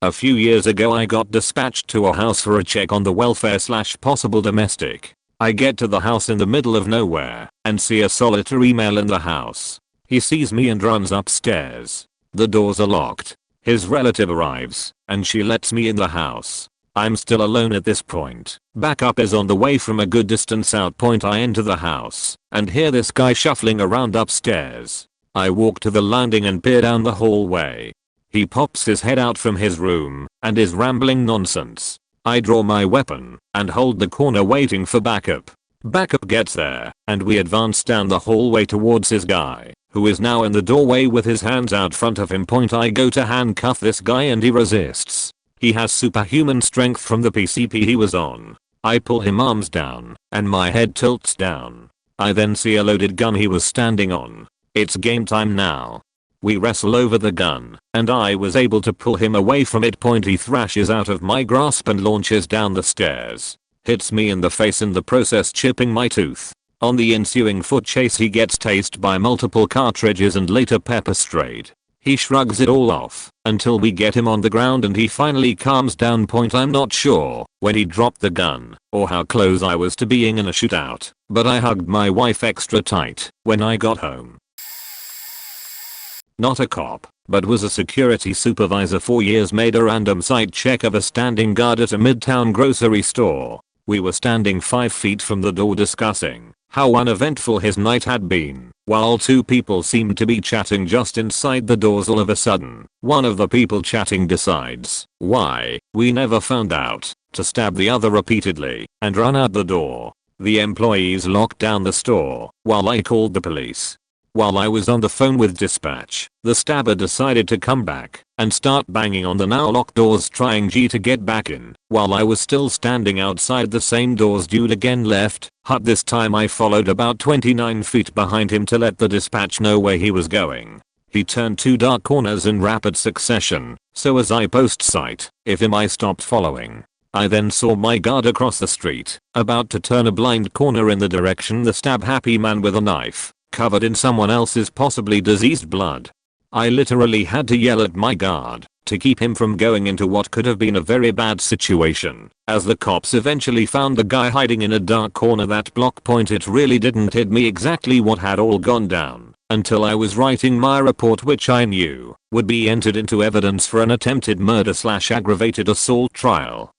A few years ago I got dispatched to a house for a check on the welfare/possible domestic. I get to the house in the middle of nowhere and see a solitary male in the house. He sees me and runs upstairs. The doors are locked. His relative arrives and she lets me in the house. I'm still alone at this point. Backup is on the way from a good distance out. I enter the house and hear this guy shuffling around upstairs. I walk to the landing and peer down the hallway. He pops his head out from his room and is rambling nonsense. I draw my weapon and hold the corner waiting for backup. Backup gets there and we advance down the hallway towards his guy, who is now in the doorway with his hands out front of him. I go to handcuff this guy and he resists. He has superhuman strength from the PCP he was on. I pull him arms down and my head tilts down. I then see a loaded gun he was standing on. It's game time now. We wrestle over the gun, and I was able to pull him away from it. He thrashes out of my grasp and launches down the stairs. Hits me in the face in the process, chipping my tooth. On the ensuing foot chase he gets tased by multiple cartridges and later pepper sprayed. He shrugs it all off until we get him on the ground and he finally calms down. I'm not sure when he dropped the gun or how close I was to being in a shootout, but I hugged my wife extra tight when I got home. Not a cop, but was a security supervisor. 4 years. Made a random site check of a standing guard at a midtown grocery store. We were standing 5 feet from the door discussing how uneventful his night had been, while 2 people seemed to be chatting just inside the doors. All of a sudden, one of the people chatting decides, why, we never found out, to stab the other repeatedly and run out the door. The employees locked down the store while I called the police. While I was on the phone with dispatch, the stabber decided to come back and start banging on the now locked doors trying to get back in. While I was still standing outside the same doors, dude again left, but this time I followed about 29 feet behind him to let the dispatch know where he was going. He turned 2 dark corners in rapid succession, so as I post sight of him I stopped following. I then saw my guard across the street, about to turn a blind corner in the direction the stab happy man with a knife, covered in someone else's possibly diseased blood. I literally had to yell at my guard to keep him from going into what could have been a very bad situation. As the cops eventually found the guy hiding in a dark corner that block point, it really didn't hit me exactly what had all gone down until I was writing my report, which I knew would be entered into evidence for an attempted murder / aggravated assault trial.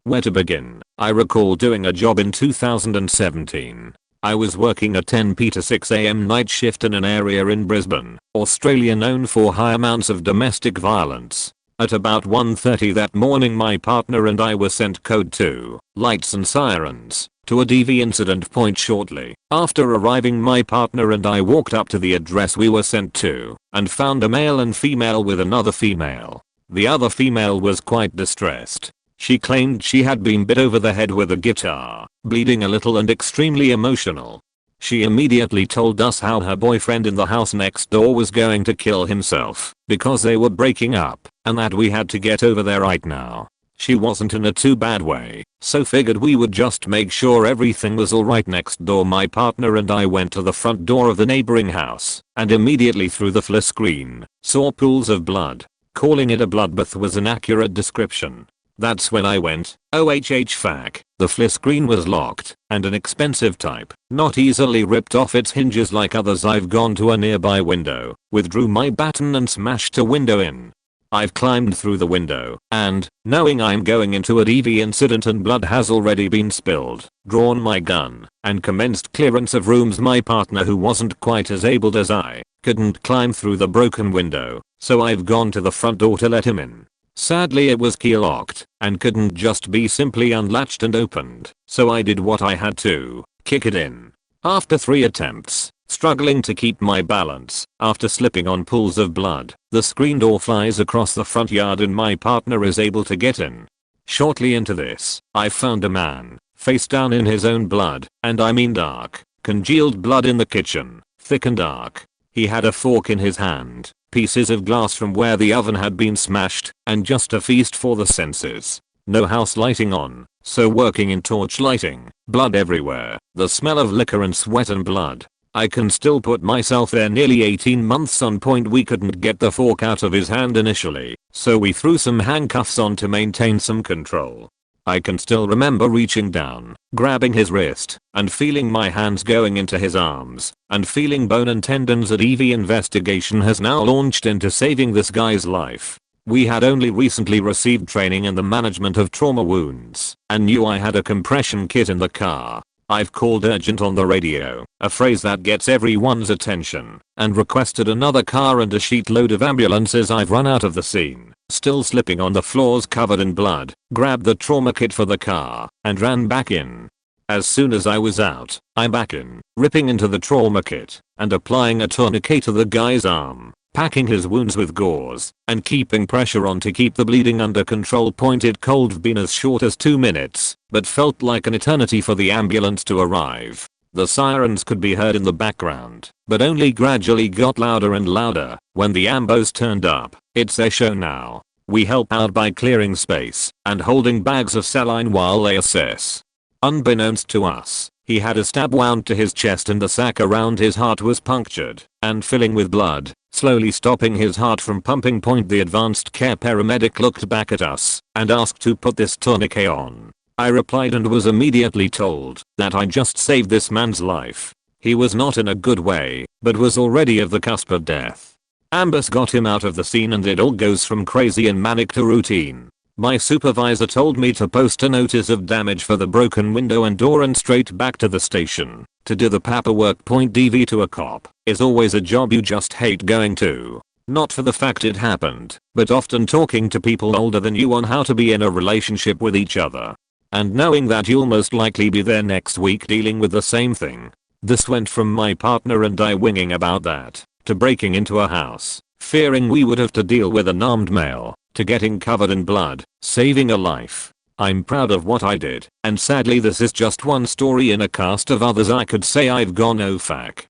Where to begin? I recall doing a job in 2017. I was working a 10 p to 6 am night shift in an area in Brisbane, Australia known for high amounts of domestic violence. At about 1:30 that morning, my partner and I were sent code 2, lights and sirens, to a DV incident point. Shortly after arriving, my partner and I walked up to the address we were sent to and found a male and female with another female. The other female was quite distressed. She claimed she had been bit over the head with a guitar, bleeding a little and extremely emotional. She immediately told us how her boyfriend in the house next door was going to kill himself because they were breaking up and that we had to get over there right now. She wasn't in a too bad way, so figured we would just make sure everything was alright next door. My partner and I went to the front door of the neighboring house and immediately through the flash screen saw pools of blood. Calling it a bloodbath was an accurate description. That's when I went, fuck, the flash screen was locked and an expensive type, not easily ripped off its hinges like others. I've gone to a nearby window, withdrew my baton and smashed a window in. I've climbed through the window and, knowing I'm going into a DV incident and blood has already been spilled, drawn my gun and commenced clearance of rooms. My partner, who wasn't quite as abled as I, couldn't climb through the broken window, so I've gone to the front door to let him in. Sadly it was key locked and couldn't just be simply unlatched and opened, so I did what I had to, kick it in. After 3 attempts, struggling to keep my balance after slipping on pools of blood, the screen door flies across the front yard and my partner is able to get in. Shortly into this, I found a man, face down in his own blood, and I mean dark, congealed blood in the kitchen, thick and dark. He had a fork in his hand, pieces of glass from where the oven had been smashed, and just a feast for the senses. No house lighting on, so working in torch lighting, blood everywhere, the smell of liquor and sweat and blood. I can still put myself there. Nearly 18 months on point. We couldn't get the fork out of his hand initially, so we threw some handcuffs on to maintain some control. I can still remember reaching down, grabbing his wrist, and feeling my hands going into his arms, and feeling bone and tendons. A DV investigation has now launched into saving this guy's life. We had only recently received training in the management of trauma wounds, and knew I had a compression kit in the car. I've called urgent on the radio, a phrase that gets everyone's attention, and requested another car and a sheet load of ambulances. I've run out of the scene, still slipping on the floors covered in blood, grabbed the trauma kit for the car, and ran back in. As soon as I was out, I'm back in, ripping into the trauma kit, and applying a tourniquet to the guy's arm, packing his wounds with gauze, and keeping pressure on to keep the bleeding under control. It could have been as short as 2 minutes, but felt like an eternity for the ambulance to arrive. The sirens could be heard in the background, but only gradually got louder and louder when the ambos turned up. It's their show now. We help out by clearing space and holding bags of saline while they assess. Unbeknownst to us, he had a stab wound to his chest and the sac around his heart was punctured and filling with blood, slowly stopping his heart from pumping. The advanced care paramedic looked back at us and asked to put this tourniquet on. I replied and was immediately told that I just saved this man's life. He was not in a good way, but was already of the cusp of death. Ambus got him out of the scene and it all goes from crazy and manic to routine. My supervisor told me to post a notice of damage for the broken window and door and straight back to the station to do the paperwork. DV to a cop is always a job you just hate going to. Not for the fact it happened, but often talking to people older than you on how to be in a relationship with each other. And knowing that you'll most likely be there next week dealing with the same thing. This went from my partner and I winging about that, to breaking into a house, fearing we would have to deal with an armed male, to getting covered in blood, saving a life. I'm proud of what I did, and sadly this is just one story in a cast of others I could say I've gone OFAC.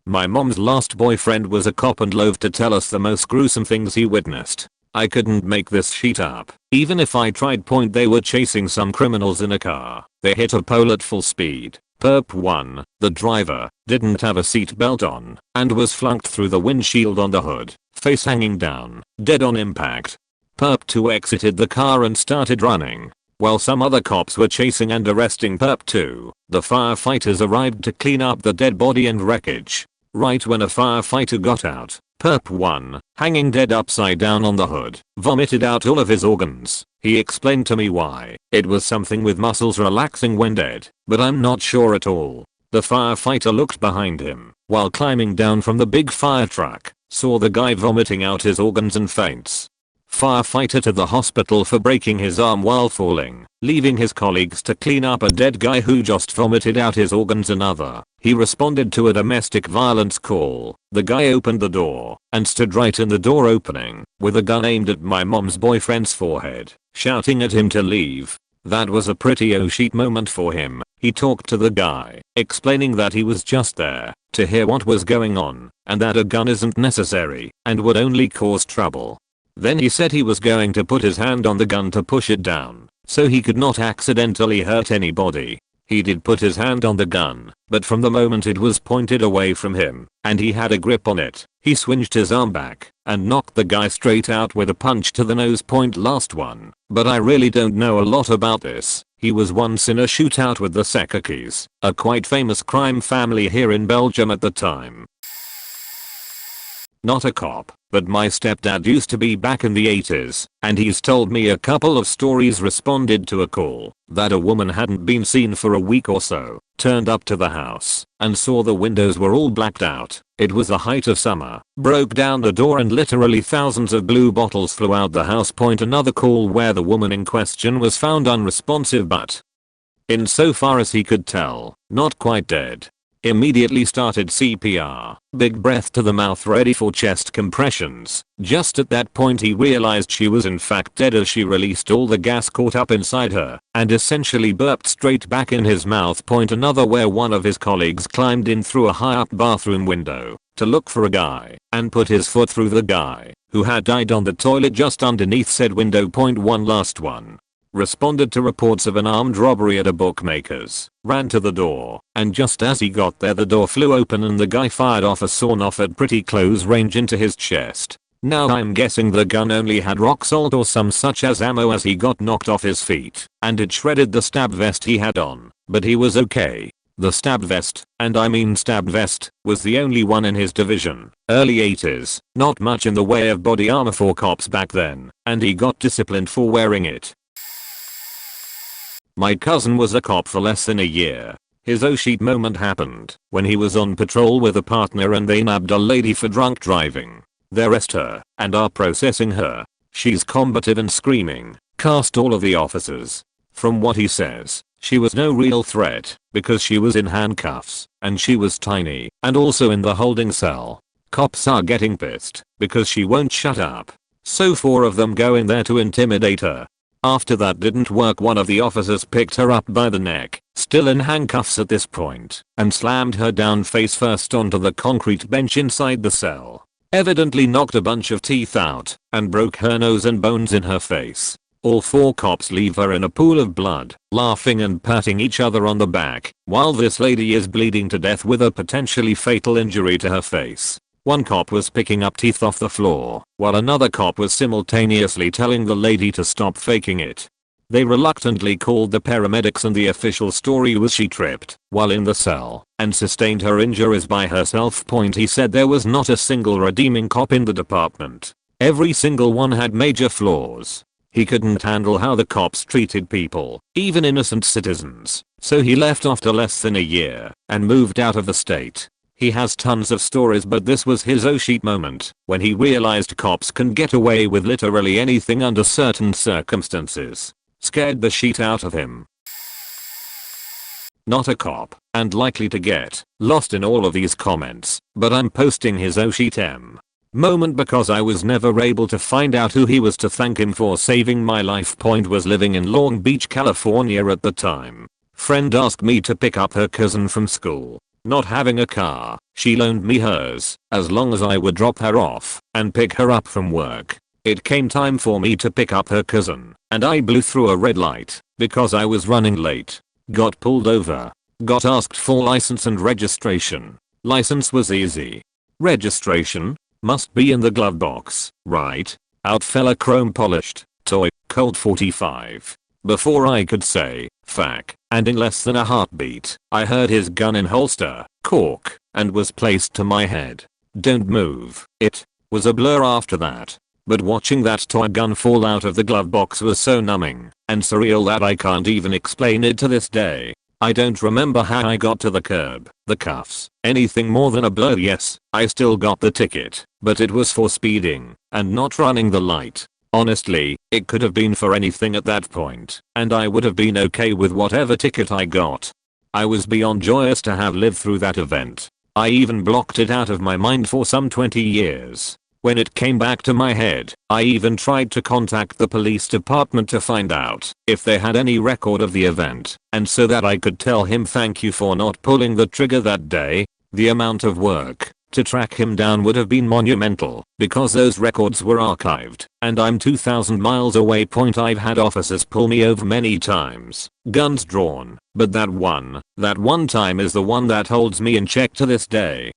My mom's last boyfriend was a cop and loved to tell us the most gruesome things he witnessed. I couldn't make this shit up. Even if I tried. They were chasing some criminals in a car. They hit a pole at full speed. Perp 1, the driver, didn't have a seatbelt on and was flunked through the windshield on the hood, face hanging down, dead on impact. Perp 2 exited the car and started running. While some other cops were chasing and arresting Perp 2, the firefighters arrived to clean up the dead body and wreckage. Right when a firefighter got out, Perp 1, hanging dead upside down on the hood, vomited out all of his organs. He explained to me why. It was something with muscles relaxing when dead, but I'm not sure at all. The firefighter looked behind him while climbing down from the big fire truck, saw the guy vomiting out his organs and faints. Firefighter to the hospital for breaking his arm while falling, leaving his colleagues to clean up a dead guy who just vomited out his organs. He responded to a domestic violence call. The guy opened the door and stood right in the door opening with a gun aimed at my mom's boyfriend's forehead, shouting at him to leave. That was a pretty oh shit moment for him. He talked to the guy, explaining that he was just there to hear what was going on and that a gun isn't necessary and would only cause trouble. Then he said he was going to put his hand on the gun to push it down so he could not accidentally hurt anybody. He did put his hand on the gun, but from the moment it was pointed away from him and he had a grip on it, he swinged his arm back and knocked the guy straight out with a punch to the nose. Last one, but I really don't know a lot about this. He was once in a shootout with the Sekakis, a quite famous crime family here in Belgium at the time. Not a cop, but my stepdad used to be back in the 80s, and he's told me a couple of stories. Responded to a call that a woman hadn't been seen for a week or so, turned up to the house and saw the windows were all blacked out. It was the height of summer, broke down the door and literally thousands of blue bottles flew out the house. Another call where the woman in question was found unresponsive but, insofar as he could tell, not quite dead. Immediately started CPR, big breath to the mouth ready for chest compressions. Just at that point he realized she was in fact dead as she released all the gas caught up inside her and essentially burped straight back in his mouth. Another where one of his colleagues climbed in through a high up bathroom window to look for a guy and put his foot through the guy who had died on the toilet just underneath said window. One last one. Responded to reports of an armed robbery at a bookmaker's, ran to the door, and just as he got there the door flew open and the guy fired off a sawn-off at pretty close range into his chest. Now I'm guessing the gun only had rock salt or some such as ammo as he got knocked off his feet, and it shredded the stab vest he had on, but he was okay. The stab vest, and I mean stab vest, was the only one in his division. Early 80s, not much in the way of body armor for cops back then, and he got disciplined for wearing it. My cousin was a cop for less than a year. His oh shit moment happened when he was on patrol with a partner and they nabbed a lady for drunk driving. They arrest her and are processing her. She's combative and screaming, cast all of the officers. From what he says, she was no real threat because she was in handcuffs and she was tiny and also in the holding cell. Cops are getting pissed because she won't shut up. So 4 of them go in there to intimidate her. After that didn't work, one of the officers picked her up by the neck, still in handcuffs at this point, and slammed her down face first onto the concrete bench inside the cell. Evidently knocked a bunch of teeth out and broke her nose and bones in her face. All 4 cops leave her in a pool of blood, laughing and patting each other on the back, while this lady is bleeding to death with a potentially fatal injury to her face. One cop was picking up teeth off the floor, while another cop was simultaneously telling the lady to stop faking it. They reluctantly called the paramedics and the official story was she tripped while in the cell and sustained her injuries by herself. He said there was not a single redeeming cop in the department. Every single one had major flaws. He couldn't handle how the cops treated people, even innocent citizens, so he left after less than a year and moved out of the state. He has tons of stories, but this was his oh shit moment when he realized cops can get away with literally anything under certain circumstances. Scared the shit out of him. not a cop, and likely to get lost in all of these comments, but I'm posting his oh shit moment because I was never able to find out who he was to thank him for saving my life. Point was living in Long Beach, California at the time. Friend asked me to pick up her cousin from school. Not having a car, she loaned me hers, as long as I would drop her off and pick her up from work. It came time for me to pick up her cousin, and I blew through a red light because I was running late. Got pulled over. Got asked for license and registration. License was easy. Registration? Must be in the glove box, right? Out fell a chrome polished toy Colt 45. Before I could say fuck, and in less than a heartbeat, I heard his gun in holster, cork, and was placed to my head. Don't move. It was a blur after that. But watching that toy gun fall out of the glove box was so numbing and surreal that I can't even explain it to this day. I don't remember how I got to the curb, the cuffs, anything more than a blur. Yes, I still got the ticket, but it was for speeding and not running the light. Honestly, it could have been for anything at that point, and I would have been okay with whatever ticket I got. I was beyond joyous to have lived through that event. I even blocked it out of my mind for some 20 years. When it came back to my head, I even tried to contact the police department to find out if they had any record of the event, and so that I could tell him thank you for not pulling the trigger that day. The amount of work to track him down would have been monumental, because those records were archived, and I'm 2,000 miles away. I've had officers pull me over many times, guns drawn, but that one time is the one that holds me in check to this day.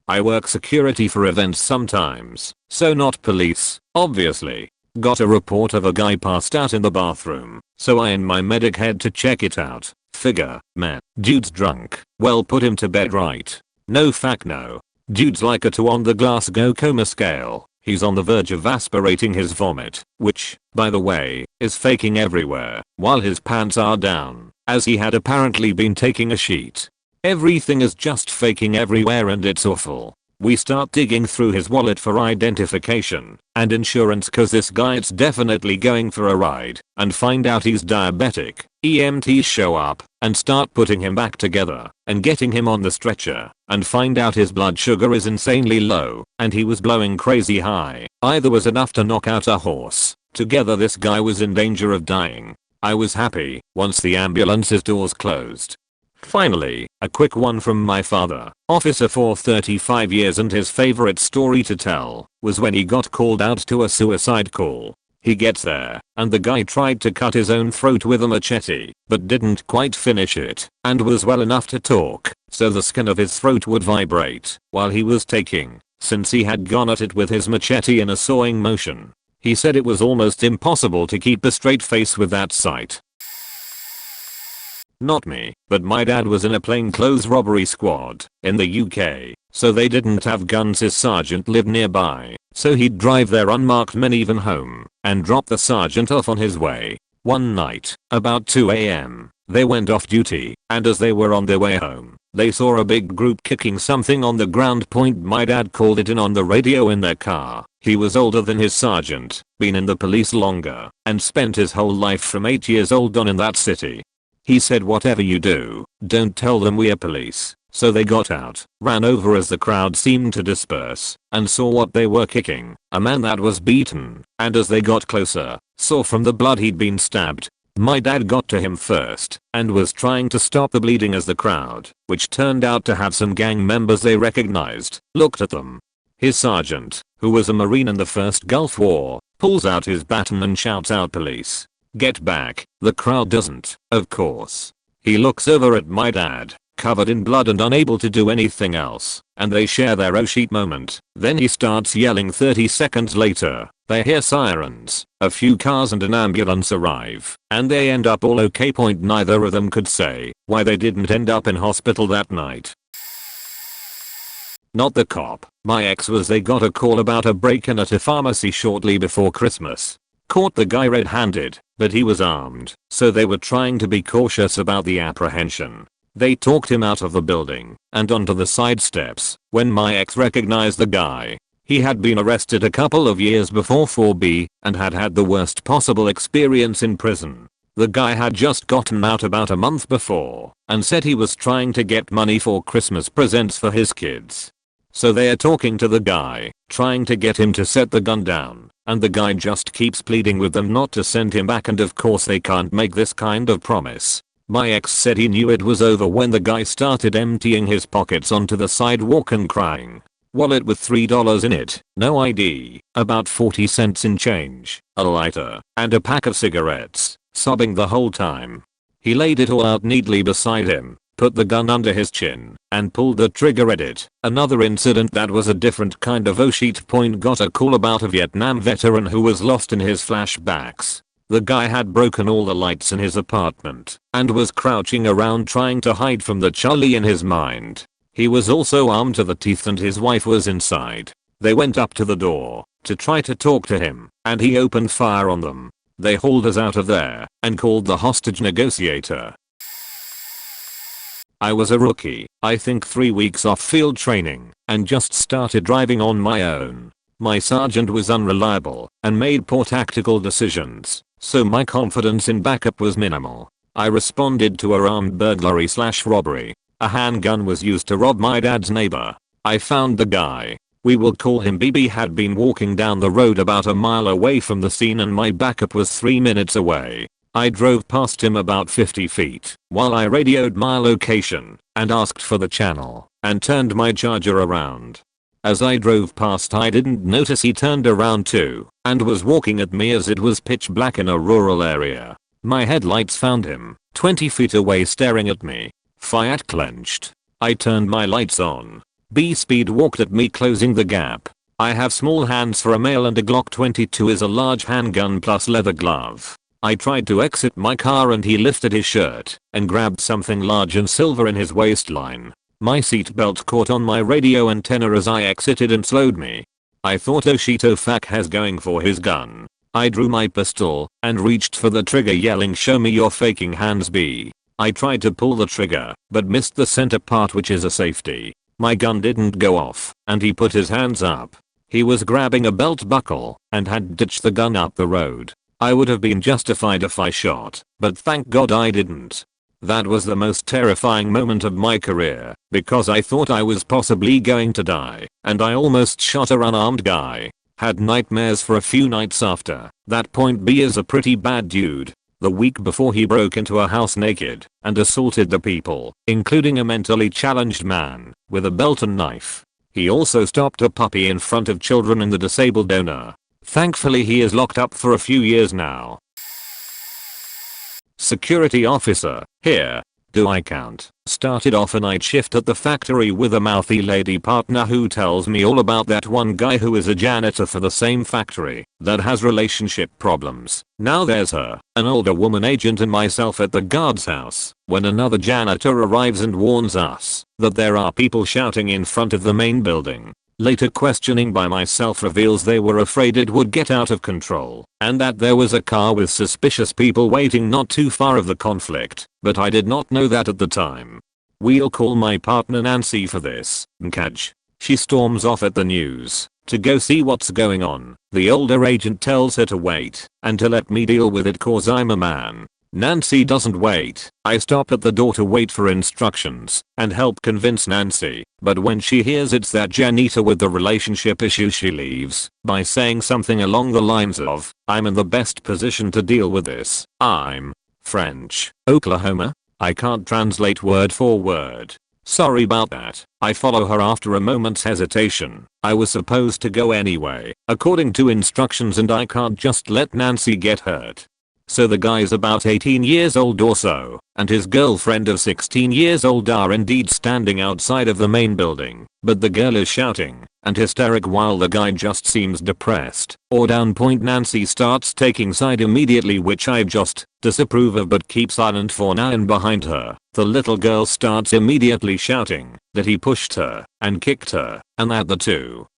I work security for events sometimes, so not police, obviously. Got a report of a guy passed out in the bathroom, so I and my medic head to check it out. Figure, man, dude's drunk. Well, put him to bed, right? No fact, no. Dude's like a 2 on the Glasgow coma scale. He's on the verge of aspirating his vomit, which, by the way, is faking everywhere, while his pants are down, as he had apparently been taking a sheet. Everything is just faking everywhere and it's awful. We start digging through his wallet for identification and insurance, cause this guy's definitely going for a ride, and find out he's diabetic. EMTs show up and start putting him back together and getting him on the stretcher, and find out his blood sugar is insanely low and he was blowing crazy high. Either was enough to knock out a horse. Together this guy was in danger of dying. I was happy once the ambulance's doors closed. Finally, a quick one from my father, officer for 35 years, and his favorite story to tell was when he got called out to a suicide call. He gets there, and the guy tried to cut his own throat with a machete, but didn't quite finish it, and was well enough to talk, so the skin of his throat would vibrate while he was taking, since he had gone at it with his machete in a sawing motion. He said it was almost impossible to keep a straight face with that sight. Not me, but my dad was in a plainclothes robbery squad in the UK, so they didn't have guns. His sergeant lived nearby, so he'd drive their unmarked minivan home and drop the sergeant off on his way. One night, about 2 AM, they went off duty, and as they were on their way home, they saw a big group kicking something on the ground. My dad called it in on the radio in their car. He was older than his sergeant, been in the police longer, and spent his whole life from 8 years old on in that city. He said, whatever you do, don't tell them we're police. So they got out, ran over as the crowd seemed to disperse, and saw what they were kicking, a man that was beaten, and as they got closer, saw from the blood he'd been stabbed. My dad got to him first, and was trying to stop the bleeding as the crowd, which turned out to have some gang members they recognized, looked at them. His sergeant, who was a Marine in the First Gulf War, pulls out his baton and shouts out, police. Get back. The crowd doesn't, of course. He looks over at my dad, covered in blood and unable to do anything else, and they share their oh shit moment. Then he starts yelling. 30 seconds later, they hear sirens, a few cars and an ambulance arrive, and they end up all okay. Neither of them could say why they didn't end up in hospital that night. Not the cop. My ex was. They got a call about a break-in at a pharmacy shortly before Christmas. Caught the guy red-handed, but he was armed, so they were trying to be cautious about the apprehension. They talked him out of the building and onto the side steps when my ex recognized the guy. He had been arrested a couple of years before for B and had had the worst possible experience in prison. The guy had just gotten out about a month before and said he was trying to get money for Christmas presents for his kids. So they are talking to the guy, trying to get him to set the gun down, and the guy just keeps pleading with them not to send him back, and of course they can't make this kind of promise. My ex said he knew it was over when the guy started emptying his pockets onto the sidewalk and crying. Wallet with $3 in it, no ID, about 40 cents in change, a lighter, and a pack of cigarettes, sobbing the whole time. He laid it all out neatly beside him, put the gun under his chin, and pulled the trigger at it. Another incident that was a different kind of oh shit point: got a call about a Vietnam veteran who was lost in his flashbacks. The guy had broken all the lights in his apartment and was crouching around trying to hide from the Charlie in his mind. He was also armed to the teeth and his wife was inside. They went up to the door to try to talk to him and he opened fire on them. They hauled us out of there and called the hostage negotiator. I was a rookie, I think 3 weeks off field training, and just started driving on my own. My sergeant was unreliable and made poor tactical decisions, so my confidence in backup was minimal. I responded to a armed burglary/robbery. A handgun was used to rob my dad's neighbor. I found the guy. We will call him BB. Had been walking down the road about a mile away from the scene and my backup was 3 minutes away. I drove past him about 50 feet while I radioed my location and asked for the channel and turned my Charger around. As I drove past I didn't notice he turned around too and was walking at me as it was pitch black in a rural area. My headlights found him 20 feet away staring at me. Fiat clenched. I turned my lights on. B speed walked at me closing the gap. I have small hands for a male and a Glock 22 is a large handgun plus leather glove. I tried to exit my car and he lifted his shirt and grabbed something large and silver in his waistline. My seatbelt caught on my radio antenna as I exited and slowed me. I thought oh shit, oh fuck, has going for his gun. I drew my pistol and reached for the trigger yelling show me your faking hands B. I tried to pull the trigger but missed the center part which is a safety. My gun didn't go off and he put his hands up. He was grabbing a belt buckle and had ditched the gun up the road. I would have been justified if I shot, but thank God I didn't. That was the most terrifying moment of my career because I thought I was possibly going to die and I almost shot an unarmed guy. Had nightmares for a few nights after that point. B is a pretty bad dude. The week before he broke into a house naked and assaulted the people, including a mentally challenged man, with a belt and knife. He also stopped a puppy in front of children and the disabled owner. Thankfully he is locked up for a few years now. Security officer, here. Do I count? Started off a night shift at the factory with a mouthy lady partner who tells me all about that one guy who is a janitor for the same factory that has relationship problems. Now there's her, an older woman agent, and myself at the guard's house when another janitor arrives and warns us that there are people shouting in front of the main building. Later questioning by myself reveals they were afraid it would get out of control and that there was a car with suspicious people waiting not too far of the conflict, but I did not know that at the time. We'll call my partner Nancy for this. Catch. She storms off at the news to go see what's going on. The older agent tells her to wait and to let me deal with it cause I'm a man. Nancy doesn't wait. I stop at the door to wait for instructions and help convince Nancy, but when she hears it's that janitor with the relationship issue she leaves by saying something along the lines of, I'm in the best position to deal with this. I'm French, Oklahoma. I can't translate word for word. Sorry about that. I follow her after a moment's hesitation. I was supposed to go anyway, according to instructions, and I can't just let Nancy get hurt. So the guy's about 18 years old or so, and his girlfriend of 16 years old are indeed standing outside of the main building, but the girl is shouting and hysteric while the guy just seems depressed or down. Nancy starts taking side immediately, which I just disapprove of but keep silent for now, and behind her, the little girl starts immediately shouting that he pushed her and kicked her and that the two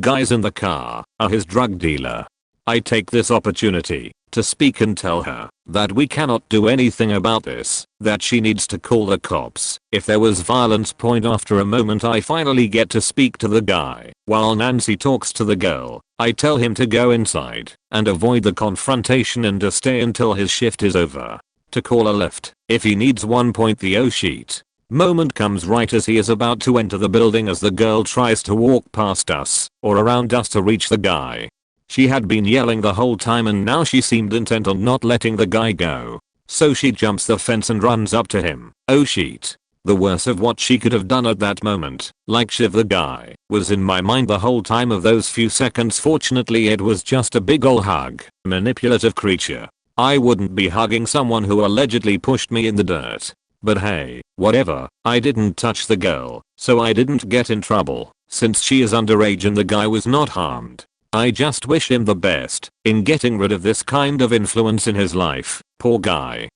guys in the car are his drug dealer. I take this opportunity to speak and tell her that we cannot do anything about this, that she needs to call the cops if there was violence. After a moment I finally get to speak to the guy. While Nancy talks to the girl, I tell him to go inside and avoid the confrontation and to stay until his shift is over. To call a lift if he needs one. The oh shit moment comes right as he is about to enter the building as the girl tries to walk past us or around us to reach the guy. She had been yelling the whole time and now she seemed intent on not letting the guy go. So she jumps the fence and runs up to him. Oh shit. The worst of what she could have done at that moment, like shiv the guy, was in my mind the whole time of those few seconds. Fortunately it was just a big ol' hug. Manipulative creature. I wouldn't be hugging someone who allegedly pushed me in the dirt. But hey, whatever, I didn't touch the girl, so I didn't get in trouble, since she is underage and the guy was not harmed. I just wish him the best in getting rid of this kind of influence in his life. Poor guy.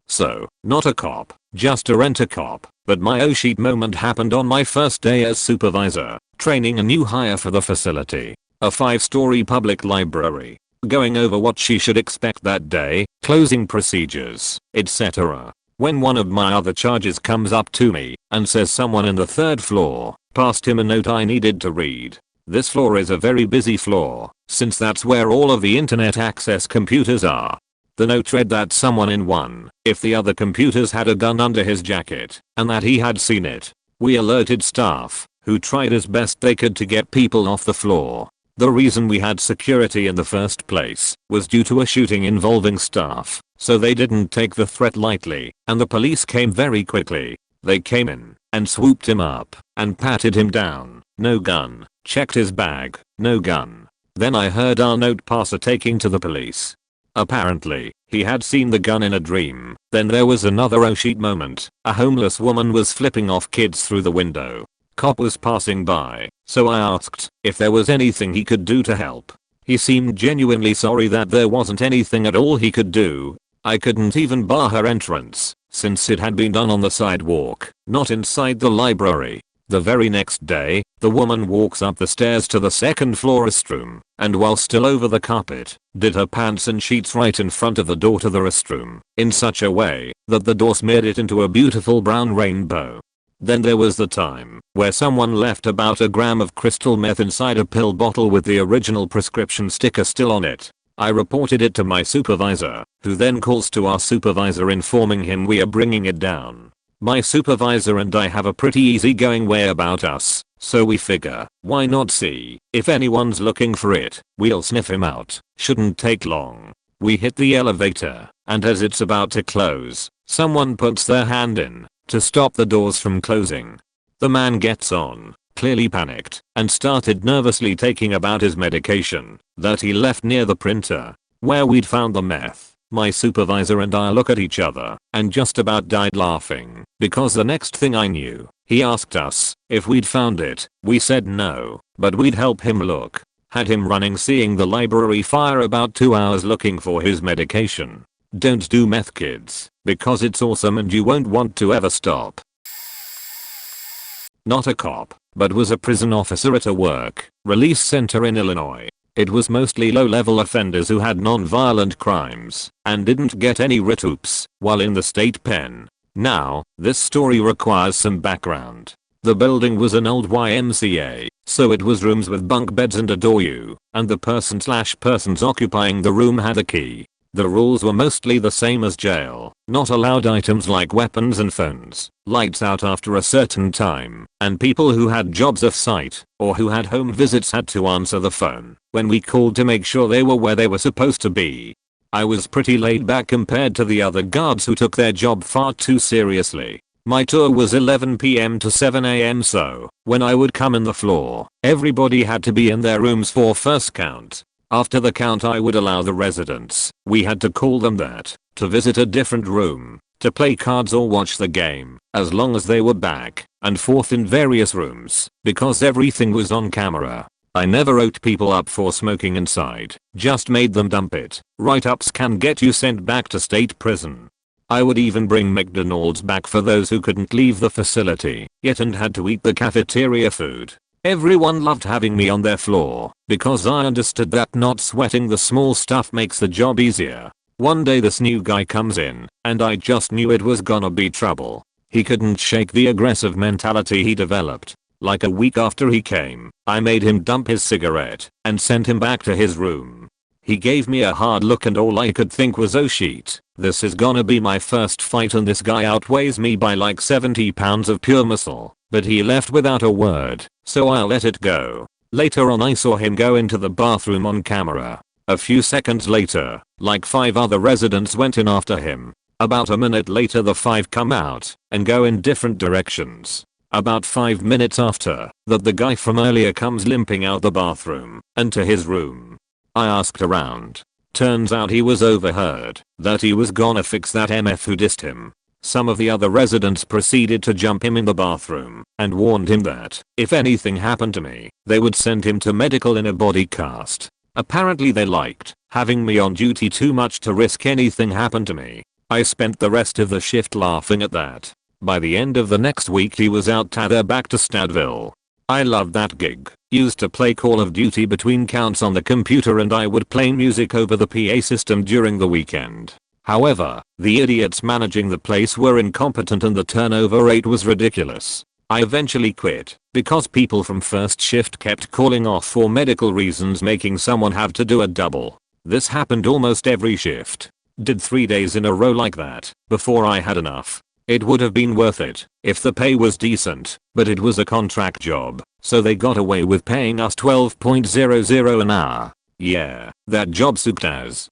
So, not a cop, just a rent-a-cop, but my oh shit moment happened on my first day as supervisor, training a new hire for the facility, a 5-story public library, going over what she should expect that day, closing procedures, etc. When one of my other charges comes up to me and says someone in the 3rd floor passed him a note I needed to read. This floor is a very busy floor, since that's where all of the internet access computers are. The note read that someone in one, if the other computers had a gun under his jacket, and that he had seen it. We alerted staff, who tried as best they could to get people off the floor. The reason we had security in the first place was due to a shooting involving staff, so they didn't take the threat lightly, and the police came very quickly. They came in and swooped him up and patted him down. No gun. Checked his bag. No gun. Then I heard our note passer taking to the police. Apparently, he had seen the gun in a dream. Then there was another oh shit moment. A homeless woman was flipping off kids through the window. Cop was passing by, so I asked if there was anything he could do to help. He seemed genuinely sorry that there wasn't anything at all he could do. I couldn't even bar her entrance, since it had been done on the sidewalk, not inside the library. The very next day, the woman walks up the stairs to the 2nd floor restroom, and while still over the carpet, did her pants and sheets right in front of the door to the restroom, in such a way that the door smeared it into a beautiful brown rainbow. Then there was the time where someone left about a gram of crystal meth inside a pill bottle with the original prescription sticker still on it. I reported it to my supervisor, who then calls to our supervisor informing him we are bringing it down. My supervisor and I have a pretty easygoing way about us, so we figure, why not see if anyone's looking for it, we'll sniff him out, shouldn't take long. We hit the elevator, and as it's about to close, someone puts their hand in to stop the doors from closing. The man gets on, clearly panicked, and started nervously taking about his medication that he left near the printer, where we'd found the meth. My supervisor and I look at each other and just about died laughing, because the next thing I knew, he asked us if we'd found it. We said no, but we'd help him look. Had him running seeing the library fire about 2 hours looking for his medication. Don't do meth, kids, because it's awesome and you won't want to ever stop. Not a cop, but was a prison officer at a work release center in Illinois. It was mostly low-level offenders who had non-violent crimes and didn't get any writ oops while in the state pen. Now, this story requires some background. The building was an old YMCA, so it was rooms with bunk beds and a door, and the person/persons occupying the room had a key. The rules were mostly the same as jail, not allowed items like weapons and phones, lights out after a certain time, and people who had jobs off-site or who had home visits had to answer the phone when we called to make sure they were where they were supposed to be. I was pretty laid back compared to the other guards who took their job far too seriously. My tour was 11 PM to 7 AM, so when I would come in the floor, everybody had to be in their rooms for first count. After the count I would allow the residents, we had to call them that, to visit a different room, to play cards or watch the game, as long as they were back and forth in various rooms, because everything was on camera. I never wrote people up for smoking inside, just made them dump it. Write-ups can get you sent back to state prison. I would even bring McDonald's back for those who couldn't leave the facility yet and had to eat the cafeteria food. Everyone loved having me on their floor because I understood that not sweating the small stuff makes the job easier. One day this new guy comes in and I just knew it was gonna be trouble. He couldn't shake the aggressive mentality he developed. Like a week after he came, I made him dump his cigarette and sent him back to his room. He gave me a hard look and all I could think was, oh shit, this is gonna be my first fight and this guy outweighs me by like 70 pounds of pure muscle. But he left without a word, so I let it go. Later on I saw him go into the bathroom on camera. A few seconds later, like 5 other residents went in after him. About a minute later the 5 come out and go in different directions. About 5 minutes after that the guy from earlier comes limping out the bathroom and to his room. I asked around. Turns out he was overheard that he was gonna fix that MF who dissed him. Some of the other residents proceeded to jump him in the bathroom and warned him that if anything happened to me, they would send him to medical in a body cast. Apparently they liked having me on duty too much to risk anything happen to me. I spent the rest of the shift laughing at that. By the end of the next week he was out tather back to Stadville. I loved that gig. Used to play Call of Duty between counts on the computer and I would play music over the PA system during the weekend. However, the idiots managing the place were incompetent and the turnover rate was ridiculous. I eventually quit because people from first shift kept calling off for medical reasons, making someone have to do a double. This happened almost every shift. Did 3 days in a row like that before I had enough. It would have been worth it if the pay was decent, but it was a contract job, so they got away with paying us 12.00 an hour. Yeah, that job sucked ass.